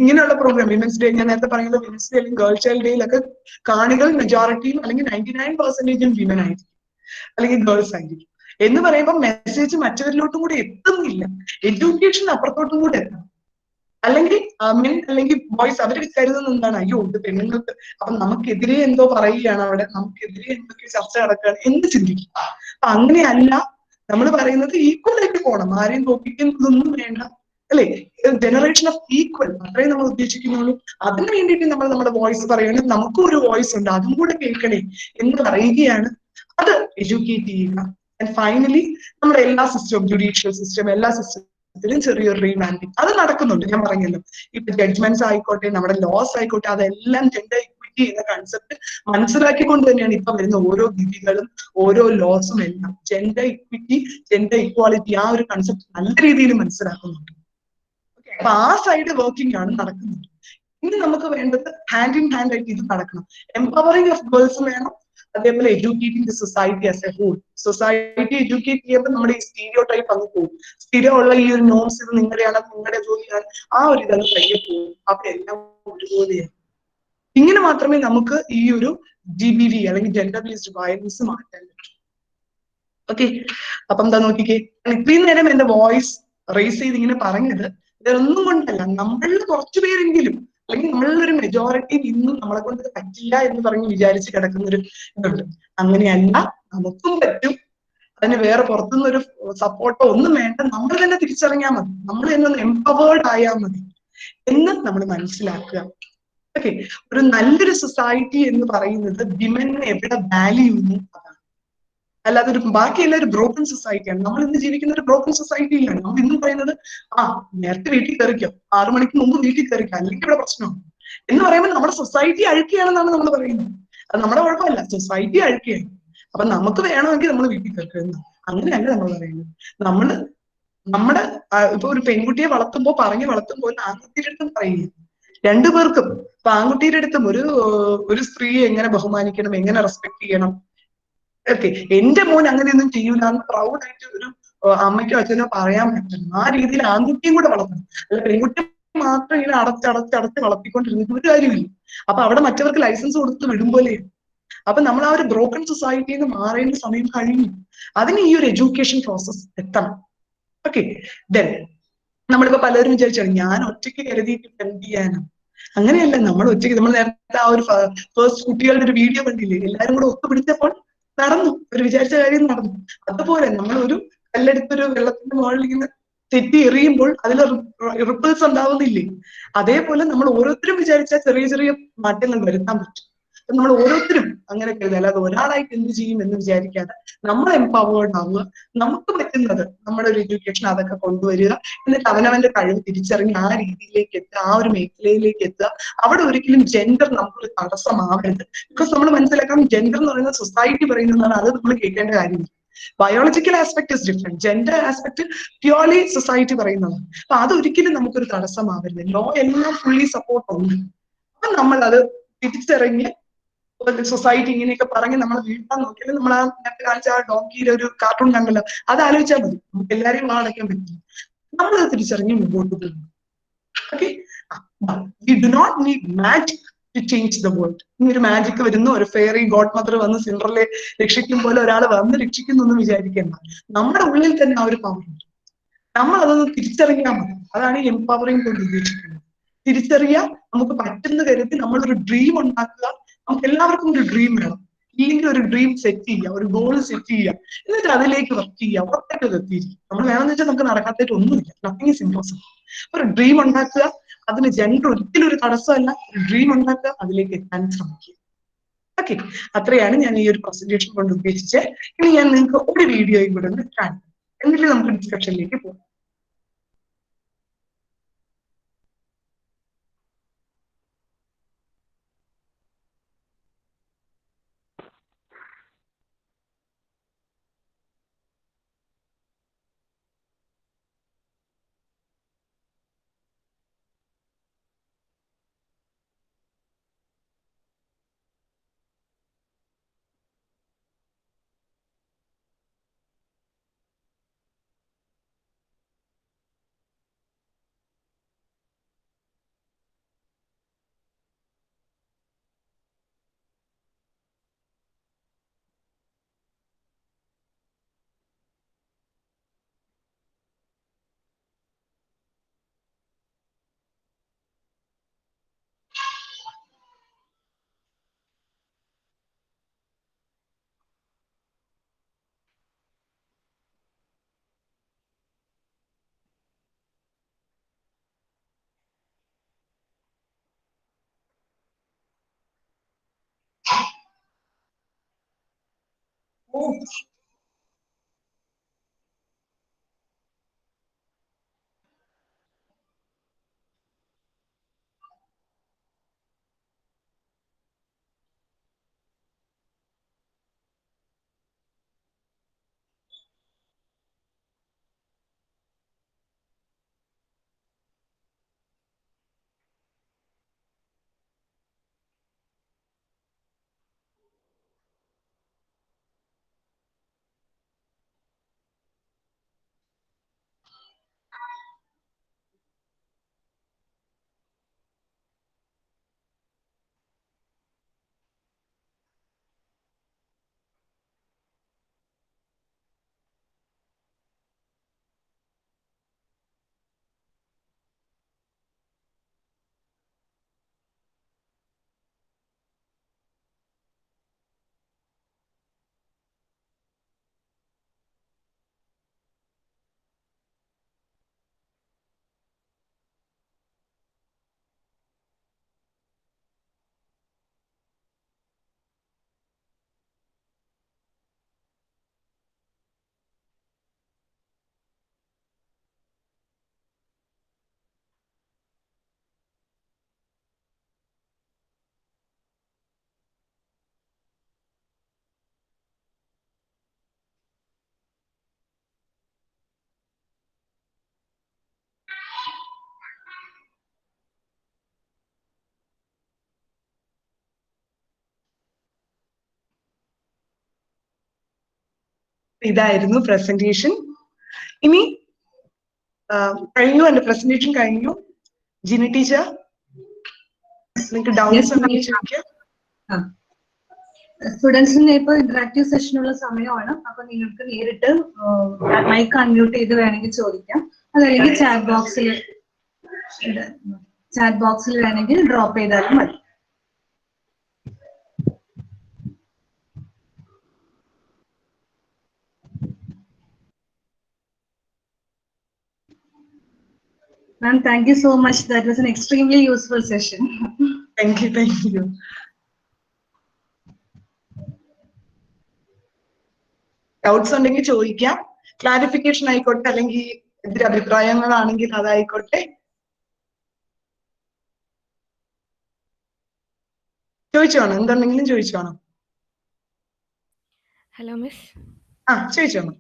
ഇങ്ങനെയുള്ള പ്രോഗ്രാം വിമൻസ് ഡേ, ഞാൻ നേരത്തെ പറയുന്നത് വിമൻസ് ഡേ അല്ലെങ്കിൽ ഗേൾ ചൈൽഡ് ഡേയിലൊക്കെ കാണികൾ മെജോറിറ്റിയും അല്ലെങ്കിൽ 99% വിമൻ ആയിരിക്കും, അല്ലെങ്കിൽ ഗേൾസ് ആയിരിക്കും. എന്ന് പറയുമ്പോൾ മെസ്സേജ് മറ്റവരിലോട്ടും കൂടെ എത്തുന്നില്ല, എഡ്യൂക്കേഷൻ അപ്പുറത്തോട്ടും കൂടെ എത്തണം. അല്ലെങ്കിൽ മെൻ അല്ലെങ്കിൽ ബോയ്സ് അവർ കരുതുന്നത് എന്താണ്, അയ്യോ ഇത് പെണ്ണുങ്ങൾക്ക്, അപ്പൊ നമുക്കെതിരെ എന്തോ പറയുകയാണ് അവിടെ, നമുക്കെതിരെ എന്തൊക്കെ ചർച്ച നടക്കുകയാണ് എന്ന് ചിന്തിക്കും. അപ്പൊ അങ്ങനെയല്ല നമ്മൾ പറയുന്നത്, ഈക്വൽ ആയിട്ട് പോകണം, ആരെയും തോപ്പിക്കുന്നതൊന്നും വേണ്ട അല്ലെ. ജനറേഷൻ ഓഫ് ഈക്വൽ അത്രയും നമ്മൾ ഉദ്ദേശിക്കുന്നുള്ളൂ. അതിന് വേണ്ടിയിട്ട് നമ്മൾ നമ്മുടെ വോയിസ് പറയണം, നമുക്കും ഒരു വോയിസ് ഉണ്ട്, അതും കൂടെ കേൾക്കണേ എന്ന് പറയുകയാണ്. അത് എഡ്യൂക്കേറ്റ് ചെയ്യുക. ആൻഡ് ഫൈനലി നമ്മുടെ എല്ലാ സിസ്റ്റം, ജുഡീഷ്യൽ സിസ്റ്റം, എല്ലാ സിസ്റ്റത്തിലും ചെറിയൊരു റീവാമ്പിങ് അത് നടക്കുന്നുണ്ട്. ഞാൻ പറഞ്ഞല്ലോ, ഇപ്പൊ ജഡ്ജ്മെന്റ്സ് ആയിക്കോട്ടെ, നമ്മുടെ ലോസ് ആയിക്കോട്ടെ, അതെല്ലാം ജെൻഡർ ഇക്വിറ്റി എന്ന കൺസെപ്റ്റ് മനസ്സിലാക്കിക്കൊണ്ട് തന്നെയാണ് ഇപ്പൊ വരുന്ന ഓരോ വിധികളും ഓരോ ലോസും എല്ലാം. ജെൻഡർ ഇക്വിറ്റി, ജെൻഡർ ഇക്വാളിറ്റി, ആ ഒരു കൺസെപ്റ്റ് നല്ല രീതിയിൽ മനസ്സിലാക്കുന്നുണ്ട്. അപ്പൊ ആ സൈഡ് വർക്കിംഗ് ആണ് നടക്കുന്നത്. ഇനി നമുക്ക് വേണ്ടത് ഹാൻഡ് ഇൻ ഹാൻഡ് ആയിട്ട് ഇത് നടക്കണം. എംപവറിംഗ് ഓഫ് ഗേൾസ് വേണം, അതേപോലെ educating the society as a whole. Society educate ചെയ്യുമ്പോൾ നമ്മുടെ ഈ സ്റ്റീരിയോ ടൈപ്പ് അങ്ങ് പോകും. സ്ഥിരം ഉള്ള ഈ ഒരു നോംസ്, ഇത് നിങ്ങളുടെയാണ്, നിങ്ങളുടെ ജോലിയാണ്, ആ ഒരു ഇതങ്ങ് പയ്യെ പോകും. അപ്പൊ എല്ലാം ഒരുപോലെയാണ്. ഇങ്ങനെ മാത്രമേ നമുക്ക് ഈ ഒരു GBV അല്ലെങ്കിൽ ജെൻഡർ ബേസ്ഡ് വയലൻസ് മാറ്റാൻ പറ്റൂ. ഓക്കെ, അപ്പം എന്താ നോക്കിക്കേ, ഇത്രയും നേരം എന്റെ വോയിസ് റേസ് ചെയ്ത് ഇങ്ങനെ പറഞ്ഞത് ഇതൊന്നും കൊണ്ടല്ല, നമ്മളിൽ കുറച്ചു പേരെങ്കിലും അല്ലെങ്കിൽ നമ്മളിലൊരു മെജോറിറ്റി ഇന്നും നമ്മളെ കൊണ്ട് പറ്റില്ല എന്ന് പറഞ്ഞ് വിചാരിച്ച് കിടക്കുന്നൊരു ഇതുണ്ട്. അങ്ങനെയല്ല, നമുക്കും പറ്റും. അതിന് വേറെ പുറത്തുനിന്നൊരു സപ്പോർട്ടോ ഒന്നും വേണ്ട, നമ്മൾ തന്നെ തിരിച്ചറിഞ്ഞാൽ മതി, നമ്മൾ തന്നെ ഒന്ന് എംപവേർഡ് ആയാൽ മതി എന്ന് നമ്മൾ മനസ്സിലാക്കുക. ഓക്കെ, ഒരു നല്ലൊരു സൊസൈറ്റി എന്ന് പറയുന്നത് വിമനെ എവിടെ വാല്യൂ ചെയ്യുന്നു അതാണ്. അല്ലാതെ ഒരു ബാക്കിയുള്ള ഒരു ബ്രോക്കൺ സൊസൈറ്റിയാണ്. നമ്മൾ ഇന്ന് ജീവിക്കുന്ന ഒരു ബ്രോക്കൺ സൊസൈറ്റിയിലാണ്. നമ്മൾ ഇന്നും പറയുന്നത് നേരത്തെ വീട്ടിൽ കയറിക്കോ, 6 മണിക്ക് മുമ്പ് വീട്ടിൽ കയറിക്കോ, അല്ലെങ്കിൽ ഇവിടെ പ്രശ്നമാണ് എന്ന് പറയുമ്പോൾ നമ്മുടെ സൊസൈറ്റി അഴുക്കുകയാണെന്നാണ് നമ്മൾ പറയുന്നത്. അത് നമ്മുടെ കുഴപ്പമല്ല, സൊസൈറ്റി അഴുക്കുകയാണ്. അപ്പൊ നമുക്ക് വേണമെങ്കിൽ നമ്മൾ വീട്ടിൽ കയറുന്നു, അങ്ങനെയല്ല നമ്മൾ പറയുന്നത്. നമ്മള് നമ്മുടെ ഇപ്പൊ ഒരു പെൺകുട്ടിയെ വളർത്തുമ്പോൾ വളർത്തുമ്പോൾ ആൺകുട്ടിയുടെ അടുത്തും പറയുക, രണ്ടുപേർക്കും. ഇപ്പൊ ആൺകുട്ടിയുടെ അടുത്തും ഒരു സ്ത്രീയെ എങ്ങനെ ബഹുമാനിക്കണം, എങ്ങനെ റെസ്പെക്ട് ചെയ്യണം. ഓക്കെ, എന്റെ മോൻ അങ്ങനെയൊന്നും ചെയ്യൂല എന്ന് പ്രൗഡായിട്ട് ഒരു അമ്മയ്ക്കോ അച്ഛനോ പറയാൻ പറ്റണം. ആ രീതിയിൽ ആൺകുട്ടിയും കൂടെ വളർത്തണം. അല്ല പെൺകുട്ടി മാത്രം ഇങ്ങനെ അടച്ച് വളർത്തിക്കൊണ്ടിരുന്നിട്ട് ഒരു കാര്യമില്ല. അപ്പൊ അവിടെ മറ്റവർക്ക് ലൈസൻസ് കൊടുത്ത് വിടും പോലെയാണ്. അപ്പൊ നമ്മൾ ആ ഒരു ബ്രോക്കൺ സൊസൈറ്റിയിൽ നിന്ന് മാറേണ്ട സമയം കഴിഞ്ഞു. അതിന് ഈ ഒരു എഡ്യൂക്കേഷൻ പ്രോസസ് എത്തണം. ഓക്കെ, ദെൻ നമ്മളിപ്പോ പലരും വിചാരിച്ചാണ് ഞാൻ ഒറ്റയ്ക്ക് കരുതിയിട്ട് എന്ത് ചെയ്യാനാണ്. അങ്ങനെയല്ല, നമ്മൾ ഒറ്റയ്ക്ക്, നമ്മൾ നേരത്തെ ആ ഒരു ഫസ്റ്റ് കുട്ടികളുടെ ഒരു വീഡിയോ കണ്ടില്ലേ, എല്ലാരും കൂടെ ഒത്തുപിടിച്ചപ്പോൾ നടന്നു, ഒരു വിചാരിച്ച കാര്യം നടന്നു. അതുപോലെ നമ്മൾ ഒരു കല്ലെടുത്തൊരു വെള്ളത്തിന്റെ മുകളിൽ ഇങ്ങനെ തെറ്റി എറിയുമ്പോൾ അതിൽ റിപ്പിൾസ് ഉണ്ടാവുന്നില്ലേ, അതേപോലെ നമ്മൾ ഓരോരുത്തരും വിചാരിച്ചാൽ ചെറിയ ചെറിയ മാറ്റങ്ങൾ വരുത്താൻ പറ്റും. നമ്മൾ ഓരോരുത്തരും അങ്ങനെ കരുതുക, അല്ലാതെ ഒരാളായിട്ട് എന്ത് ചെയ്യും എന്ന് വിചാരിക്കാതെ നമ്മൾ എംപവേർഡ് ആവുക, നമുക്ക് പറ്റുന്നത് നമ്മുടെ ഒരു എഡ്യൂക്കേഷൻ അതൊക്കെ കൊണ്ടുവരിക, എന്നിട്ട് അവനവന്റെ കഴിവ് തിരിച്ചറിഞ്ഞ് ആ രീതിയിലേക്ക് എത്തുക, ആ ഒരു മേഖലയിലേക്ക് എത്തുക. അവിടെ ഒരിക്കലും ജെൻഡർ നമുക്കൊരു തടസ്സമാവരുത്. ബിക്കോസ് നമ്മൾ മനസ്സിലാക്കണം, ജെൻഡർ എന്ന് പറയുന്നത് സൊസൈറ്റി പറയുന്നതാണ്, അത് നമ്മൾ കേൾക്കേണ്ട കാര്യമില്ല. Biological aspect is different, gender aspect purely society പറയുന്നതാണ്. അപ്പൊ അതൊരിക്കലും നമുക്കൊരു തടസ്സമാവരുത്. ലോ എല്ലാം ഫുള്ളി സപ്പോർട്ട് ഉണ്ട്. അപ്പൊ നമ്മൾ അത് തിരിച്ചറിഞ്ഞ് സൊസൈറ്റി ഇങ്ങനെയൊക്കെ പറഞ്ഞ് നമ്മൾ വീട്ടാൻ നോക്കിയാൽ, നമ്മൾ ആ നേരത്തെ കാണിച്ച ആ ഡോങ്കിയുടെ ഒരു കാർട്ടൂൺ കണ്ടല്ലോ, അത് ആലോചിച്ചാൽ മതി, നമുക്ക് എല്ലാവരെയും വാടക്കാൻ പറ്റില്ല. നമ്മളത് തിരിച്ചറിഞ്ഞ് മുമ്പോട്ട് പോകും. Okay, we do not need magic to change the world. ഇനി ഒരു മാജിക് വരുന്നു, ഒരു ഫെയറി ഗോഡ് മദർ വന്ന് സിൻഡ്രലെ രക്ഷിക്കും പോലെ ഒരാൾ വന്ന് രക്ഷിക്കുന്നു എന്ന് വിചാരിക്കേണ്ട. നമ്മുടെ ഉള്ളിൽ തന്നെ ആ ഒരു പവർ ഉണ്ട്, നമ്മൾ അതൊന്ന് തിരിച്ചറിയാൻ മതി. അതാണ് ഈ എംപവറിംഗ് കൊണ്ട് ഉദ്ദേശിക്കുന്നത്. തിരിച്ചറിയാൻ നമുക്ക് പറ്റുന്ന കരുതി നമ്മളൊരു ഡ്രീം ഉണ്ടാക്കുക. നമുക്ക് എല്ലാവർക്കും ഒരു ഡ്രീം വേണം, ഇല്ലെങ്കിൽ ഒരു ഡ്രീം സെറ്റ് ചെയ്യുക, ഒരു ഗോൾ സെറ്റ് ചെയ്യുക, എന്നിട്ട് അതിലേക്ക് വർക്ക് ചെയ്യുക. ഉറപ്പായിട്ട് എത്തിയിരിക്കും. നമ്മൾ വേണമെന്ന് വെച്ചാൽ നമുക്ക് നടക്കാത്തായിട്ട് ഒന്നുമില്ല, നത്തിങ് ഈസ് ഇമ്പോസിബിൾ. ഒരു ഡ്രീം ഉണ്ടാക്കുക, അതിന് ജെൻഡർ ഒരിക്കലും ഒരു തടസ്സമല്ല. ഒരു ഡ്രീം ഉണ്ടാക്കുക, അതിലേക്ക് എത്താൻ ശ്രമിക്കുക. ഓക്കെ, അത്രയാണ് ഞാൻ ഈ ഒരു പ്രസന്റേഷൻ കൊണ്ട് ഉദ്ദേശിച്ചത്. ഇനി ഞാൻ നിങ്ങൾക്ക് ഒരു വീഡിയോയും കൂടെ ഒന്ന് കാണിക്കാം, എന്നിട്ട് നമുക്ക് ഡിസ്കഷനിലേക്ക് പോകാം. ഇതായിരുന്നു പ്രസന്റേഷൻ. ഇനി കഴിഞ്ഞു, എന്റെ പ്രസന്റേഷൻ കഴിഞ്ഞു. ജിനി ടീച്ചർ, നിങ്ങൾക്ക് ഡൗട്ട്സ് ഉണ്ടെങ്കിൽ ചോദിക്കാം. സ്റ്റുഡൻസിന് ഇപ്പോൾ ഇന്ററാക്റ്റീവ് സെഷനുള്ള സമയമാണ്. അപ്പൊ നിങ്ങൾക്ക് നേരിട്ട് മൈക്ക് അൺമ്യൂട്ട് ചെയ്ത് വേണമെങ്കിൽ ചോദിക്കാം. അതല്ലെങ്കിൽ ചാറ്റ് ബോക്സിൽ വേണമെങ്കിൽ ഡ്രോപ്പ് ചെയ്താലും മതി. Ma'am, thank you so much. That was an extremely useful session. Thank you, thank you. Doubts ഉണ്ടെങ്കിൽ ചോദിക്കാം. ക്ലാരിഫിക്കേഷൻ ആയിക്കോട്ടെ, അല്ലെങ്കിൽ എതിരെ അഭിപ്രായങ്ങളാണെങ്കിൽ അതായിക്കോട്ടെ. ചോദിച്ചോണം, എന്തുണ്ടെങ്കിലും ചോദിച്ചോണം. Hello miss. ചോദിച്ചോണം.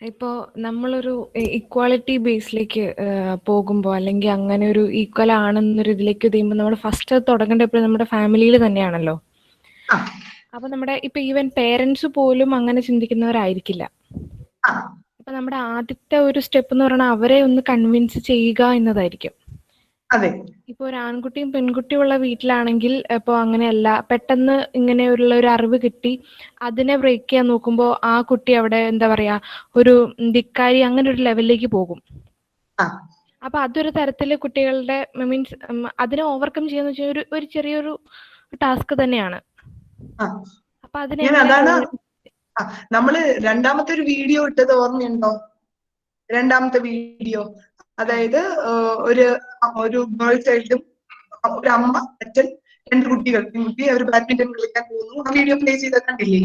ഇപ്പോൾ നമ്മളൊരു ഇക്വാളിറ്റി ബേസിലേക്ക് പോകുമ്പോൾ, അല്ലെങ്കിൽ അങ്ങനെ ഒരു ഈക്വൽ ആണെന്നൊരു ഇതിലേക്ക് എത്തുമ്പോൾ നമ്മൾ ഫസ്റ്റ് തുടങ്ങേണ്ട എപ്പോഴും നമ്മുടെ ഫാമിലിയിൽ തന്നെയാണല്ലോ. അപ്പൊ നമ്മുടെ ഇപ്പൊ ഈവൻ പേരൻസ് പോലും അങ്ങനെ ചിന്തിക്കുന്നവരായിരിക്കില്ല. അപ്പൊ നമ്മുടെ ആദ്യത്തെ ഒരു സ്റ്റെപ്പ് എന്ന് പറഞ്ഞാൽ അവരെ ഒന്ന് കൺവിൻസ് ചെയ്യുക എന്നതായിരിക്കും. ഇപ്പൊ ഒരു ആൺകുട്ടിയും പെൺകുട്ടിയും ഉള്ള വീട്ടിലാണെങ്കിൽ ഇപ്പൊ അങ്ങനെയല്ല, പെട്ടെന്ന് ഇങ്ങനെയുള്ള ഒരു അറിവ് കിട്ടി അതിനെ ബ്രേക്ക് ചെയ്യാൻ നോക്കുമ്പോൾ ആ കുട്ടി അവിടെ എന്താ പറയാ ഒരു ധിക്കാരി അങ്ങനെ ഒരു ലെവലിലേക്ക് പോകും. അപ്പൊ അതൊരു തരത്തില് കുട്ടികളുടെ മീൻസ് അതിനെ ഓവർകം ചെയ്യാന്ന് വെച്ചാൽ ഒരു ചെറിയൊരു ടാസ്ക് തന്നെയാണ്. അപ്പൊ അതിനെ നമ്മള് രണ്ടാമത്തെ ഒരു വീഡിയോ ഇട്ടത് ഓർമ്മയുണ്ടോ? രണ്ടാമത്തെ വീഡിയോ, അതായത് ഒരു ഗേൾ ചൈൽഡും ഒരു അമ്മ, അച്ഛൻ, 2 കുട്ടികൾ, പെൺകുട്ടി അവർ ബാഡ്മിന്റൺ കളിക്കാൻ പോകുന്നു. ആ വീഡിയോ പ്ലേ ചെയ്ത കണ്ടില്ലേ?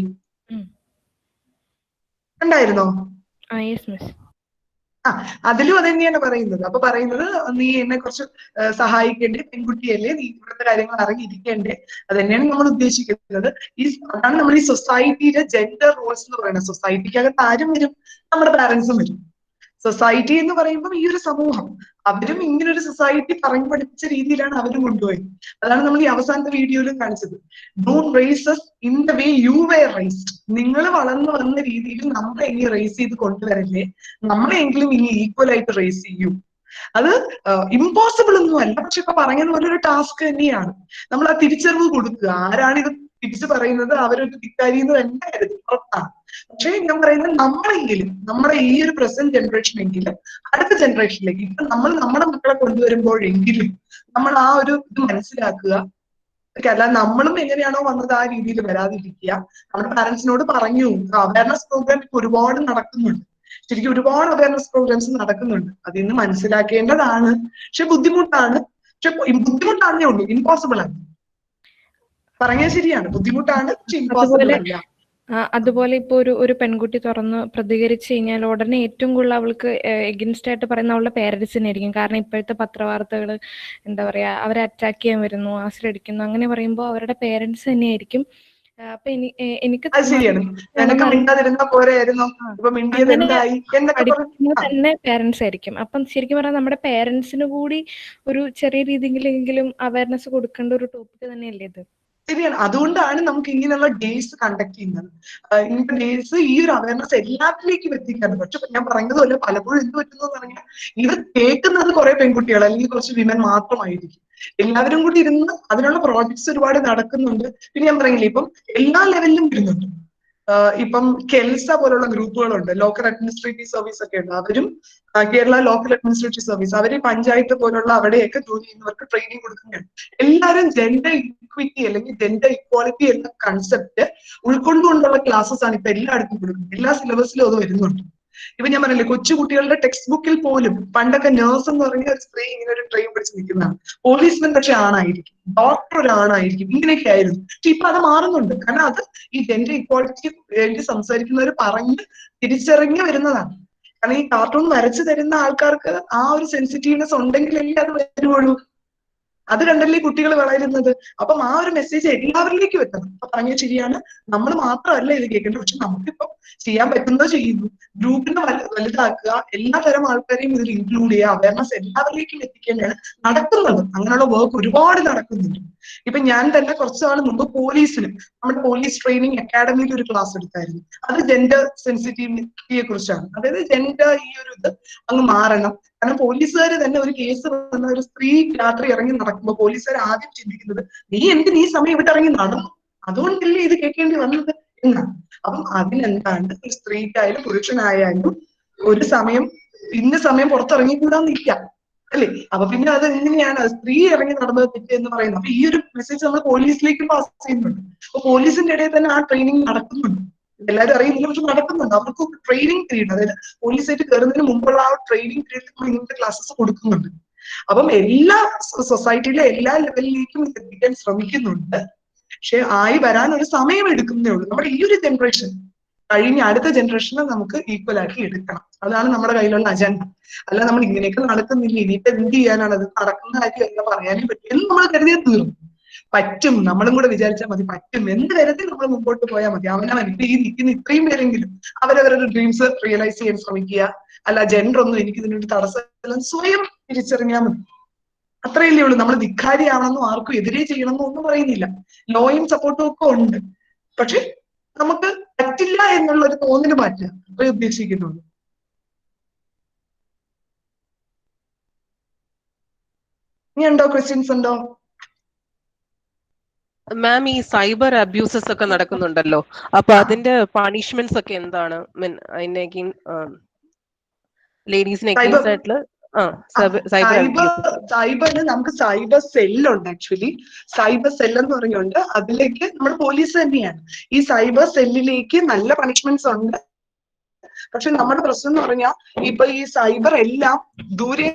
കണ്ടായിരുന്നോ? അതിലും അത് തന്നെയാണ് പറയുന്നത്. അപ്പൊ പറയുന്നത്, നീ എന്നെ കുറച്ച് സഹായിക്കേണ്ടേ, പെൺകുട്ടിയല്ലേ, നീ ഇവിടുത്തെ കാര്യങ്ങൾ അറിഞ്ഞിരിക്കേണ്ടേ. അത് തന്നെയാണ് നമ്മൾ ഉദ്ദേശിക്കുന്നത്. അതാണ് നമ്മൾ ഈ സൊസൈറ്റിയിലെ ജെൻഡർ റോൾസ് എന്ന് പറയുന്നത്. സൊസൈറ്റിക്കകത്ത് ആരും വരും? നമ്മുടെ പാരന്റ്സും വരും. സൊസൈറ്റി എന്ന് പറയുമ്പോൾ ഈ ഒരു സമൂഹം, അവരും ഇങ്ങനെ ഒരു സൊസൈറ്റി പറഞ്ഞു പഠിപ്പിച്ച രീതിയിലാണ് അവരും കൊണ്ടുപോയത്. അതാണ് നമ്മൾ ഈ അവസാനത്തെ വീഡിയോയിലും കാണിച്ചത്. Don't race us in the way you were raised. നിങ്ങൾ വളർന്നു വന്ന രീതിയിൽ നമ്മളെ ഇനി റേസ് ചെയ്ത് കൊണ്ടുവരല്ലേ, നമ്മളെങ്കിലും ഇനി ഈക്വൽ ആയിട്ട് റേസ് ചെയ്യൂ. അത് ഇമ്പോസിബിൾ ഒന്നും അല്ല, പക്ഷെ ഇപ്പൊ പറഞ്ഞതുപോലെ ഒരു ടാസ്ക് തന്നെയാണ്. നമ്മൾ ആ തിരിച്ചറിവ് കൊടുക്കുക. ആരാണ് ഇത് തിരിച്ചു പറയുന്നത്? അവരൊരു ധിക്കാരി എന്ന് തന്നെ കരുതി പുറത്താണ്. പക്ഷെ ഞാൻ പറയുന്നത്, നമ്മളെങ്കിലും നമ്മുടെ ഈ ഒരു പ്രസന്റ് ജനറേഷൻ എങ്കിലും അടുത്ത ജനറേഷനിലേക്ക്, ഇപ്പൊ നമ്മൾ നമ്മുടെ മക്കളെ കൊണ്ടുവരുമ്പോഴെങ്കിലും നമ്മൾ ആ ഒരു ഇത് മനസ്സിലാക്കുക. അല്ല, നമ്മളും എങ്ങനെയാണോ വന്നത് ആ രീതിയിൽ വരാതിരിക്കുക. നമ്മുടെ പാരന്റ്സിനോട് പറഞ്ഞു. അവയർനെസ് പ്രോഗ്രാം ഇപ്പൊ ഒരുപാട് നടക്കുന്നുണ്ട്. ശരിക്കും ഒരുപാട് അവയർനെസ് പ്രോഗ്രാംസ് നടക്കുന്നുണ്ട്. അതിൽ നിന്ന് മനസ്സിലാക്കേണ്ടതാണ്. പക്ഷെ ബുദ്ധിമുട്ടാണ്. പക്ഷെ ബുദ്ധിമുട്ടാണേ ഉള്ളൂ, ഇമ്പോസിബിൾ ആണ്. പറഞ്ഞാൽ ശരിയാണ്, ബുദ്ധിമുട്ടാണ്, പക്ഷെ ഇമ്പോസിബിൾ അല്ല. അതുപോലെ ഇപ്പൊ ഒരു പെൺകുട്ടി തുറന്ന് പ്രതികരിച്ചു കഴിഞ്ഞാൽ ഉടനെ ഏറ്റവും കൂടുതൽ അവൾക്ക് എഗൻസ്റ്റ് ആയിട്ട് പറയുന്ന അവളുടെ പേരൻസിനായിരിക്കും. കാരണം ഇപ്പോഴത്തെ പത്രവാർത്തകൾ എന്താ പറയാ, അവരെ അറ്റാക്ക് ചെയ്യാൻ വരുന്നു, ആശ്രയിക്കുന്നു, അങ്ങനെ പറയുമ്പോൾ അവരുടെ പേരൻസ് തന്നെയായിരിക്കും. അപ്പൊ എനിക്ക് പഠിക്കുന്നത് തന്നെ പേരൻസ് ആയിരിക്കും. അപ്പം ശരിക്കും പറഞ്ഞാൽ നമ്മുടെ പേരൻസിന് കൂടി ഒരു ചെറിയ രീതിയിലെങ്കിലും അവയർനെസ് കൊടുക്കേണ്ട ഒരു ടോപ്പിക് തന്നെയല്ലേ ഇത്? ശരിയാണ്. അതുകൊണ്ടാണ് നമുക്ക് ഇങ്ങനെയുള്ള ഡേയ്സ് കണ്ടക്ട് ചെയ്യുന്നത്. ഇങ്ങനത്തെ ഡേയ്സ് ഈ ഒരു അവയർനെസ് എല്ലാത്തിലേക്കും എത്തിക്കാറുണ്ട്. പക്ഷെ ഞാൻ പറയുന്നതുപോലെ പലപ്പോഴും എന്ത് പറ്റുന്നു പറഞ്ഞാൽ, ഇത് കേൾക്കുന്നത് കുറെ പെൺകുട്ടികൾ അല്ലെങ്കിൽ കുറച്ച് വിമൻ മാത്രമായിരിക്കും. എല്ലാവരും കൂടി ഇരുന്ന് അതിനുള്ള പ്രോജക്ട്സ് ഒരുപാട് നടക്കുന്നുണ്ട്. പിന്നെ ഞാൻ പറയില്ലേ, ഇപ്പം എല്ലാ ലെവലിലും വരുന്നുണ്ട്. ഇപ്പം കെൽസ പോലുള്ള ഗ്രൂപ്പുകളുണ്ട്, ലോക്കൽ അഡ്മിനിസ്ട്രേറ്റീവ് സർവീസ് ഒക്കെ ഉണ്ട്. അവരും കേരള ലോക്കൽ അഡ്മിനിസ്ട്രേറ്റീവ് സർവീസ്, അവര് പഞ്ചായത്ത് പോലുള്ള അവിടെയൊക്കെ ജോലി ചെയ്യുന്നവർക്ക് ട്രെയിനിങ് കൊടുക്കുന്നുണ്ട്. എല്ലാവരും ജെൻഡർ ഇക്വിറ്റി അല്ലെങ്കിൽ ജെൻഡർ ഇക്വാളിറ്റി എന്ന കൺസെപ്റ്റ് ഉൾക്കൊണ്ടുകൊണ്ടുള്ള ക്ലാസ്സസ് ആണ് ഇപ്പൊ എല്ലായിടത്തും കൊടുക്കുന്നത്. എല്ലാ സിലബസിലും അത് വരുന്നുണ്ട്. ഇപ്പൊ ഞാൻ പറഞ്ഞില്ലേ, കൊച്ചുകുട്ടികളുടെ ടെക്സ്റ്റ് ബുക്കിൽ പോലും പണ്ടൊക്കെ നേഴ്സ് എന്ന് പറഞ്ഞ ഒരു സ്ത്രീ ഇങ്ങനെ ഒരു ട്രെയിൻ പിടിച്ച് നിൽക്കുന്നതാണ്. പോലീസ്മാൻ പക്ഷെ ആണായിരിക്കും, ഡോക്ടർ ഒരാണായിരിക്കും, ഇങ്ങനെയൊക്കെ ആയിരുന്നു. പക്ഷെ ഇപ്പൊ അത് മാറുന്നുണ്ട്. കാരണം അത് ഈ ജെൻഡർ ഇക്വാളിറ്റിക്ക് വേണ്ടി സംസാരിക്കുന്നവർ പറഞ്ഞ് തിരിച്ചറിഞ്ഞു വരുന്നതാണ്. കാരണം ഈ കാർട്ടൂൺ വരച്ചു തരുന്ന ആൾക്കാർക്ക് ആ ഒരു സെൻസിറ്റീവ്നെസ് ഉണ്ടെങ്കിലല്ലേ അത് വരുവുള്ളൂ. അത് കണ്ടല്ലേ കുട്ടികൾ വളരുന്നത്. അപ്പം ആ ഒരു മെസ്സേജ് എല്ലാവരിലേക്കും എത്തണം. അപ്പൊ പറഞ്ഞത് ശരിയാണ്, നമ്മൾ മാത്രമല്ല ഇത് കേൾക്കേണ്ടത്. പക്ഷെ നമുക്കിപ്പം ചെയ്യാൻ പറ്റുന്നത് ചെയ്യുന്നു. ഗ്രൂപ്പിനെ വലുതാക്കുക, എല്ലാ തരം ആൾക്കാരെയും ഇതിൽ ഇൻക്ലൂഡ് ചെയ്യുക, അവയർനെസ് എല്ലാവരിലേക്കും എത്തിക്കേണ്ടതാണ് നടക്കുന്നത്. അങ്ങനെയുള്ള വർക്ക് ഒരുപാട് നടക്കുന്നുണ്ട്. ഇപ്പൊ ഞാൻ തന്നെ കുറച്ചു നാൾ മുമ്പ് പോലീസിന് നമ്മുടെ പോലീസ് ട്രെയിനിങ് അക്കാഡമിയിൽ ഒരു ക്ലാസ് എടുത്തായിരുന്നു. അത് ജെൻഡർ സെൻസിറ്റിവിറ്റിയെ കുറിച്ചാണ്. അതായത് ജെൻഡർ ഈ ഒരു ഇത് അങ്ങ് മാറണം. കാരണം പോലീസുകാർ തന്നെ ഒരു കേസ് വന്ന ഒരു സ്ത്രീ രാത്രി ഇറങ്ങി നടക്കുമ്പോൾ പോലീസുകാർ ആദ്യം ചിന്തിക്കുന്നത് നീ എന്തിന് ഈ സമയം ഇവിടെ ഇറങ്ങി നടന്നു, അതുകൊണ്ടല്ലേ ഇത് കേൾക്കേണ്ടി വന്നത് എന്നാണ്. അപ്പം അതിനെന്താണ് ഒരു സ്ത്രീക്കായാലും പുരുഷനായാലും ഒരു സമയം ഇന്ന സമയം പുറത്തിറങ്ങിക്കൂടാന്നില്ല അല്ലേ. അപ്പൊ പിന്നെ അത് എങ്ങനെയാണ് സ്ത്രീ ഇറങ്ങി നടന്നത് തെറ്റ് എന്ന് പറയുന്നത്. അപ്പൊ ഈ ഒരു മെസ്സേജ് നമ്മൾ പോലീസിലേക്ക് പാസ് ചെയ്യുന്നുണ്ട്. അപ്പൊ പോലീസിന്റെ ഇടയിൽ തന്നെ ആ ട്രെയിനിങ് നടക്കുന്നുണ്ട്. എല്ലാവരും അറിയുന്നില്ല, പക്ഷെ നടക്കുന്നുണ്ട്. അവർക്ക് ട്രെയിനിങ് പീരീഡ്, അതായത് പോലീസായിട്ട് കയറുന്നതിന് മുമ്പുള്ള ആ ട്രെയിനിങ് പീരീഡിൽ നമ്മൾ ഇങ്ങനത്തെ ക്ലാസ്സസ് കൊടുക്കുന്നുണ്ട്. അപ്പം എല്ലാ സൊസൈറ്റിയിലെ എല്ലാ ലെവലിലേക്കും എത്തിക്കാൻ ശ്രമിക്കുന്നുണ്ട്. പക്ഷെ ആയി വരാൻ ഒരു സമയം എടുക്കുന്നേ ഉള്ളൂ. നമ്മുടെ ഈ ഒരു ജനറേഷൻ കഴിഞ്ഞ അടുത്ത ജനറേഷനെ നമുക്ക് ഈക്വൽ ആക്കി എടുക്കണം. അതാണ് നമ്മുടെ കയ്യിലുള്ള അജണ്ട. അല്ല നമ്മൾ ഇങ്ങനെയൊക്കെ നടക്കുന്നില്ല, ഇനിയിപ്പോ എന്ത് ചെയ്യാനാണ്, അത് നടക്കുന്ന കാര്യമല്ല, പറയാനേ പറ്റും എന്ന് നമ്മൾ കരുതിയാൽ തീർന്നു. പറ്റും, നമ്മളും കൂടെ വിചാരിച്ചാൽ മതി, പറ്റും. എന്ത് തരത്തിൽ നമ്മൾ മുമ്പോട്ട് പോയാൽ മതി. അവനവൻ ഇപ്പൊ ഈ നിൽക്കുന്ന ഇത്രയും പേരെങ്കിലും അവരവരുടെ ഡ്രീംസ് റിയലൈസ് ചെയ്യാൻ ശ്രമിക്കുക. അല്ല ജെൻഡർ ഒന്നും എനിക്ക് ഇതിനൊരു തടസ്സമില്ല, സ്വയം തിരിച്ചറിഞ്ഞാൽ മതി. അത്രയല്ലേ ഉള്ളൂ. നമ്മൾ ധിക്കാരിയാണെന്നോ ആർക്കും എതിരെ ചെയ്യണമെന്നോ ഒന്നും പറയുന്നില്ല. ലോയും സപ്പോർട്ടും ഒക്കെ ഉണ്ട്. പക്ഷെ നമുക്ക് പറ്റില്ല എന്നുള്ള ഒരു തോന്നല് മാറ്റുക, അത്രേ ഉദ്ദേശിക്കുന്നുള്ളൂ. ഇനി ഉണ്ടോ, ക്വസ്റ്റ്യൻസ് ഉണ്ടോ? മാം, ഈ സൈബർ അബ്യൂസസ് ഒക്കെ നടക്കുന്നുണ്ടല്ലോ, അപ്പൊ അതിന്റെ പണിഷ്മെന്റ്സ് ഒക്കെ എന്താണ്? മീൻ അതിനെ ലേഡീസിന് അഗെയിൻസ്റ്റ് ആയിട്ടുള്ള സൈബർ അബ്യൂസസ്. സൈബറിന് നമുക്ക് സൈബർ സെല്ലുണ്ട്. ആക്ച്വലി സൈബർ സെൽ എന്ന് പറഞ്ഞുകൊണ്ട് അതിലേക്ക് നമ്മുടെ പോലീസ് തന്നെയാണ്. ഈ സൈബർ സെല്ലിലേക്ക് നല്ല പണിഷ്മെന്റ്സ് ഉണ്ട്. പക്ഷെ നമ്മുടെ പ്രശ്നം എന്ന് പറഞ്ഞാൽ ഇപ്പൊ ഈ സൈബർ എല്ലാം ദൂരെ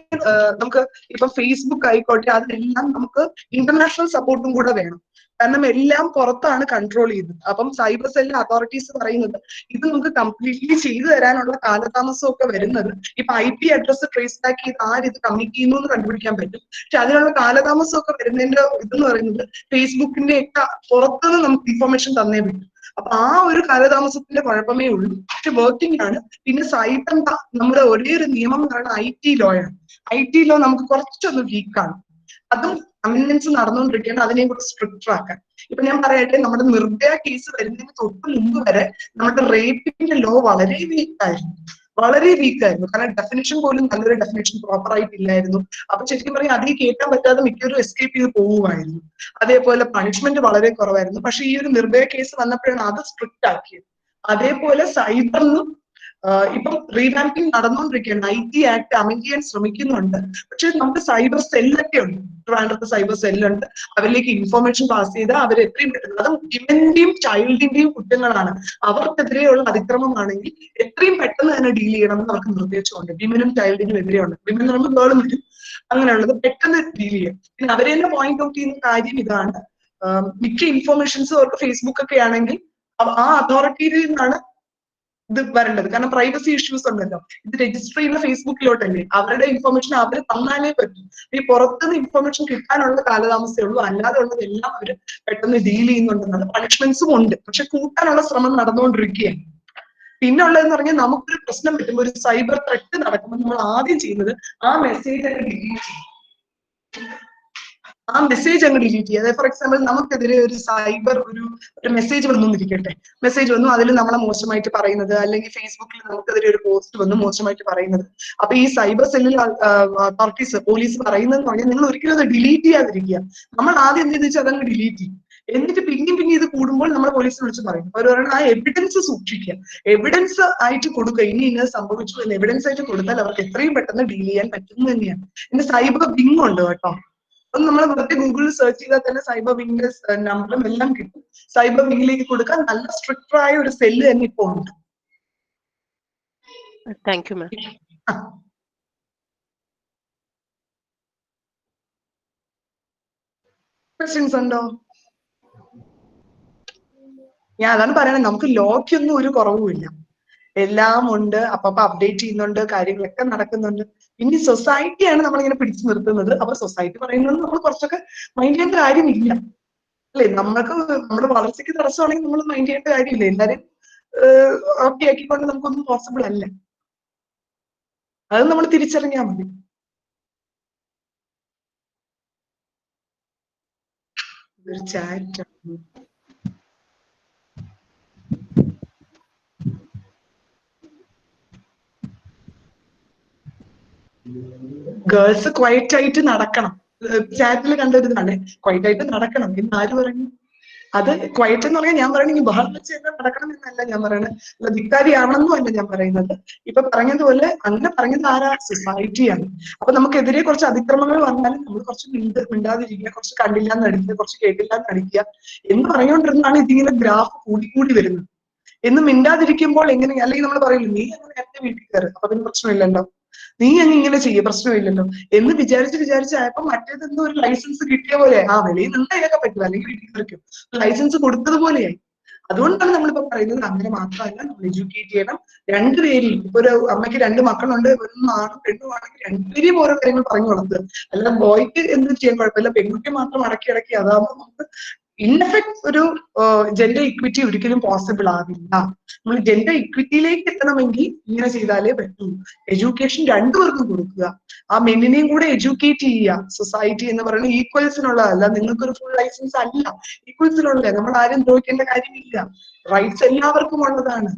നമുക്ക് ഇപ്പൊ ഫേസ്ബുക്ക് ആയിക്കോട്ടെ, അതിനെല്ലാം നമുക്ക് ഇന്റർനാഷണൽ സപ്പോർട്ടും കൂടെ വേണം. കാരണം എല്ലാം പുറത്താണ് കൺട്രോൾ ചെയ്യുന്നത്. അപ്പം സൈബർ സെല്ലിലെ അതോറിറ്റീസ് പറയുന്നത് ഇത് നമുക്ക് കംപ്ലീറ്റ്ലി ചെയ്തു തരാനുള്ള കാലതാമസം ഒക്കെ വരുന്നത് ഇപ്പൊ IP അഡ്രസ് ട്രേസ് ബാക്ക് ചെയ്ത് ആരിത് കമ്മിറ്റ് ചെയ്യുന്നു എന്ന് കണ്ടുപിടിക്കാൻ പറ്റും. പക്ഷെ അതിനുള്ള കാലതാമസം ഒക്കെ വരുന്നതിന്റെ ഇതെന്ന് പറയുന്നത് ഫേസ്ബുക്കിന്റെ ഒക്കെ പുറത്തുനിന്ന് നമുക്ക് ഇൻഫർമേഷൻ തന്നേ പറ്റും. അപ്പൊ ആ ഒരു കാലതാമസത്തിന്റെ കുഴപ്പമേ ഉള്ളൂ. പക്ഷെ വർക്കിംഗ് ആണ്. പിന്നെ സൈബർ നമ്മുടെ ഒരേ ഒരു നിയമം എന്ന് പറയുന്നത് IT ലോ ആണ്. IT ലോ നമുക്ക് കുറച്ചൊന്ന് വീക്കാണ്. അതും അമെൻമെന്റ്സ് നടന്നുകൊണ്ടിരിക്കുകയാണ്. അതിനെയും കൂടെ സ്ട്രിക്റ്റർ ആക്കാൻ. ഇപ്പൊ ഞാൻ പറയട്ടെ, നമ്മുടെ നിർഭയ കേസ് വരുന്നതിന് തൊട്ട് മുമ്പ് വരെ നമ്മുടെ റേപ്പിന്റെ ലോ വളരെ വീക്കായിരുന്നു. കാരണം ഡെഫിനിഷൻ പോലും നല്ലൊരു ഡെഫിനിഷൻ പ്രോപ്പർ ആയിട്ടില്ലായിരുന്നു. അപ്പൊ ശരിക്കും പറയാം അതിൽ കേൾക്കാൻ പറ്റാതെ മിക്കവരും എസ്കേപ്പ് ചെയ്ത് പോവുമായിരുന്നു. അതേപോലെ പണിഷ്മെന്റ് വളരെ കുറവായിരുന്നു. പക്ഷെ ഈ ഒരു നിർഭയ കേസ് വന്നപ്പോഴാണ് അത് സ്ട്രിക്റ്റ് ആക്കിയത്. അതേപോലെ സൈബറിനും ഇപ്പം റീവാമ്പിംഗ് നടന്നുകൊണ്ടിരിക്കുകയാണ്. IT ആക്ട് അമെൻഡ് ചെയ്യാൻ ശ്രമിക്കുന്നുണ്ട്. പക്ഷെ നമുക്ക് സൈബർ സെല്ലൊക്കെ ഉണ്ട്. ട്രിവാൻഡ്രത്ത് സൈബർ സെല്ലുണ്ട്. അവരിലേക്ക് ഇൻഫർമേഷൻ പാസ് ചെയ്താൽ അവർ എത്രയും പെട്ടെന്ന്, അതും വിമന്റെയും ചൈൽഡിന്റെയും കുറ്റങ്ങളാണ്, അവർക്കെതിരെയുള്ള അതിക്രമമാണെങ്കിൽ എത്രയും പെട്ടെന്ന് തന്നെ ഡീൽ ചെയ്യണമെന്ന് അവർക്ക് നിർദ്ദേശമുണ്ട്. വിമനും ചൈൽഡിനും എതിരെയുണ്ട്. വിമൻ എന്ന് പറയുമ്പോൾ ഗേളും കിട്ടും, അങ്ങനെയുള്ളത് പെട്ടെന്ന് ഡീൽ ചെയ്യും. പിന്നെ അവരെ തന്നെ പോയിന്റ് ഔട്ട് ചെയ്യുന്ന കാര്യം ഇതാണ്, മിക്ക ഇൻഫർമേഷൻസും അവർക്ക് ഫേസ്ബുക്ക് ഒക്കെ ആണെങ്കിൽ ആ അതോറിറ്റിയിൽ നിന്നാണ് ഇത് വരേണ്ടത്. കാരണം പ്രൈവസി ഇഷ്യൂസ് ഉണ്ടല്ലോ. ഇത് രജിസ്റ്റർ ചെയ്യുന്ന ഫേസ്ബുക്കിലോട്ടല്ലേ, അവരുടെ ഇൻഫർമേഷൻ അവർ തന്നാലേ പറ്റും. ഈ പുറത്തുനിന്ന് ഇൻഫർമേഷൻ കിട്ടാനുള്ള കാലതാമസമേ ഉള്ളൂ. അല്ലാതെ ഉള്ളതെല്ലാം അവർ പെട്ടെന്ന് ഡീൽ ചെയ്യുന്നുണ്ടെന്നാണ്. പണിഷ്മെന്റ്സും ഉണ്ട്, പക്ഷെ കൂട്ടാനുള്ള ശ്രമം നടന്നുകൊണ്ടിരിക്കുകയാണ്. പിന്നെ ഉള്ളതെന്ന് പറഞ്ഞാൽ നമുക്കൊരു പ്രശ്നം പറ്റുമ്പോൾ, ഒരു സൈബർ ത്രെറ്റ് നടക്കുമ്പോൾ നമ്മൾ ആദ്യം ചെയ്യുന്നത് ആ മെസ്സേജ് ഡിലീറ്റ് ചെയ്യും. അതായത് ഫോർ എക്സാമ്പിൾ നമുക്കെതിരെ ഒരു സൈബർ ഒരു മെസ്സേജ് വന്നിരിക്കട്ടെ, മെസ്സേജ് വന്നു, അതിൽ നമ്മളെ മോശമായിട്ട് പറയുന്നത്, അല്ലെങ്കിൽ ഫേസ്ബുക്കിൽ നമുക്കെതിരെ ഒരു പോസ്റ്റ് വന്നു മോശമായിട്ട് പറയുന്നത്. അപ്പൊ ഈ സൈബർ സെല്ലിൽ അതോറിറ്റീസ് പോലീസ് പറയുന്നതെന്ന് പറഞ്ഞാൽ നിങ്ങൾ ഒരിക്കലും അത് ഡിലീറ്റ് ചെയ്യാതിരിക്കുക. നമ്മൾ ആദ്യം എന്തെന്ന് വെച്ചാൽ അതങ്ങ് ഡിലീറ്റ് ചെയ്യും. എന്നിട്ട് പിന്നെ ഇത് കൂടുമ്പോൾ നമ്മൾ പോലീസിനെ വിളിച്ച് പറയും. അവർ പറയുന്നത് ആ എവിഡൻസ് സൂക്ഷിക്കുക, എവിഡൻസ് ആയിട്ട് കൊടുക്കുക. ഇന്നത് സംഭവിച്ചു എന്ന് എവിഡൻസ് ആയിട്ട് കൊടുത്താൽ അവർക്ക് എത്രയും പെട്ടെന്ന് ഡീൽ ചെയ്യാൻ പറ്റുന്നു തന്നെയാണ്. പിന്നെ സൈബർ വിങ് ഉണ്ട് കേട്ടോ. അപ്പം നമ്മൾ വെറുതെ ഗൂഗിളിൽ സെർച്ച് ചെയ്താൽ തന്നെ സൈബർ വിങ്ങിന്റെ നമ്പറും എല്ലാം കിട്ടും. സൈബർ വിങ്ങിലേക്ക് കൊടുക്കാൻ നല്ല സ്ട്രിക്റ്റർ ആയ ഒരു സെല്ല് തന്നെ ഇപ്പോൾ ഉണ്ട്. Thank you ma'am. ക്വസ്റ്റ്യൻസ് ഉണ്ടോ? ഞാൻ അതാണ് പറയണത്, നമുക്ക് ലോക്കൊന്നും ഒരു കുറവുമില്ല, എല്ലാം ഉണ്ട്. അപ്പൊ അപ്ഡേറ്റ് ചെയ്യുന്നുണ്ട്, കാര്യങ്ങളൊക്കെ നടക്കുന്നുണ്ട്. പിന്നെ സൊസൈറ്റിയാണ് നമ്മളിങ്ങനെ പിടിച്ചു നിർത്തുന്നത്. അപ്പൊ സൊസൈറ്റി പറയുന്നത് നമ്മൾ കുറച്ചൊക്കെ മൈൻഡ് ചെയ്യേണ്ട കാര്യമില്ല അല്ലെ. നമ്മൾക്ക് നമ്മുടെ വളർച്ചയ്ക്ക് തടസ്സമാണെങ്കിൽ നമ്മൾ മൈൻഡ് ചെയ്യേണ്ട കാര്യമില്ല. എല്ലാരും ഓക്കെ ആക്കിക്കൊണ്ട് നമുക്കൊന്നും പോസിബിൾ അല്ല. അത് നമ്മൾ തിരിച്ചറിഞ്ഞാൽ മതി. ഒരു ചാറ്റ്. ഗേൾസ് ക്വയറ്റ് ആയിട്ട് നടക്കണം. ചാറ്റിൽ കണ്ടൊരിതാണ് ക്വയറ്റ് ആയിട്ട് നടക്കണം എന്ന് ആര് പറഞ്ഞു? അത് ക്വയറ്റ് എന്ന് പറഞ്ഞാൽ ഞാൻ പറയണെങ്കിൽ ബഹളം വെച്ച് നടക്കണം എന്നല്ല ഞാൻ പറയുന്നത്, ധിക്കാരിയാണെന്നും അല്ല ഞാൻ പറയുന്നത്. ഇപ്പൊ പറഞ്ഞതുപോലെ അങ്ങനെ പറഞ്ഞത് ആരാ? സൊസൈറ്റിയാണ്. അപ്പൊ നമുക്കെതിരെ കുറച്ച് അതിക്രമങ്ങൾ വന്നാലും നമ്മൾ കുറച്ച് മിണ്ടാതിരിക്കുക, കുറച്ച് കണ്ടില്ല എന്ന് നടിക്കുക, കുറച്ച് കേട്ടില്ല എന്ന് നടിക്കുക എന്ന് പറഞ്ഞുകൊണ്ടിരുന്നാണ് ഇതിങ്ങനെ ഗ്രാഫ് കൂടി വരുന്നത്. എന്ന് മിണ്ടാതിരിക്കുമ്പോൾ എങ്ങനെ, അല്ലെങ്കിൽ നമ്മൾ പറയില്ല നീ അങ്ങനെ നേരത്തെ വീട്ടിൽ കയറി അപ്പൊ അതിന് പ്രശ്നമില്ലല്ലോ, നീ അങ്ങ് ഇങ്ങനെ ചെയ്യ പ്രശ്നമില്ലല്ലോ എന്ന് വിചാരിച്ചായപ്പോ മറ്റേതെന്തോ ഒരു ലൈസൻസ് കിട്ടിയ പോലെ, ആ വെളിയിൽ നിന്ന് ഇതൊക്കെ പറ്റും അല്ലെങ്കിൽ വീട്ടിൽ കയറിക്കും, ലൈസൻസ് കൊടുത്തതുപോലെയായി. അതുകൊണ്ടാണ് നമ്മളിപ്പോ പറയുന്നത് അങ്ങനെ മാത്രമല്ല നമ്മൾ എഡ്യൂക്കേറ്റ് ചെയ്യണം. രണ്ടുപേരെയും, ഇപ്പൊ ഒരു അമ്മയ്ക്ക് 2 മക്കളുണ്ട്, ഒന്നാണും പെണ്ണുമാണെങ്കിൽ രണ്ടുപേരെയും ഓരോ കാര്യങ്ങൾ പറഞ്ഞു കൊടുക്കുക. അല്ല ബോയ്ക്ക് എന്തും ചെയ്യാൻ കുഴപ്പമില്ല, പെൺകുട്ടി മാത്രം അടക്കി അതാകുമ്പോൾ നമുക്ക് ഇൻഎഫക്ട് ഒരു ജെൻഡർ ഇക്വിറ്റി ഒരിക്കലും പോസിബിൾ ആവില്ല. നമ്മൾ ജെൻഡർ ഇക്വിറ്റിയിലേക്ക് എത്തണമെങ്കിൽ ഇങ്ങനെ ചെയ്താലേ പറ്റൂ. എഡ്യൂക്കേഷൻ രണ്ടുപേർക്കും കൊടുക്കുക, ആ മെന്നിനെയും കൂടെ എഡ്യൂക്കേറ്റ് ചെയ്യുക. സൊസൈറ്റി എന്ന് പറയുന്നത് ഈക്വൽസിനുള്ളതല്ല, നിങ്ങൾക്കൊരു ഫുൾ ലൈസൻസ് അല്ല, ഈക്വൽസിനുള്ളത്. നമ്മൾ ആരും ദ്രോഹിക്കേണ്ട കാര്യമില്ല, റൈറ്റ്സ് എല്ലാവർക്കും ഉള്ളതാണ്.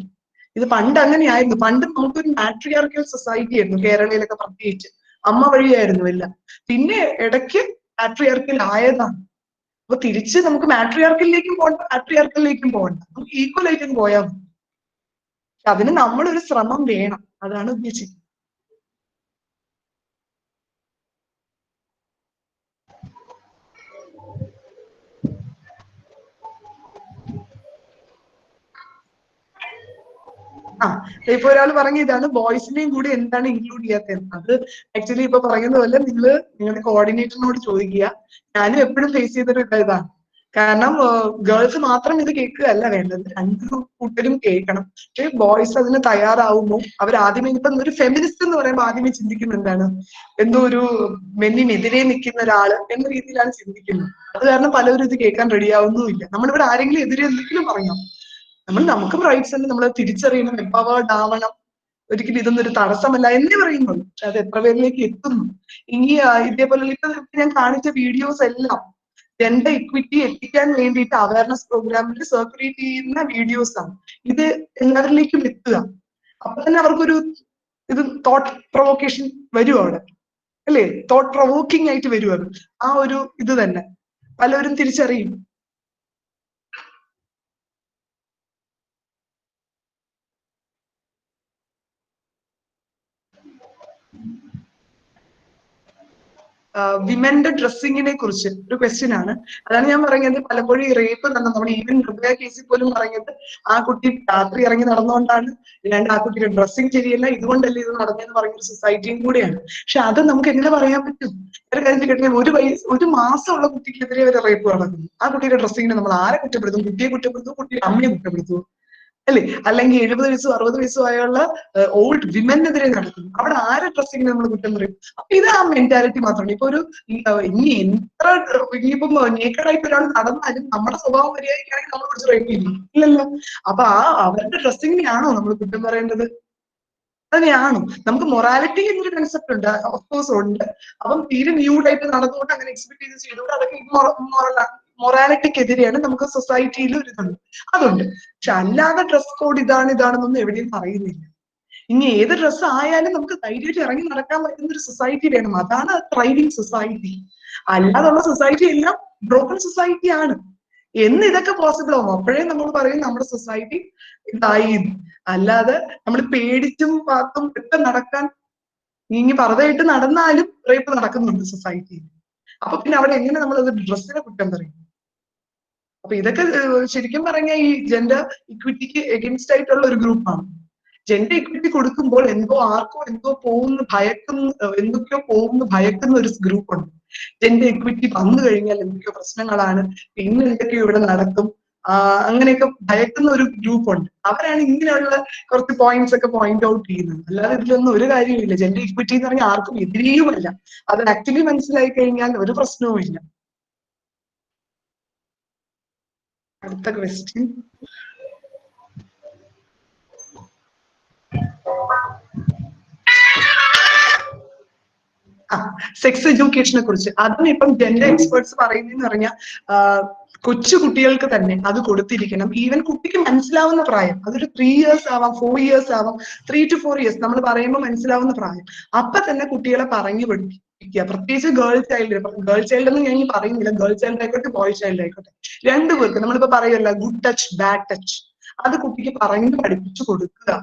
ഇത് പണ്ട് അങ്ങനെയായിരുന്നു. പണ്ട് നമുക്കൊരു മാട്രിയാർക്കൽ സൊസൈറ്റി ആയിരുന്നു, കേരളയിലൊക്കെ പ്രത്യേകിച്ച് അമ്മ വഴിയായിരുന്നു എല്ലാം. പിന്നെ ഇടയ്ക്ക് മാട്രിയാർക്കൽ ആയതാണ്. അപ്പൊ തിരിച്ച് നമുക്ക് മാട്രിയാർക്കലിലേക്കും പോകണ്ട, പാട്രിയാർക്കലിലേക്കും പോകണ്ട, നമുക്ക് ഈക്വൽ ആയിട്ടും പോയാൽ മതി. അതിന് നമ്മളൊരു ശ്രമം വേണം, അതാണ് ഉദ്ദേശിക്കുന്നത്. ഇപ്പൊ ഒരാൾ പറഞ്ഞ ഇതാണ് ബോയ്സിനെയും കൂടി എന്താണ് ഇൻക്ലൂഡ് ചെയ്യാത്തത്. അത് ആക്ച്വലി ഇപ്പൊ പറയുന്ന പോലെ നിങ്ങളുടെ കോർഡിനേറ്ററിനോട് ചോദിക്കുക. ഞാനും എപ്പോഴും ഫേസ് ചെയ്തൊരു ഇതാണ്. കാരണം ഗേൾസ് മാത്രം ഇത് കേൾക്കുകയല്ല വേണ്ടത്, 2 കൂട്ടരും കേൾക്കണം. പക്ഷെ ബോയ്സ് അതിന് തയ്യാറാവുമ്പോൾ അവരാദ്യമേ, ഇപ്പൊ ഒരു ഫെമിനിസ്റ്റ് എന്ന് പറയുമ്പോൾ ആദ്യമേ ചിന്തിക്കുന്നത് എന്താണ്, എന്തോ ഒരു മെന്നിനെതിരെ നിൽക്കുന്ന ഒരാള് എന്ന രീതിയിലാണ് ചിന്തിക്കുന്നത്. അത് കാരണം പലരും ഇത് കേൾക്കാൻ റെഡിയാവുന്നുമില്ല. നമ്മളിവിടെ ആരെങ്കിലും എതിരെ എന്തെങ്കിലും പറയാം, നമുക്കും റൈറ്റ്സ് ഉണ്ട്, നമ്മൾ തിരിച്ചറിയണം, എംപവേർഡ് ആവണം, ഒരിക്കലും ഇതൊന്നും ഒരു തടസ്സമല്ല എന്നേ പറയുന്നുള്ളൂ. പക്ഷെ അത് എത്ര പേരിലേക്ക് എത്തുന്നു? ഇനി ഇതേപോലെ ഇപ്പൊ ഞാൻ കാണിച്ച വീഡിയോസ് എല്ലാം ജെൻഡർ ഇക്വിറ്റി എത്തിക്കാൻ വേണ്ടിയിട്ട് അവയർനെസ് പ്രോഗ്രാമിൽ സർക്കുലേറ്റ് ചെയ്യുന്ന വീഡിയോസ് ആണ്. ഇത് എല്ലാവരിലേക്കും എത്തുക. അപ്പൊ തന്നെ അവർക്കൊരു ഇത് തോട്ട് പ്രൊവോക്കേഷൻ വരും അവിടെ, അല്ലേ? തോട്ട് പ്രൊവോക്കിംഗ് ആയിട്ട് വരും അത്. ആ ഒരു ഇത് തന്നെ പലരും തിരിച്ചറിയും. വിമന്റെ ഡ്രസ്സിങ്ങിനെ കുറിച്ച് ഒരു ക്വസ്റ്റ്യൻ ആണ്. അതാണ് ഞാൻ പറയുന്നത്, പലപ്പോഴും ഈ റേപ്പ് തന്നെ നമ്മൾ ഈവൻ നിർഭയ കേസിൽ പോലും പറയുന്നത് ആ കുട്ടി രാത്രി ഇറങ്ങി നടന്നുകൊണ്ടാണ്, അല്ലാണ്ട് ആ കുട്ടിയുടെ ഡ്രസ്സിങ് ശരിയല്ല, ഇതുകൊണ്ടല്ലേ ഇത് നടന്നതെന്ന് പറയുന്ന സൊസൈറ്റിയും കൂടെയാണ്. പക്ഷെ അത് നമുക്ക് എങ്ങനെ പറയാൻ പറ്റും? ഒരു കാര്യം കേട്ടില്ല, ഒരു മാസമുള്ള കുട്ടിക്കെതിരെ ഒരു റേപ്പ് നടക്കുന്നു. ആ കുട്ടിയുടെ ഡ്രസ്സിങ്ങിനെ നമ്മൾ ആരെ കുറ്റപ്പെടുത്തും? കുട്ടിയെ കുറ്റപ്പെടുത്തും, കുട്ടിയുടെ അമ്മയെ കുറ്റപ്പെടുത്തും, അല്ലേ? അല്ലെങ്കിൽ 70 വയസ്സും 60 വയസ്സും ആയുള്ള ഓൾഡ് വിമനെതിരെ നടക്കുന്നു. അവിടെ ആരെ ഡ്രസ്സിങ്ങിന് നമ്മൾ കുറ്റം പറയും? അപ്പൊ ഇത് ആ മെന്റാലിറ്റി മാത്രമാണ്. ഇപ്പൊ ഒരു ഇനി എത്ര ഇനിയിപ്പം നേക്കഡായിട്ട് ഒരാൾ നടന്നാലും നമ്മുടെ സ്വഭാവം മര്യാദയ്ക്കാണെങ്കിൽ നമ്മൾ കുറച്ച് റേപ്പ് ചെയ്യും, ഇല്ലല്ലോ. അപ്പൊ അവരുടെ ഡ്രസ്സിങ്ങിനെയാണോ നമ്മൾ കുറ്റം പറയേണ്ടത്? അതിനെയാണോ? നമുക്ക് മൊറാലിറ്റി എന്നൊരു കൺസെപ്റ്റ് ഉണ്ട്, ഓഫ്കോഴ്സ് ഉണ്ട്. അപ്പം തീരെ ന്യൂഡായിട്ട് നടന്നുകൊണ്ട് അങ്ങനെ എക്സ്പെക്ട് ചെയ്തുകൊണ്ട് അതൊക്കെ മൊറാലിറ്റിക്കെതിരെയാണ്. നമുക്ക് സൊസൈറ്റിയിൽ ഒരു ഇതുണ്ട്, അതുണ്ട്. പക്ഷെ അല്ലാതെ ഡ്രസ് കോഡ് ഇതാണെന്നൊന്നും എവിടെയും പറയുന്നില്ല. ഇനി ഏത് ഡ്രസ്സ് ആയാലും നമുക്ക് ധൈര്യമായിട്ട് ഇറങ്ങി നടക്കാൻ പറ്റുന്ന ഒരു സൊസൈറ്റി വേണം. അതാണ് ത്രൈവിംഗ് സൊസൈറ്റി. അല്ലാതുള്ള സൊസൈറ്റി എല്ലാം ബ്രോക്കൺ സൊസൈറ്റി ആണ്. എന്ന് ഇതൊക്കെ പോസിബിൾ ആവും, അപ്പോഴേ നമ്മൾ പറയും നമ്മുടെ സൊസൈറ്റി ഇതായി. അല്ലാതെ നമ്മൾ പേടിച്ചും പാത്തും ഒക്കെ നടക്കാൻ, ഇനി പറതായിട്ട് നടന്നാലും റേപ്പ് നടക്കുന്നുണ്ട് സൊസൈറ്റിയിൽ. അപ്പൊ പിന്നെ അവിടെ എങ്ങനെ നമ്മൾ അത് ഡ്രസ്സിനെ കുറ്റം പറയും? അപ്പൊ ഇതൊക്കെ ശരിക്കും പറഞ്ഞാൽ ഈ ജെൻഡർ ഇക്വിറ്റിക്ക് എഗൻസ്റ്റ് ആയിട്ടുള്ള ഒരു ഗ്രൂപ്പാണ്. ജെൻഡർ ഇക്വിറ്റി കൊടുക്കുമ്പോൾ എന്തൊക്കെയോ പോകുന്നു ഭയക്കുന്ന ഒരു ഗ്രൂപ്പുണ്ട്. ജെൻഡർ ഇക്വിറ്റി വന്നു കഴിഞ്ഞാൽ എന്തൊക്കെയോ പ്രശ്നങ്ങളാണ്, പിന്നെ എന്തൊക്കെയോ ഇവിടെ നടക്കും, അങ്ങനെയൊക്കെ ഭയക്കുന്ന ഒരു ഗ്രൂപ്പുണ്ട്. അവരാണ് ഇങ്ങനെയുള്ള കുറച്ച് പോയിന്റ്സ് ഒക്കെ പോയിന്റ് ഔട്ട് ചെയ്യുന്നത്. അല്ലാതെ ഇതിലൊന്നും ഒരു കാര്യമില്ല. ജെൻഡർ ഇക്വിറ്റി എന്ന് പറഞ്ഞാൽ ആർക്കും എതിരെയുമല്ല. അത് ആക്ച്വലി മനസ്സിലായി കഴിഞ്ഞാൽ ഒരു പ്രശ്നവും ഇല്ല. അടുത്ത ക്വസ്റ്റ്യൻ. സെക്സ് എഡ്യൂക്കേഷനെ കുറിച്ച് അതും ഇപ്പം ജെൻഡർ എക്സ്പേർട്സ് പറയുന്നതെന്ന് പറഞ്ഞാൽ കൊച്ചു കുട്ടികൾക്ക് തന്നെ അത് കൊടുത്തിരിക്കണം. ഈവൻ കുട്ടിക്ക് മനസ്സിലാവുന്ന പ്രായം, അതൊരു 3 years ആവാം, 4 years ആവാം, 3 to 4 years നമ്മൾ പറയുമ്പോൾ മനസ്സിലാവുന്ന പ്രായം. അപ്പൊ തന്നെ കുട്ടികളെ പറഞ്ഞു പഠിപ്പിക്കുക. പ്രത്യേകിച്ച് ഗേൾ ചൈൽഡ് എന്ന് ഞാൻ പറയുന്നില്ല, ഗേൾ ചൈൽഡ് ആയിക്കോട്ടെ ബോയ് ചൈൽഡ് ആയിക്കോട്ടെ, രണ്ടുപേർക്ക് നമ്മളിപ്പോ പറയുമല്ല ഗുഡ് ടച്ച് ബാഡ് ടച്ച്, അത് കുട്ടിക്ക് പറഞ്ഞു പഠിപ്പിച്ചു കൊടുക്കുക.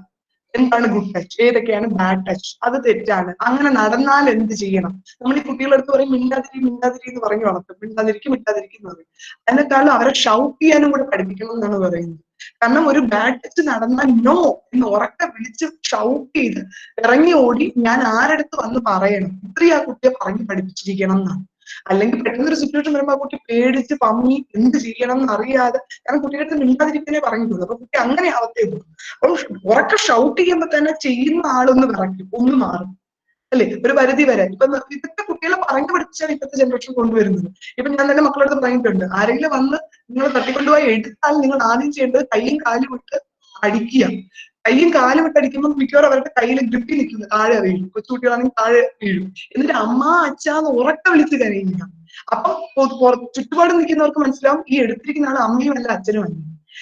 എന്താണ് ഗുഡ് ടച്ച്, ഏതൊക്കെയാണ് ബാഡ് ടച്ച്, അത് തെറ്റാണ്, അങ്ങനെ നടന്നാൽ എന്ത് ചെയ്യണം. നമ്മൾ ഈ കുട്ടികളുടെ അടുത്ത് പറയും മിണ്ടാതിരി എന്ന് പറഞ്ഞു വളർത്തും, മിണ്ടാതിരിക്കും എന്ന് പറയും. അതിനേക്കാളും അവരെ ഷൗട്ട് ചെയ്യാനും കൂടെ പഠിപ്പിക്കണം എന്നാണ് പറയുന്നത്. കാരണം ഒരു ബാഡ് ടച്ച് നടന്നാൽ നോ എന്ന് ഉറക്കെ വിളിച്ച് ഷൗട്ട് ചെയ്ത് ഇറങ്ങി ഓടി ഞാൻ ആരടുത്ത് വന്ന് പറയണം, ഇത്രയും ആ കുട്ടിയെ പറഞ്ഞു പഠിപ്പിച്ചിരിക്കണം എന്നാണ്. അല്ലെങ്കിൽ പെട്ടെന്നൊരു സിറ്റുവേഷൻ വരുമ്പോൾ ആ കുട്ടി പേടിച്ച് പമ്മി എന്ത് ചെയ്യണം എന്ന് അറിയാതെ, കാരണം കുട്ടിയുടെ അടുത്ത് മിണ്ടാതിരിക്കാനേ പറഞ്ഞിട്ടുള്ളൂ. അപ്പൊ കുട്ടി അങ്ങനെ ആവത്തേയുള്ളൂ. അപ്പം ഉറക്കെ ഷൗട്ട് ചെയ്യുമ്പോൾ തന്നെ ചെയ്യുന്ന ആളൊന്ന് വിറയ്ക്കും, ഒന്ന് മാറും അല്ലെ, ഒരു പരിധി വരെ. ഇപ്പൊ ഇതൊക്കെ കുട്ടികളെ പറഞ്ഞു പഠിച്ചാണ് ഇപ്പോഴത്തെ ജനറേഷൻ കൊണ്ടുവരുന്നത്. ഇപ്പൊ ഞാൻ തന്നെ മക്കളടുത്ത് പറഞ്ഞിട്ടുണ്ട്, ആരെങ്കിലും വന്ന് നിങ്ങൾ തട്ടിക്കൊണ്ടുപോയി എടുത്താൽ നിങ്ങൾ ആദ്യം ചെയ്യേണ്ടത് കൈയും കാലും വിട്ട് അടിക്കുക. കൈയും കാലും വിട്ട് അടിക്കുമ്പോൾ മിക്കവാറും അവരുടെ കയ്യിൽ ഗ്രിപ്പിൽ നിൽക്കുന്നു, താഴെ വീഴും. കൊച്ചുകുട്ടികളാണെങ്കിൽ താഴെ വീഴും. എന്നിട്ട് അമ്മ അച്ഛാന്ന് ഉറക്കെ വിളിച്ച് കരയുക. അപ്പം ചുറ്റുപാട് നിൽക്കുന്നവർക്ക് മനസ്സിലാവും ഈ എടുത്തിരിക്കുന്ന ആൾ അമ്മയും അല്ല അച്ഛനും അല്ല.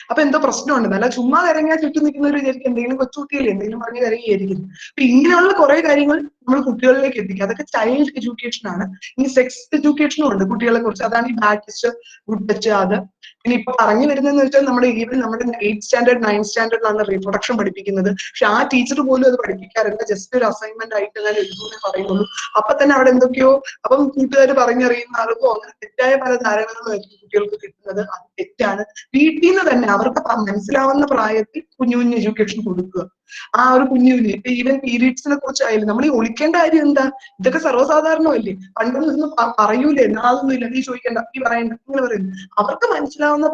അപ്പൊ എന്തോ പ്രശ്നമുണ്ട്. നല്ല ചുമ്മാ കരഞ്ഞാൽ ചുറ്റും നിൽക്കുന്നവർ വിചാരിക്കും എന്തെങ്കിലും കൊച്ചുകുട്ടിയല്ലേ, എന്തെങ്കിലും പറഞ്ഞ് കരയായിരിക്കും. അപ്പൊ ഇങ്ങനെയുള്ള കുറെ കാര്യങ്ങൾ നമ്മൾ കുട്ടികളിലേക്ക് എത്തിക്കുക. അതൊക്കെ ചൈൽഡ് എഡ്യൂക്കേഷൻ ആണ്. ഇനി സെക്സ് എഡ്യൂക്കേഷനും ഉണ്ട് കുട്ടികളെ കുറിച്ച്. അതാണ് ഈ ബാഡ് ടച്ച് ഗുഡ് ടച്ച്. അത് ഇനി ഇപ്പൊ പറഞ്ഞു വരുന്നതെന്ന് വെച്ചാൽ നമ്മുടെ 8th സ്റ്റാൻഡേർഡ് 9th സ്റ്റാൻഡേർഡിലാണ് റീപ്രൊഡക്ഷൻ പഠിപ്പിക്കുന്നത്. പക്ഷെ ആ ടീച്ചർ പോലും അത് പഠിപ്പിക്കാറില്ല. ജസ്റ്റ് ഒരു അസൈൻമെന്റ് ആയിട്ട് ഞാൻ എഴുതുന്നേ പറയുന്നുള്ളൂ. അപ്പൊ തന്നെ അവിടെ എന്തൊക്കെയോ അപ്പം കൂട്ടുകാർ പറഞ്ഞറിയുന്ന ആൾക്കോ അങ്ങനെ തെറ്റായ പല ധാരണകളുമായിരിക്കും കുട്ടികൾക്ക് കിട്ടുന്നത്. അത് തെറ്റാണ്. വീട്ടിൽ നിന്ന് തന്നെ അവർക്ക് മനസ്സിലാവുന്ന പ്രായത്തിൽ കുഞ്ഞു കുഞ്ഞു എഡ്യൂക്കേഷൻ കൊടുക്കുക. ആ ഒരു കുഞ്ഞു ഇപ്പൊ ഈവൻ പീരീഡ്സിനെ കുറിച്ചായാലും നമ്മൾ ഈ ഒളിക്കേണ്ട കാര്യം എന്താ, ഇതൊക്കെ സർവ്വസാധാരണമല്ലേ. പണ്ടൊന്നും പറയൂലേ, അതൊന്നും ഇല്ല, നീ ചോദിക്കണ്ട, നീ പറയണ്ട, നിങ്ങൾ പറയുന്നു. അവർക്ക് മനസ്സിലാവുന്ന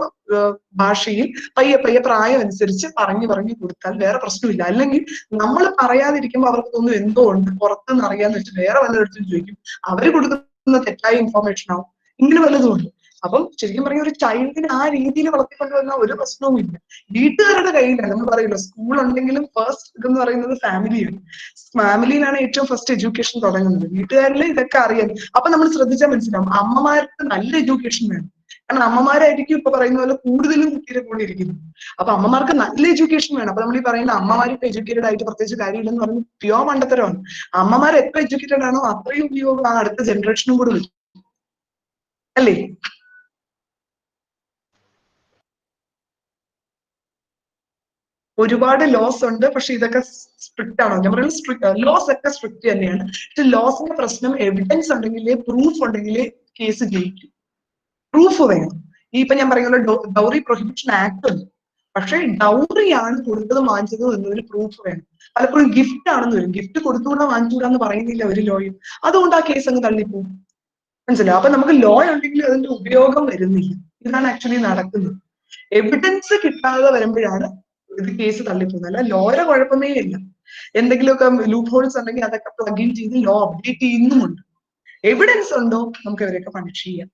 ഭാഷയിൽ പയ്യെ പ്രായം അനുസരിച്ച് പറഞ്ഞു കൊടുത്താൽ വേറെ പ്രശ്നമില്ല. അല്ലെങ്കിൽ നമ്മൾ പറയാതിരിക്കുമ്പോൾ അവർക്ക് തോന്നുന്നു എന്തോ ഉണ്ട്, പുറത്തുനിന്ന് അറിയാന്ന് വെച്ച് വേറെ വല്ലയിടത്തും ചോദിക്കും. അവർ കൊടുക്കുന്ന തെറ്റായ ഇൻഫോർമേഷൻ ആവും. ഇങ്ങനെ വല്ലതും ഉണ്ട്. അപ്പം ശരിക്കും പറഞ്ഞ ഒരു ചൈൽഡിനെ ആ രീതിയിൽ വളർത്തിക്കൊണ്ടുവന്ന ഒരു പ്രശ്നവും ഇല്ല. വീട്ടുകാരുടെ കയ്യിലാണ്. നമ്മൾ പറയില്ല സ്കൂൾ ഉണ്ടെങ്കിലും ഫസ്റ്റ് ഇതെന്ന് പറയുന്നത് ഫാമിലിയാണ്. ഫാമിലിയിലാണ് ഏറ്റവും ഫസ്റ്റ് എഡ്യൂക്കേഷൻ തുടങ്ങുന്നത്. വീട്ടുകാരിൽ ഇതൊക്കെ അറിയാൻ. അപ്പൊ നമ്മൾ ശ്രദ്ധിച്ചാൽ മനസ്സിലാവും അമ്മമാർക്ക് നല്ല എഡ്യൂക്കേഷൻ വേണം. കാരണം അമ്മമാരായിരിക്കും ഇപ്പൊ പറയുന്ന പോലെ കൂടുതലും കുട്ടിയെ കൊണ്ടിരിക്കുന്നത്. അപ്പൊ അമ്മമാർക്ക് നല്ല എഡ്യൂക്കേഷൻ വേണം. അപ്പൊ നമ്മൾ ഈ പറയുന്ന അമ്മമാർക്ക് എഡ്യൂക്കേറ്റഡ് ആയിട്ട് പ്രത്യേകിച്ച് കാര്യമില്ലെന്ന് പറഞ്ഞ് പ്യോ മണ്ടത്തരമാണ്. അമ്മമാർ എത്ര എഡ്യൂക്കേറ്റഡ് ആണോ അത്രയും ഉപയോഗം ആ അടുത്ത ജനറേഷനും കൂടെ വരും അല്ലേ. ഒരുപാട് ലോസ് ഉണ്ട്. പക്ഷെ ഇതൊക്കെ സ്ട്രിക്റ്റ് ആണോ? ഞാൻ പറയുന്നത് ലോസ് ഒക്കെ സ്ട്രിക്റ്റ് തന്നെയാണ്. പക്ഷെ ലോസിന്റെ പ്രശ്നം എവിഡൻസ് ഉണ്ടെങ്കിലേ, പ്രൂഫ് ഉണ്ടെങ്കിലേ കേസ് ജയിക്കും. പ്രൂഫ് വേണം. ഈ ഇപ്പൊ ഞാൻ പറയുന്ന ഡൗറി പ്രൊഹിബിഷൻ ആക്ട് ഉണ്ട്. പക്ഷെ ഡൗറിയാണ് കൊടുത്തതും വാങ്ങിച്ചതും എന്നൊരു പ്രൂഫ് വേണം. പലപ്പോഴും ഗിഫ്റ്റ് ആണെന്ന് വരും. ഗിഫ്റ്റ് കൊടുത്തുകൂടാ വാങ്ങിച്ചുകൂടാന്ന് പറയുന്നില്ല ഒരു ലോയും. അതുകൊണ്ട് ആ കേസ് അങ്ങ് തള്ളിപ്പോകും. മനസ്സിലാവും. അപ്പൊ നമുക്ക് ലോ ഉണ്ടെങ്കിൽ അതിന്റെ ഉപയോഗം വരുന്നില്ല. ഇതാണ് ആക്ച്വലി നടക്കുന്നത്. എവിഡൻസ് കിട്ടാതെ വരുമ്പോഴാണ് ഇത് കേസ് തള്ളിപ്പോകുന്നത്. അല്ല ലോയുടെ കുഴപ്പമേ ഇല്ല. എന്തെങ്കിലുമൊക്കെ ലൂപ്പ് ഹോൾസ് ഉണ്ടെങ്കിൽ അതൊക്കെ പ്ലഗ് ഇൻ ചെയ്ത് ലോ അപ്ഡേറ്റ് ചെയ്യുന്നുമുണ്ട്. എവിഡൻസ് ഉണ്ടോ നമുക്ക് ഇവരെയൊക്കെ പണിഷ് ചെയ്യാം.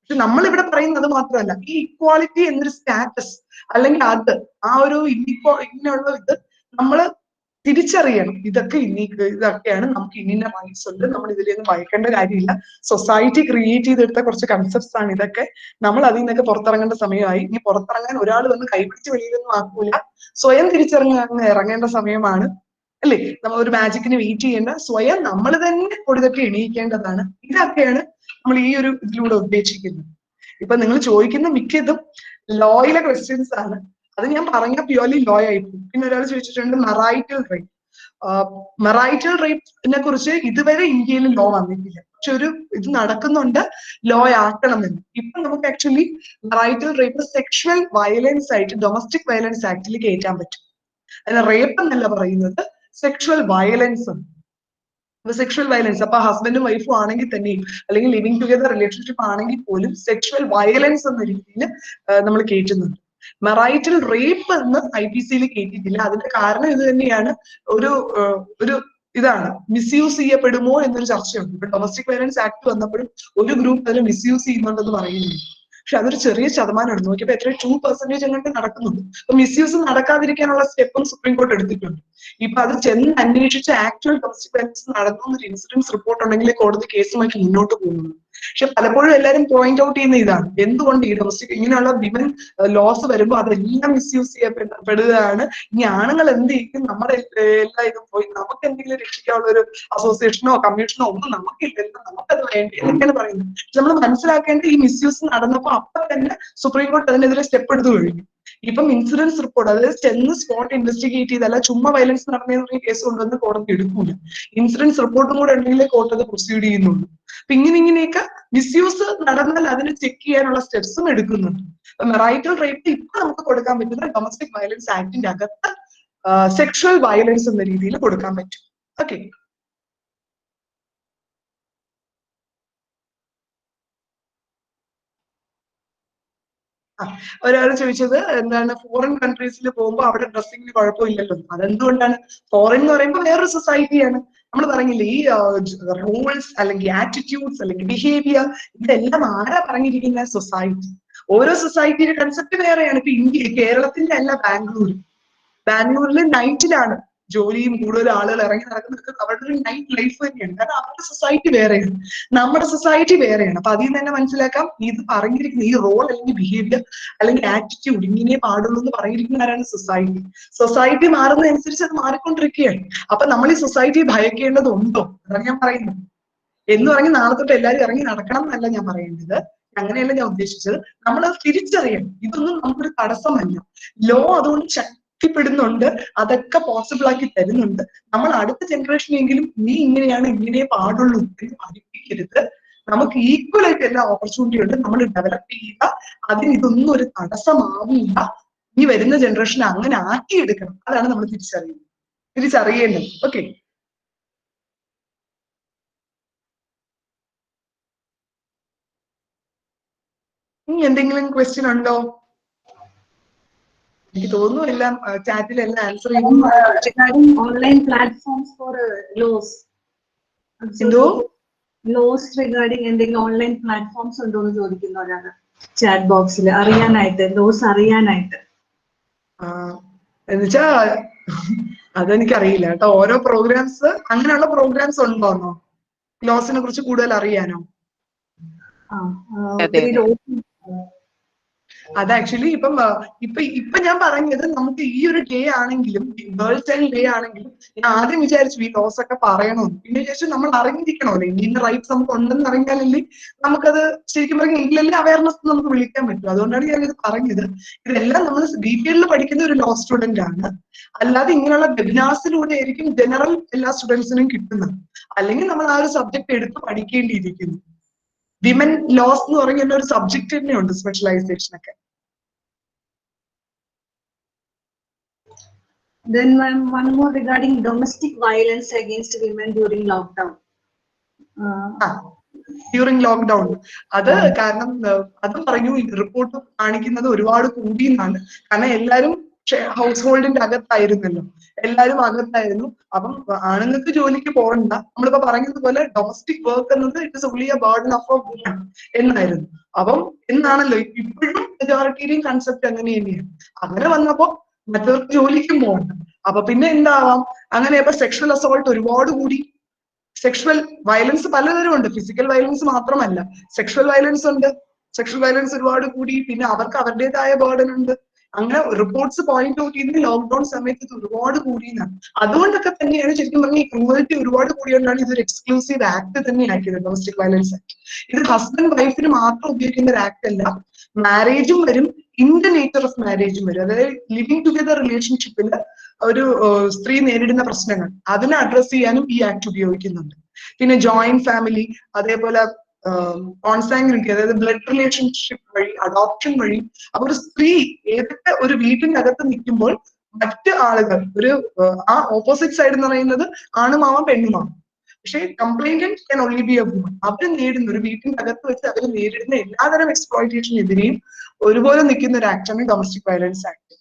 പക്ഷെ നമ്മൾ ഇവിടെ പറയുന്നത് മാത്രമല്ല, ഈ ഇക്വാളിറ്റി എന്നൊരു സ്റ്റാറ്റസ് അല്ലെങ്കിൽ അത് ആ ഒരു ഇങ്ങനെയുള്ള ഇത് നമ്മൾ തിരിച്ചറിയണം. ഇതൊക്കെയാണ് നമുക്ക് ഇന്ന റൈറ്റ്സ് ഉണ്ട്. നമ്മൾ ഇതിലൊന്നും ഭയക്കേണ്ട കാര്യമില്ല. സൊസൈറ്റി ക്രിയേറ്റ് ചെയ്തെടുത്ത കുറച്ച് കൺസെപ്റ്റ്സ് ആണ് ഇതൊക്കെ. നമ്മൾ അതിൽ നിന്നൊക്കെ പുറത്തിറങ്ങേണ്ട സമയമായി. ഇനി പുറത്തിറങ്ങാൻ ഒരാൾ വന്ന് കൈപിടിച്ച് വെളിയിലൊന്നും ആക്കൂല. സ്വയം ഇറങ്ങേണ്ട സമയമാണ് അല്ലേ. നമ്മൾ ഒരു മാജിക്കിന് വെയിറ്റ് ചെയ്യേണ്ട, സ്വയം നമ്മൾ തന്നെ കൊടുത്തൊക്കെ എണീക്കേണ്ടതാണ്. ഇതൊക്കെയാണ് നമ്മൾ ഈ ഒരു ഇതിലൂടെ ഉദ്ദേശിക്കുന്നത്. ഇപ്പൊ നിങ്ങൾ ചോദിക്കുന്ന മിക്കതും ലോയിലെ ക്വസ്റ്റ്യൻസ് ആണ്. അത് ഞാൻ പറഞ്ഞ പ്യൂർലി ലോ ആയിരിക്കും. പിന്നെ ഒരാൾ ചോദിച്ചിട്ടുണ്ട് മെറൈറ്റൽ റേപ്പ്. മെറൈറ്റൽ റേപ്പിനെ കുറിച്ച് ഇതുവരെ ഇന്ത്യയിൽ ലോ വന്നിട്ടില്ല. പക്ഷെ ഒരു ഇത് നടക്കുന്നുണ്ട്, ലോ ആക്കണമെന്ന്. ഇപ്പൊ നമുക്ക് actually marital rape sexual violence ആയിട്ട് ഡൊമസ്റ്റിക് വയലൻസ് ആക്ടിൽ കയറ്റാൻ പറ്റും. അതിന് റേപ്പ് എന്നല്ല പറയുന്നത്, സെക്ഷുവൽ വയലൻസ്. സെക്ഷുവൽ വയലൻസ് അപ്പൊ ഹസ്ബൻഡും വൈഫും ആണെങ്കിൽ തന്നെയും അല്ലെങ്കിൽ ലിവിങ് ടുഗദർ റിലേഷൻഷിപ്പ് ആണെങ്കിൽ പോലും സെക്ഷുവൽ വയലൻസ് എന്ന രീതിയിൽ നമ്മൾ കയറ്റുന്നുണ്ട്. മെറൈറ്റൽ റേപ്പ് എന്ന് IPC കയറ്റിയിട്ടില്ല. അതിന്റെ കാരണം ഇത് തന്നെയാണ്. ഒരു ഇതാണ് മിസ്യൂസ് ചെയ്യപ്പെടുമോ എന്നൊരു ചർച്ചയുണ്ട്. ഇപ്പൊ ഡൊമസ്റ്റിക് വയലൻസ് ആക്ട് വന്നപ്പോഴും ഒരു ഗ്രൂപ്പ് അതിൽ മിസ്യൂസ് ചെയ്യുന്നുണ്ടെന്ന് പറയുന്നുണ്ട്. പക്ഷെ അതൊരു ചെറിയ ശതമാനമാണ്. നോക്കിയപ്പോ എത്ര 2% അങ്ങോട്ട് നടക്കുന്നുണ്ട്. അപ്പൊ മിസ്യൂസ് നടക്കാതിരിക്കാനുള്ള സ്റ്റെപ്പും സുപ്രീം കോർട്ട് എടുത്തിട്ടുണ്ട്. ഇപ്പൊ അത് ചെന്ന് അന്വേഷിച്ച് ആക്ച്വൽ ഡൊമസ്റ്റിക് വയലൻസ് നടന്നു എന്നൊരു ഇൻസിഡൻസ് റിപ്പോർട്ട് ഉണ്ടെങ്കിൽ കോടതി കേസുമായിട്ട് മുന്നോട്ട് പോകുന്നു. പക്ഷെ പലപ്പോഴും എല്ലാവരും പോയിന്റ് ഔട്ട് ചെയ്യുന്ന ഇതാണ്, എന്തുകൊണ്ട് ഈ ഡൊമസ്റ്റിക് ഇങ്ങനെയുള്ള വിമൻ ലോസ് വരുമ്പോൾ അതെല്ലാം മിസ്യൂസ് ചെയ്യപ്പെടുകയാണ്. ഇനി ആണുങ്ങൾ എന്ത് ചെയ്യും, നമ്മുടെ എല്ലാ ഇതും പോയി നമുക്ക് എന്തെങ്കിലും രക്ഷിക്കാനുള്ള ഒരു അസോസിയേഷനോ കമ്മീഷനോ ഒന്നും നമുക്കില്ലല്ലോ, നമുക്കത് വേണ്ടി എന്നൊക്കെയാണ് പറയുന്നത്. പക്ഷെ നമ്മൾ മനസ്സിലാക്കേണ്ട ഈ മിസ്യൂസ് നടന്നപ്പോൾ അപ്പൊ തന്നെ സുപ്രീം കോടതി അതിനെതിരെ സ്റ്റെപ്പ് എടുത്തു കഴിഞ്ഞു. ഇപ്പം ഇൻസിഡൻസ് റിപ്പോർട്ട്, അതായത് ചെന്ന് സ്പോട്ട് ഇൻവെസ്റ്റിഗേറ്റ് ചെയ്തല്ല ചുമ്മാ വയലൻസ് നടന്നതെന്ന് പറഞ്ഞ കേസ് കൊണ്ടുവന്ന് കോടതി എടുക്കൂല. ഇൻസിഡൻസ് റിപ്പോർട്ടും കൂടെ ഉണ്ടെങ്കിലേ കോർട്ട് അത് പ്രൊസീഡ് ചെയ്യുന്നുള്ളൂ. അപ്പൊ ഇങ്ങനെയൊക്കെ മിസ്യൂസ് നടന്നാൽ അതിന് ചെക്ക് ചെയ്യാനുള്ള സ്റ്റെപ്സും എടുക്കുന്നുണ്ട്. മെറൈറ്റൽ റേപ്പ് ഇപ്പൊ നമുക്ക് കൊടുക്കാൻ പറ്റുന്ന ഡൊമസ്റ്റിക് വയലൻസ് ആക്ടിന്റെ അകത്ത് സെക്ഷൽ വയലൻസ് എന്ന രീതിയിൽ കൊടുക്കാൻ പറ്റും. ഓക്കെ, ഒരാൾ ചോദിച്ചത് എന്താണ് ഫോറിൻ കൺട്രീസിൽ പോകുമ്പോൾ അവിടെ ഡ്രസ്സിങ്ങിന് കുഴപ്പമില്ലല്ലോ. അതെന്തുകൊണ്ടാണ്? ഫോറിൻ എന്ന് പറയുമ്പോൾ വേറൊരു സൊസൈറ്റിയാണ്. നമ്മൾ പറഞ്ഞില്ലേ, ഈ റൂൾസ് അല്ലെങ്കിൽ ആറ്റിറ്റ്യൂഡ്സ് അല്ലെങ്കിൽ ബിഹേവിയർ ഇതെല്ലാം ആരാ പറഞ്ഞിരിക്കുന്ന? സൊസൈറ്റി. ഓരോ സൊസൈറ്റിയുടെ കൺസെപ്റ്റ് വേറെയാണ്. ഇപ്പൊ കേരളത്തിന്റെ അല്ല ബാംഗ്ലൂരിൽ നൈറ്റിലാണ് ജോലിയും കൂടുതൽ ആളുകൾ ഇറങ്ങി നടക്കുന്നത്. അവരുടെ ഒരു നൈറ്റ് ലൈഫ് തന്നെയാണ്. കാരണം അവരുടെ സൊസൈറ്റി വേറെയാണ്, നമ്മുടെ സൊസൈറ്റി വേറെയാണ്. അപ്പൊ അതിൽ നിന്ന് തന്നെ മനസ്സിലാക്കാം ഇത് പറഞ്ഞിരിക്കുന്ന ഈ റോൾ അല്ലെങ്കിൽ ബിഹേവിയർ അല്ലെങ്കിൽ ആറ്റിറ്റ്യൂഡ് ഇങ്ങനെ പാടുള്ളൂ എന്ന് പറഞ്ഞിരിക്കുന്ന ആരാണ്? സൊസൈറ്റി. സൊസൈറ്റി മാറുന്നതനുസരിച്ച് അത് മാറിക്കൊണ്ടിരിക്കുകയാണ്. അപ്പൊ നമ്മൾ ഈ സൊസൈറ്റിയെ ഭയക്കേണ്ടതുണ്ടോ? അതാണ് ഞാൻ പറയുന്നത്. എന്ന് പറഞ്ഞ് നാളെ തൊട്ട് എല്ലാവരും ഇറങ്ങി നടക്കണം എന്നല്ല ഞാൻ പറയേണ്ടത്, അങ്ങനെയല്ല ഞാൻ ഉദ്ദേശിച്ചത്. നമ്മൾ തിരിച്ചറിയണം ഇതൊന്നും നമുക്കൊരു തടസ്സമല്ല. ലോ അതുകൊണ്ട് ശക്തിപ്പെടുന്നുണ്ട്, അതൊക്കെ പോസിബിൾ ആക്കി തരുന്നുണ്ട്. നമ്മൾ അടുത്ത ജനറേഷനെങ്കിലും നീ ഇങ്ങനെയാണ്, ഇങ്ങനെ പാടുള്ളൂ എന്ന് പഠിപ്പിക്കരുത്. നമുക്ക് ഈക്വൽ ആയിട്ട് എല്ലാ ഓപ്പർച്യൂണിറ്റി ഉണ്ട്, നമ്മൾ ഡെവലപ്പ് ചെയ്യുക. അതിന് ഇതൊന്നും ഒരു തടസ്സമാവില്ല. ഈ വരുന്ന ജനറേഷൻ അങ്ങനെ ആക്കിയെടുക്കണം. അതാണ് നമ്മൾ തിരിച്ചറിയേണ്ടത്. ഓക്കെ, എന്തെങ്കിലും ക്വസ്റ്റ്യൻ ഉണ്ടോ? എനിക്ക് തോന്നുന്നു എല്ലാം ചാറ്റിലെല്ലാം ആൻസർ ചെയ്യുന്നു. ഓൺലൈൻ പ്ലാറ്റ്ഫോംസ് ഫോർ ലോസ്, എന്തോ ലോസ് റിഗാർഡിങ് എന്തെങ്കിലും ഓൺലൈൻ പ്ലാറ്റ്ഫോംസ് ഉണ്ടോ എന്ന് ചോദിക്കുന്ന ഒരാള് ചാറ്റ് ബോക്സിൽ അറിയാനായിട്ട്, ലോസ് അറിയാനായിട്ട്. എന്നുവെച്ചാ അതെനിക്കറിയില്ല കേട്ടോ. ഓരോ പ്രോഗ്രാംസ്, അങ്ങനെയുള്ള പ്രോഗ്രാംസ് ഉണ്ടോന്നോ ലോസിനെ കുറിച്ച് കൂടുതൽ അറിയാനോ? അത് ആക്ച്വലി ഇപ്പൊ ഞാൻ പറഞ്ഞത് നമുക്ക് ഈ ഒരു ഡേ ആണെങ്കിലും ഗേൾ ചൈൽഡ് ഡേ ആണെങ്കിലും ഞാൻ ആദ്യം വിചാരിച്ചു ഈ ലോസ് ഒക്കെ പറയണമെന്ന്. പിന്നെ വിചാരിച്ചു നമ്മൾ അറിഞ്ഞിരിക്കണമല്ലോ, ഇന്ത്യൻ റൈറ്റ്സ് നമുക്ക് ഉണ്ടെന്ന് അറിഞ്ഞാലല്ലേ നമുക്കത് ശരിക്കും പറഞ്ഞാൽ ഇന്ത്യയിലെ അവയർനെസ് നമുക്ക് വിളിക്കാൻ പറ്റും. അതുകൊണ്ടാണ് ഞാനിത് പറഞ്ഞത്. ഇതെല്ലാം നമ്മൾ ഡീറ്റെയിലിൽ പഠിക്കുന്ന ഒരു ലോ സ്റ്റുഡന്റ് ആണ്, അല്ലാതെ ഇങ്ങനെയുള്ള വെബിനാർസിലൂടെ ആയിരിക്കും ജനറൽ എല്ലാ സ്റ്റുഡൻസിനും കിട്ടുന്നത്. അല്ലെങ്കിൽ നമ്മൾ ആ ഒരു സബ്ജക്ട് എടുത്ത് പഠിക്കേണ്ടിയിരിക്കുന്നു. വിമൻ ലോസ് എന്ന് പറയുന്ന ഒരു സബ്ജക്ട് തന്നെയുണ്ട്, സ്പെഷ്യലൈസേഷൻ ഒക്കെ. Then one more regarding domestic violence against women during lockdown. During lockdown അത് കാരണം അത് പറഞ്ഞു റിപ്പോർട്ട് കാണിക്കുന്നത് ഒരുപാട് കൂടി എന്നാണ്. കാരണം എല്ലാരും ഹൗസ് ഹോൾഡിന്റെ അകത്തായിരുന്നല്ലോ, എല്ലാരും അകത്തായിരുന്നു. അപ്പം ആണുങ്ങൾക്ക് ജോലിക്ക് പോകണ്ട. നമ്മളിപ്പോ പറഞ്ഞതുപോലെ ഡൊമസ്റ്റിക് വർക്ക് എന്നത് it is only A burden of A woman എന്നായിരുന്നു. അപ്പം എന്നാണല്ലോ ഇപ്പോഴും മെജോറിറ്റിയുടെയും കൺസെപ്റ്റ് അങ്ങനെ തന്നെയാണ്. അങ്ങനെ വന്നപ്പോ മറ്റവർക്ക് ജോലിക്കും പോകണ്ട. അപ്പൊ പിന്നെ എന്താവാം, അങ്ങനെ ഇപ്പൊ സെക്ഷൽ അസോൾട്ട് ഒരുപാട് കൂടി. സെക്ഷൽ വയലൻസ് പലതരം ഉണ്ട്, ഫിസിക്കൽ വയലൻസ് മാത്രമല്ല, സെക്ഷൽ വയലൻസ് ഉണ്ട്. സെക്ഷൽ വയലൻസ് ഒരുപാട് കൂടി. പിന്നെ അവർക്ക് അവരുടേതായ ബേർഡൻ ഉണ്ട്. അങ്ങനെ റിപ്പോർട്ട്സ് പോയിന്റ് ഔട്ട് ചെയ്ത് ലോക്ക്ഡൌൺ സമയത്ത് ഇത് ഒരുപാട് കൂടിയെന്നാണ്. അതുകൊണ്ടൊക്കെ തന്നെയാണ് ശരിക്കും പറഞ്ഞാൽ ഈ ക്രൂവൽറ്റി ഒരുപാട് കൂടിയോണ്ടാണ് ഇതൊരു എക്സ്ക്ലൂസീവ് ആക്ട് തന്നെ ആക്കിയത്, ഡൊമസ്റ്റിക് വയലൻസ് ആക്ട്. ഇത് ഹസ്ബൻഡ് വൈഫിന് മാത്രം ഉപയോഗിക്കുന്ന ഒരു ആക്ട് അല്ല, മാരേജും വരും, ഇൻ ദ നേച്ചർ ഓഫ് മാരേജും വരും. അതായത് ലിവിങ് ടുഗദർ റിലേഷൻഷിപ്പിൽ ഒരു സ്ത്രീ നേരിടുന്ന പ്രശ്നങ്ങൾ അതിനെ അഡ്രസ് ചെയ്യാനും ഈ ആക്ട് ഉപയോഗിക്കുന്നുണ്ട്. പിന്നെ ജോയിന്റ് ഫാമിലി, അതേപോലെ കോൺസാങ്വിറ്റി, അതായത് ബ്ലഡ് റിലേഷൻഷിപ്പ് വഴി, അഡോപ്ഷൻ വഴി. അപ്പൊ ഒരു സ്ത്രീ ഏതൊക്കെ ഒരു വീട്ടിനകത്ത് നിൽക്കുമ്പോൾ മറ്റ് ആളുകൾ ഒരു ആ ഓപ്പോസിറ്റ് സൈഡ് എന്ന് പറയുന്നത് ആണുമാവാം പെണ്ണുമാവാം, പക്ഷെ complainant can only be a woman. അവർ നേരിടുന്ന ഒരു വീട്ടിന്റെ അകത്ത് വെച്ച് അവർ നേരിടുന്ന എല്ലാതരം എക്സ്പ്ലോയിറ്റേഷനെതിരെയും ഒരുപോലെ നിൽക്കുന്ന ഒരു ആക്ടാണ് ഡൊമസ്റ്റിക് വയലൻസ് ആക്ട്.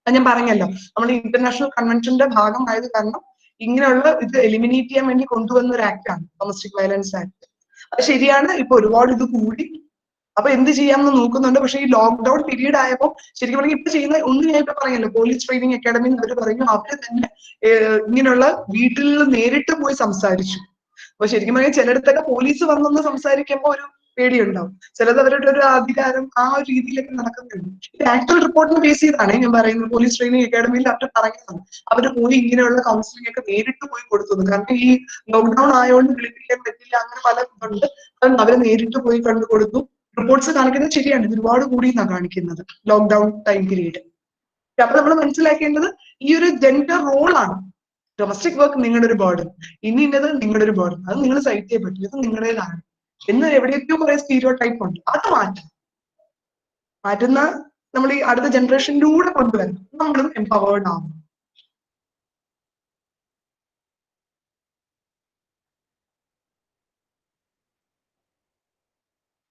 അത് ഞാൻ പറഞ്ഞല്ലോ, നമ്മൾ ഇന്റർനാഷണൽ കൺവെൻഷന്റെ ഭാഗമായത് കാരണം ഇങ്ങനെയുള്ള ഇത് എലിമിനേറ്റ് ചെയ്യാൻ വേണ്ടി കൊണ്ടുവന്ന ഒരു ആക്ടാണ് ഡൊമസ്റ്റിക് വയലൻസ് ആക്ട്. അത് ശരിയാണ്, ഇപ്പൊ ഒരുപാട് ഇത് കൂടി. അപ്പൊ എന്ത് ചെയ്യാമെന്ന് നോക്കുന്നുണ്ട്. പക്ഷെ ഈ ലോക്ക്ഡൌൺ പീരീഡ് ആയപ്പോൾ ശരിക്കും പറഞ്ഞാൽ ഇപ്പൊ ചെയ്യുന്ന ഒന്നും ഞാൻ ഇപ്പൊ പറയല്ലോ, പോലീസ് ട്രെയിനിങ് അക്കാഡമി അവർ പറഞ്ഞു അവര് തന്നെ ഇങ്ങനെയുള്ള വീട്ടിൽ നേരിട്ട് പോയി സംസാരിച്ചു. അപ്പൊ ശരിക്കും പറഞ്ഞാൽ ചിലയിടത്തൊക്കെ പോലീസ് വന്നൊന്ന് സംസാരിക്കുമ്പോൾ ഒരു പേടിയുണ്ടാവും. ചിലത് അവരുടെ ഒരു അധികാരം ആ ഒരു രീതിയിലൊക്കെ നടക്കുന്നുണ്ട്. ഇത് ആക്ച്വൽ റിപ്പോർട്ടിന് ബേസ് ചെയ്താണ് ഞാൻ പറയുന്നത്. പോലീസ് ട്രെയിനിങ് അക്കാഡമിയിൽ അവർ പറയുന്നതാണ്. അവർ പോയി ഇങ്ങനെയുള്ള കൗൺസിലിംഗ് ഒക്കെ നേരിട്ട് പോയി കൊടുത്തത്. കാരണം ഈ ലോക്ക്ഡൌൺ ആയതുകൊണ്ട് വിളിപ്പിക്കാൻ പറ്റില്ല, അങ്ങനെ പല ഇതുണ്ട്. അവര് നേരിട്ട് പോയി കണ്ടു കൊടുത്തു. റിപ്പോർട്ട്സ് കാണിക്കുന്നത് ശരിയാണ്, ഇത് ഒരുപാട് കൂടി എന്നാണ് കാണിക്കുന്നത് ലോക്ക്ഡൌൺ ടൈം പീരീഡ്. അപ്പൊ നമ്മൾ മനസ്സിലാക്കേണ്ടത് ഈ ഒരു ജെൻഡർ റോളാണ്. ഡൊമസ്റ്റിക് വർക്ക് നിങ്ങളുടെ ഒരു ബേർഡൻ, ഇന്നത് നിങ്ങളുടെ ഒരു ബേർഡൻ, അത് നിങ്ങൾ സഹിച്ചേ ചെയ്യേ പറ്റും, ഇത് നിങ്ങളുടേതാണ് എന്ന് എവിടെയൊക്കെയോ കുറെ സ്റ്റീരിയോ ടൈപ്പ് ഉണ്ട്. അത് മാറ്റുന്ന നമ്മൾ ഈ അടുത്ത ജനറേഷനിലൂടെ കൊണ്ടുവരണം. നമ്മളും എംപവേർഡ് ആവും.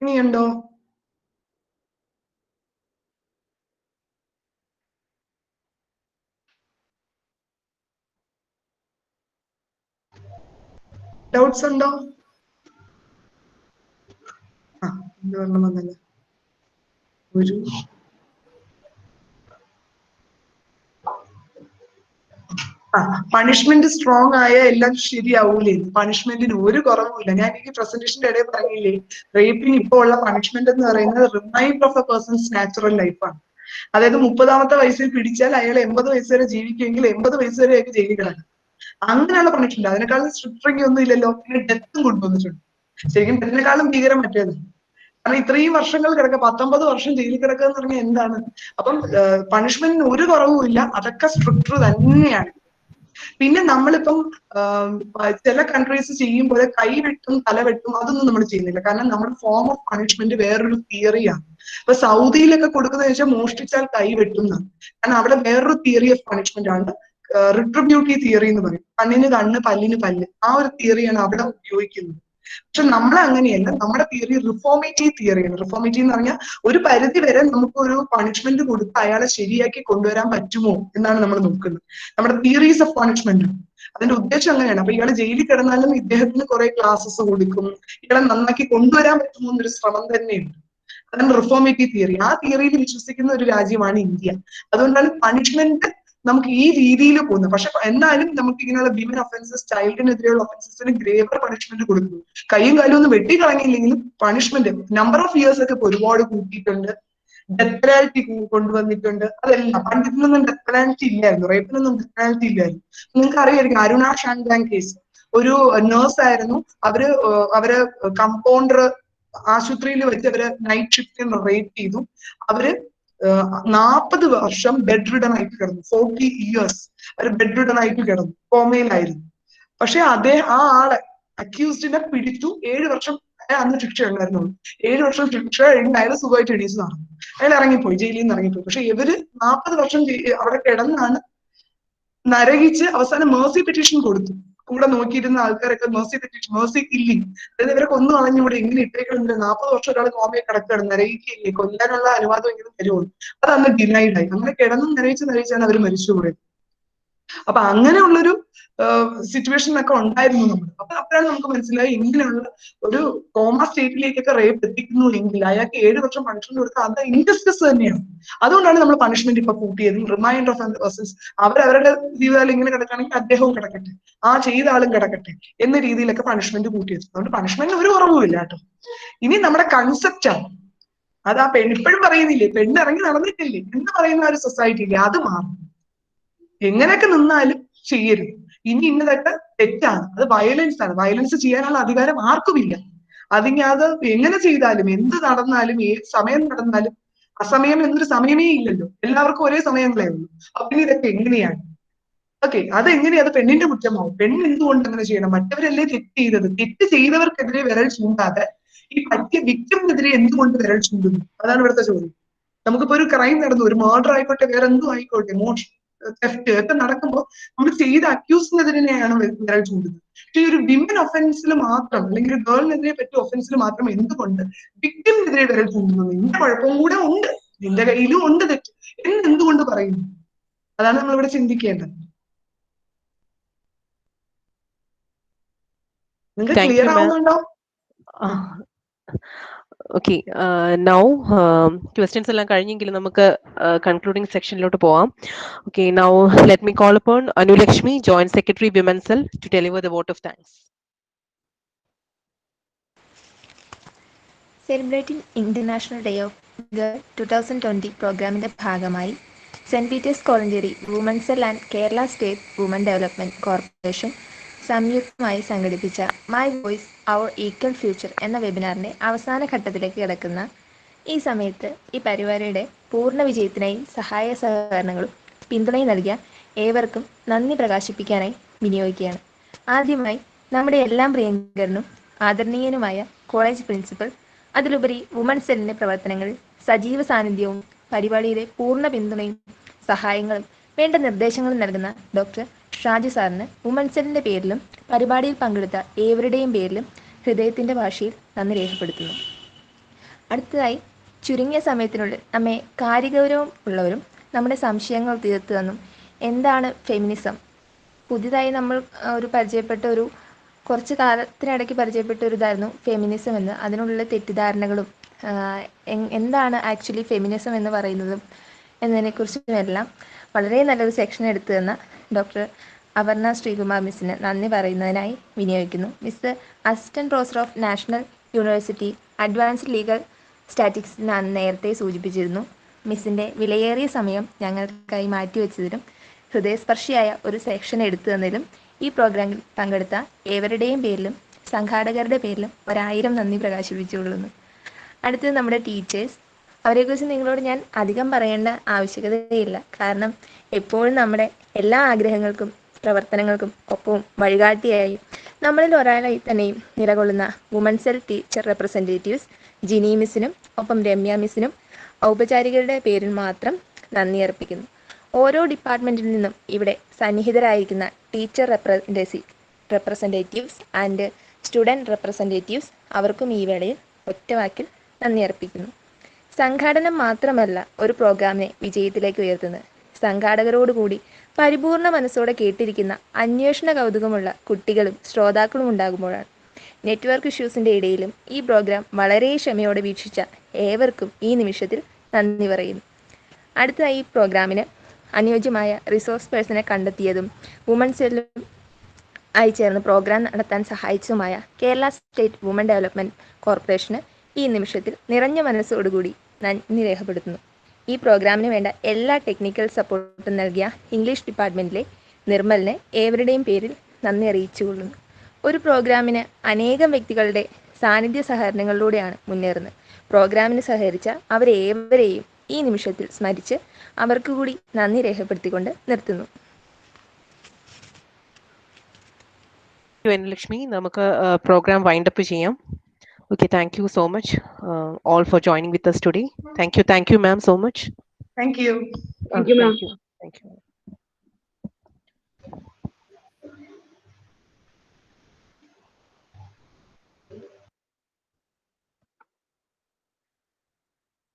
ഇനിയുണ്ടോ? ഡൗട്ട്സ് ഉണ്ടോ? ഒരു പണിഷ്മെന്റ് സ്ട്രോങ് ആയ എല്ലാം ശരിയാവൂലേ? പണിഷ്മെന്റിന് ഒരു കുറവുമില്ല. ഞാൻ ഈ പ്രസന്റേഷന്റെ ഇടയിൽ പറഞ്ഞില്ലേ, റേപ്പിന് ഇപ്പോൾ ഉള്ള പണിഷ്മെന്റ് എന്ന് പറയുന്നത് reminder of a person's natural ലൈഫാണ്. അതായത് 30ാമത്തെ വയസ്സിൽ പിടിച്ചാൽ അയാൾ 80 വയസ്സ് വരെ ജീവിക്കുമെങ്കിൽ 80 വയസ്സ് വരെ അയാൾക്ക് ജയിലിൽ കിടക്കും. അങ്ങനെയുള്ള പണിഷ്മെന്റ്. അതിനേക്കാളും സ്ട്രിക്റ്റിംഗ് ഒന്നും ഇല്ലല്ലോ. പിന്നെ ഡെത്തും കൊണ്ടുവന്നിട്ടുണ്ട്. ശരിക്കും ഡെത്തിനേക്കാളും ഭീകരം മറ്റേത്. കാരണം ഇത്രയും വർഷങ്ങൾ കിടക്കുക, 19 വർഷം ജയിലിൽ കിടക്കുക എന്ന് പറഞ്ഞാൽ എന്താണ്? അപ്പം പണിഷ്മെന്റിന് ഒരു കുറവുമില്ല, അതൊക്കെ സ്ട്രിക്റ്റർ തന്നെയാണ്. പിന്നെ നമ്മളിപ്പം ചില കൺട്രീസ് ചെയ്യും പോലെ കൈവെട്ടും തലവെട്ടും അതൊന്നും നമ്മൾ ചെയ്യുന്നില്ല. കാരണം നമ്മുടെ ഫോം ഓഫ് പണിഷ്മെന്റ് വേറൊരു തിയറിയാണ്. ഇപ്പൊ സൗദിയിലൊക്കെ കൊടുക്കുന്നത് വെച്ചാൽ മോഷ്ടിച്ചാൽ കൈവെട്ടുന്നതാണ്. കാരണം അവിടെ വേറൊരു തിയറി ഓഫ് പണിഷ്മെന്റ് ആണ്, റിട്രിബ്യൂട്ടീവ് തിയറി എന്ന് പറയും. കണ്ണിന് കണ്ണ് പല്ലിന് പല്ല്, ആ ഒരു തിയറിയാണ് അവിടെ ഉപയോഗിക്കുന്നത്. പക്ഷെ നമ്മളെ അങ്ങനെയല്ല, നമ്മുടെ തിയറി റിഫോർമേറ്റീവ് തിയറിയാണ്. റിഫോർമേറ്റീവ് എന്ന് പറഞ്ഞാൽ ഒരു പരിധി വരെ നമുക്കൊരു പണിഷ്മെന്റ് കൊടുത്ത് അയാളെ ശരിയാക്കി കൊണ്ടുവരാൻ പറ്റുമോ എന്നാണ് നമ്മൾ നോക്കുന്നത്. നമ്മുടെ തിയറീസ് ഓഫ് പണിഷ്മെന്റ് അതിന്റെ ഉദ്ദേശം അങ്ങനെയാണ്. അപ്പൊ ഇയാളെ ജയിലിൽ കിടന്നാലും ഇദ്ദേഹത്തിന് കുറെ ക്ലാസ്സസ് കൊടുക്കും, ഇയാളെ നന്നാക്കി കൊണ്ടുവരാൻ പറ്റുമോ എന്നൊരു ശ്രമം തന്നെയുണ്ട്. അതാണ് റിഫോർമേറ്റീവ് തിയറി. ആ തിയറിയിൽ വിശ്വസിക്കുന്ന ഒരു രാജ്യമാണ് ഇന്ത്യ. അതുകൊണ്ടാണ് പണിഷ്മെന്റ് നമുക്ക് ഈ രീതിയിൽ പോകുന്നത്. പക്ഷെ എന്നാലും നമുക്ക് ഇങ്ങനെയുള്ള വിമൻ ഒഫൻസസ്, ചൈൽഡിനെതിരെയുള്ള ഒഫൻസസിന് ഗ്രേവർ പണിഷ്മെന്റ് കൊടുക്കുന്നു. കൈയും കാലും ഒന്നും വെട്ടിക്കളഞ്ഞില്ലെങ്കിലും പണിഷ്മെന്റ് നമ്പർ ഓഫ് ഇയേഴ്സ് ഒക്കെ ഒരുപാട് കൂട്ടിയിട്ടുണ്ട്. ഡെത്ത് പെനാൽറ്റി കൊണ്ടുവന്നിട്ടുണ്ട്. അതെല്ലാം പണ്ടിതിനൊന്നും ഡെത്ത് പെനാൽറ്റി ഇല്ലായിരുന്നു, റേപ്പിനൊന്നും ഡെത്ത് പെനാൽറ്റി ഇല്ലായിരുന്നു. നിങ്ങൾക്ക് അറിയായിരിക്കും അരുണ ഷാൻഡാങ് കേസ്. ഒരു നേഴ്സ് ആയിരുന്നു, അവര് കമ്പൗണ്ടർ ആശുപത്രിയിൽ വെച്ച് അവര് നൈറ്റ് ഷിഫ്റ്റിൽ റേപ്പ് ചെയ്തു. അവര് 40 വർഷം ബെഡ് റിഡൻ ആയിട്ട് കിടന്നു. 40 ഇയേഴ്സ് അവർ ബെഡ് റിഡൻ ആയിട്ട് കിടന്നു, കോമയിലായിരുന്നു. പക്ഷെ ആ ആളെ അക്യൂസ്ഡിനെ പിടിച്ചു. 7 വർഷം അന്ന് ശിക്ഷ ഉണ്ടായിരുന്നുള്ളൂ. 7 വർഷം ശിക്ഷ കഴിഞ്ഞ് അയാൾ സുഖമായിട്ട് എണീച്ച് നടന്നു. അയാൾ ഇറങ്ങിപ്പോയി, ജയിലിൽ നിന്ന് ഇറങ്ങിപ്പോയി. പക്ഷെ ഇവര് 40 വർഷം അവിടെ കിടന്നാണ് നരകിച്ച് അവസാനം മേഴ്സി പെറ്റീഷൻ കൊടുത്തു. കൂടെ നോക്കിയിരുന്ന ആൾക്കാരൊക്കെ മേഴ്സി കില്ലിങ്, അതായത് ഇവരെ കൊന്നു കളഞ്ഞൂടെ, എങ്ങനെ ഇട്ടേക്കുന്നുണ്ട്, 40 വർഷം ഒരാൾ കോമയെ കിടക്കുകയാണ്, നരകിക്കില്ലേ, കൊല്ലാനുള്ള അനുവാദം എങ്കിലും തരുമോ? അത് അന്ന് ഡിനൈഡ് ആയി. അങ്ങനെ കിടന്നും നരകിച്ചാണ് അവർ മരിച്ചുപോയത്. അപ്പൊ അങ്ങനെയുള്ളൊരു സിറ്റുവേഷനൊക്കെ ഉണ്ടായിരുന്നു നമ്മൾ. അപ്പൊ അപ്പോഴാണ് നമുക്ക് മനസ്സിലായി ഇങ്ങനെയുള്ള ഒരു കോമ സ്റ്റേറ്റിലേക്കൊക്കെ റേപ്പ് എത്തിക്കുന്നു എങ്കിൽ അയാൾക്ക് 7 വർഷം പണിഷ്മെന്റ് കൊടുത്താൽ അത് ഇൻജസ്റ്റിസ് തന്നെയാണ്. അതുകൊണ്ടാണ് നമ്മൾ പണിഷ്മെന്റ് ഇപ്പൊ കൂട്ടിയതും. റിമൈൻഡർ ഓഫ് പേഴ്സൺസ്, അവരവരുടെ ജീവിതത്തിൽ ഇങ്ങനെ കിടക്കുകയാണെങ്കിൽ അദ്ദേഹവും കിടക്കട്ടെ, ആ ചെയ്ത ആളും കിടക്കട്ടെ എന്ന രീതിയിലൊക്കെ പണിഷ്മെന്റ് കൂട്ടിയത്. അതുകൊണ്ട് പണിഷ്മെന്റ് ഒരു കുറവുമില്ല കേട്ടോ. ഇനി നമ്മുടെ കൺസെപ്റ്റാണ് അത്. ആ ഇപ്പോഴും പറയുന്നില്ലേ, പെണ്ണ് ഇറങ്ങി നടന്നിട്ടില്ലേ എന്ന് പറയുന്ന ഒരു സൊസൈറ്റിയില്ലേ, അത് മാറും. എങ്ങനെയൊക്കെ നിന്നാലും ചെയ്യരുത്. ഇനി ഇന്നതൊക്കെ തെറ്റാണ്, അത് വയലൻസ് ആണ്. വയലൻസ് ചെയ്യാനുള്ള അധികാരം ആർക്കുമില്ല. അത് എങ്ങനെ ചെയ്താലും, എന്ത് നടന്നാലും, ഏത് സമയം നടന്നാലും, അസമയം എന്നൊരു സമയമേ ഇല്ലല്ലോ, എല്ലാവർക്കും ഒരേ സമയങ്ങളേ ഉള്ളൂ. അപ്പൊ ഇതൊക്കെ എങ്ങനെയാണ്? ഓക്കെ, അതെങ്ങനെയാ? അത് പെണ്ണിന്റെ കുറ്റമാവും. പെണ്ണ് എന്തുകൊണ്ട് അങ്ങനെ ചെയ്യണം? മറ്റവരല്ലേ തെറ്റ് ചെയ്തത്? തെറ്റ് ചെയ്തവർക്കെതിരെ വിരൽ ചൂണ്ടാതെ ഈ പറ്റിയ വിക്ടിമിനെതിരെ എന്തുകൊണ്ട് വിരൽ ചൂണ്ടുന്നു? അതാണ് ഇവിടുത്തെ ചോദ്യം. നമുക്കിപ്പോ ഒരു ക്രൈം നടന്നു, ഒരു മർഡർ ആയിക്കോട്ടെ, വേറെ എന്തും ആയിക്കോട്ടെ, തെഫ്റ്റ് ഒക്കെ നടക്കുമ്പോൾ നമ്മൾ ചെയ്ത അക്യൂസിനെതിരെയാണ് വിരൽ ചൂണ്ടുന്നത്. പക്ഷെ ഈ ഒരു വിമൻ ഒഫൻസിൽ മാത്രം, അല്ലെങ്കിൽ ഗേളിനെതിരെ പറ്റിയ ഒഫൻസിൽ മാത്രം എന്തുകൊണ്ട് വിക്ടിമിനെതിരെ വിരൽ ചൂണ്ടുന്നു? നിന്റെ കുഴപ്പം കൂടെ ഉണ്ട്, നിന്റെ കയ്യിലും ഉണ്ട് തെറ്റ് എന്ന് എന്തുകൊണ്ട് പറയുന്നു? അതാണ് നമ്മളിവിടെ ചിന്തിക്കേണ്ടത്. നിങ്ങൾക്ക് ക്ലിയർ ആവുന്നുണ്ടോ? Okay, now questions എല്ലാം കഴിഞ്ഞെങ്കിലും നമുക്ക് concluding sectionലോട്ട് പോവാം. Okay, now let me call upon Anulakshmi, Joint Secretary Women's Cell, to deliver the vote of thanks. Celebrating international day of girl 2020 പ്രോഗ്രാമിന്റെ ഭാഗമായി saint Peter's Kolenchery woman cell and Kerala state woman development corporation സംയുക്തമായി സംഘടിപ്പിച്ച my voice our equal future എന്ന വെബിനാറിന്റെ അവസാന ഘട്ടത്തിലേക്ക് കിടക്കുന്ന ഈ സമയത്ത് ഈ പരിപാടിയുടെ പൂർണ്ണ വിജയത്തിനായി സഹായ സഹകരണങ്ങളും പിന്തുണയും നൽകിയ ഏവർക്കും നന്ദി പ്രകാശിപ്പിക്കാനായി വിനിയോഗിക്കുകയാണ്. ആദ്യമായി നമ്മുടെ എല്ലാം പ്രിയങ്കരനും ആദരണീയനുമായ കോളേജ് പ്രിൻസിപ്പൽ, അതിലുപരി വുമൺ സെല്ലിന്റെ പ്രവർത്തനങ്ങളിൽ സജീവ സാന്നിധ്യവും പരിപാടിയിലെ പൂർണ്ണ പിന്തുണയും സഹായങ്ങളും വേണ്ട നിർദ്ദേശങ്ങളും നൽകുന്ന ഡോക്ടർ ഷാജു സാറിന് വുമൺ സെല്ലിന്റെ പേരിലും പരിപാടിയിൽ പങ്കെടുത്ത ഏവരുടെയും പേരിലും ഹൃദയത്തിന്റെ ഭാഷയിൽ നന്ദി രേഖപ്പെടുത്തുന്നു. അടുത്തതായി ചുരുങ്ങിയ സമയത്തിനുള്ളിൽ നമ്മെ കാര്യഗൗരവം ഉള്ളവരും നമ്മുടെ സംശയങ്ങൾ തീർത്തു തന്നും എന്താണ് ഫെമിനിസം, പുതിയതായി നമ്മൾ കുറച്ച് കാലത്തിനിടയ്ക്ക് പരിചയപ്പെട്ട ഒരു ഇതായിരുന്നു ഫെമിനിസം എന്ന്, അതിനുള്ള തെറ്റിദ്ധാരണകളും എന്താണ് ആക്ച്വലി ഫെമിനിസം എന്ന് പറയുന്നതും എന്നതിനെക്കുറിച്ചും എല്ലാം വളരെ നല്ലൊരു സെക്ഷൻ എടുത്തു തന്ന ഡോക്ടർ അപർണ ശ്രീകുമാർ മിസ്സിന് നന്ദി പറയുന്നതിനായി വിനിയോഗിക്കുന്നു. Miss assistant professor of national university advanced legal statics ഞാൻ നേരത്തെ സൂചിപ്പിച്ചിരുന്നു. മിസ്സിൻ്റെ വിലയേറിയ സമയം ഞങ്ങൾക്കായി മാറ്റിവെച്ചതിലും ഹൃദയസ്പർശിയായ ഒരു സെക്ഷൻ എടുത്തു തന്നതിലും ഈ പ്രോഗ്രാമിൽ പങ്കെടുത്ത ഏവരുടെയും പേരിലും സംഘാടകരുടെ പേരിലും 1000 നന്ദി പ്രകാശിപ്പിച്ചുകൊള്ളുന്നു. അടുത്തത് നമ്മുടെ ടീച്ചേഴ്സ്. അവരെക്കുറിച്ച് നിങ്ങളോട് ഞാൻ അധികം പറയേണ്ട ആവശ്യകതയില്ല. കാരണം എപ്പോഴും നമ്മുടെ എല്ലാ ആഗ്രഹങ്ങൾക്കും പ്രവർത്തനങ്ങൾക്കും ഒപ്പവും വഴികാട്ടിയായി നമ്മളിൽ ഒരാളായി തന്നെയും നിലകൊള്ളുന്ന woman cell teacher representatives Jini മിസ്സിനും ഒപ്പം രമ്യ മിസ്സിനും ഔപചാരികരുടെ പേരിൽ മാത്രം നന്ദി അർപ്പിക്കുന്നു. ഓരോ ഡിപ്പാർട്ട്മെൻറ്റിൽ നിന്നും ഇവിടെ സന്നിഹിതരായിരിക്കുന്ന teacher representatives and student representatives അവർക്കും ഈ വേളയിൽ ഒറ്റവാക്കിൽ നന്ദി അർപ്പിക്കുന്നു. സംഘാടനം മാത്രമല്ല ഒരു പ്രോഗ്രാമിനെ വിജയത്തിലേക്ക് ഉയർത്തുന്നത്. സംഘാടകരോടുകൂടി പരിപൂർണ മനസ്സോടെ കേട്ടിരിക്കുന്ന അന്വേഷണ കൗതുകമുള്ള കുട്ടികളും ശ്രോതാക്കളും ഉണ്ടാകുമ്പോഴാണ്. നെറ്റ്വർക്ക് ഇഷ്യൂസിൻ്റെ ഇടയിലും ഈ പ്രോഗ്രാം വളരെ ക്ഷമയോടെ വീക്ഷിച്ച ഏവർക്കും ഈ നിമിഷത്തിൽ നന്ദി പറയുന്നു. അടുത്തതായി ഈ പ്രോഗ്രാമിന് അനുയോജ്യമായ റിസോഴ്സ് പേഴ്സണെ കണ്ടെത്തിയതും വുമൺ സെല്ലും ആയി ചേർന്ന് പ്രോഗ്രാം നടത്താൻ സഹായിച്ചതുമായ കേരള സ്റ്റേറ്റ് വുമൺ ഡെവലപ്മെൻറ്റ് കോർപ്പറേഷന് ഈ നിമിഷത്തിൽ നിറഞ്ഞ മനസ്സോടുകൂടി നന്ദി രേഖപ്പെടുത്തുന്നു. ഈ പ്രോഗ്രാമിന് വേണ്ട എല്ലാ ടെക്നിക്കൽ സപ്പോർട്ടും നൽകിയ ഇംഗ്ലീഷ് ഡിപ്പാർട്ട്മെൻറ്റിലെ നിർമ്മലിനെ ഏവരുടെയും പേരിൽ നന്ദി അറിയിച്ചുകൊള്ളുന്നു. ഒരു പ്രോഗ്രാമിന് അനേകം വ്യക്തികളുടെ സാന്നിധ്യ സഹകരണങ്ങളിലൂടെയാണ് മുന്നേറുന്നത്. പ്രോഗ്രാമിന് സഹകരിച്ച അവരേവരെയും ഈ നിമിഷത്തിൽ സ്മരിച്ച് അവർക്ക് കൂടി നന്ദി രേഖപ്പെടുത്തിക്കൊണ്ട് നിർത്തുന്നു. ലക്ഷ്മി, നമുക്ക് പ്രോഗ്രാം വൈൻഡ് അപ്പ് ചെയ്യാം. Okay, thank you so much all for joining with us today. Thank you, ma'am, so much. Thank you. Thank you, ma'am. Thank you.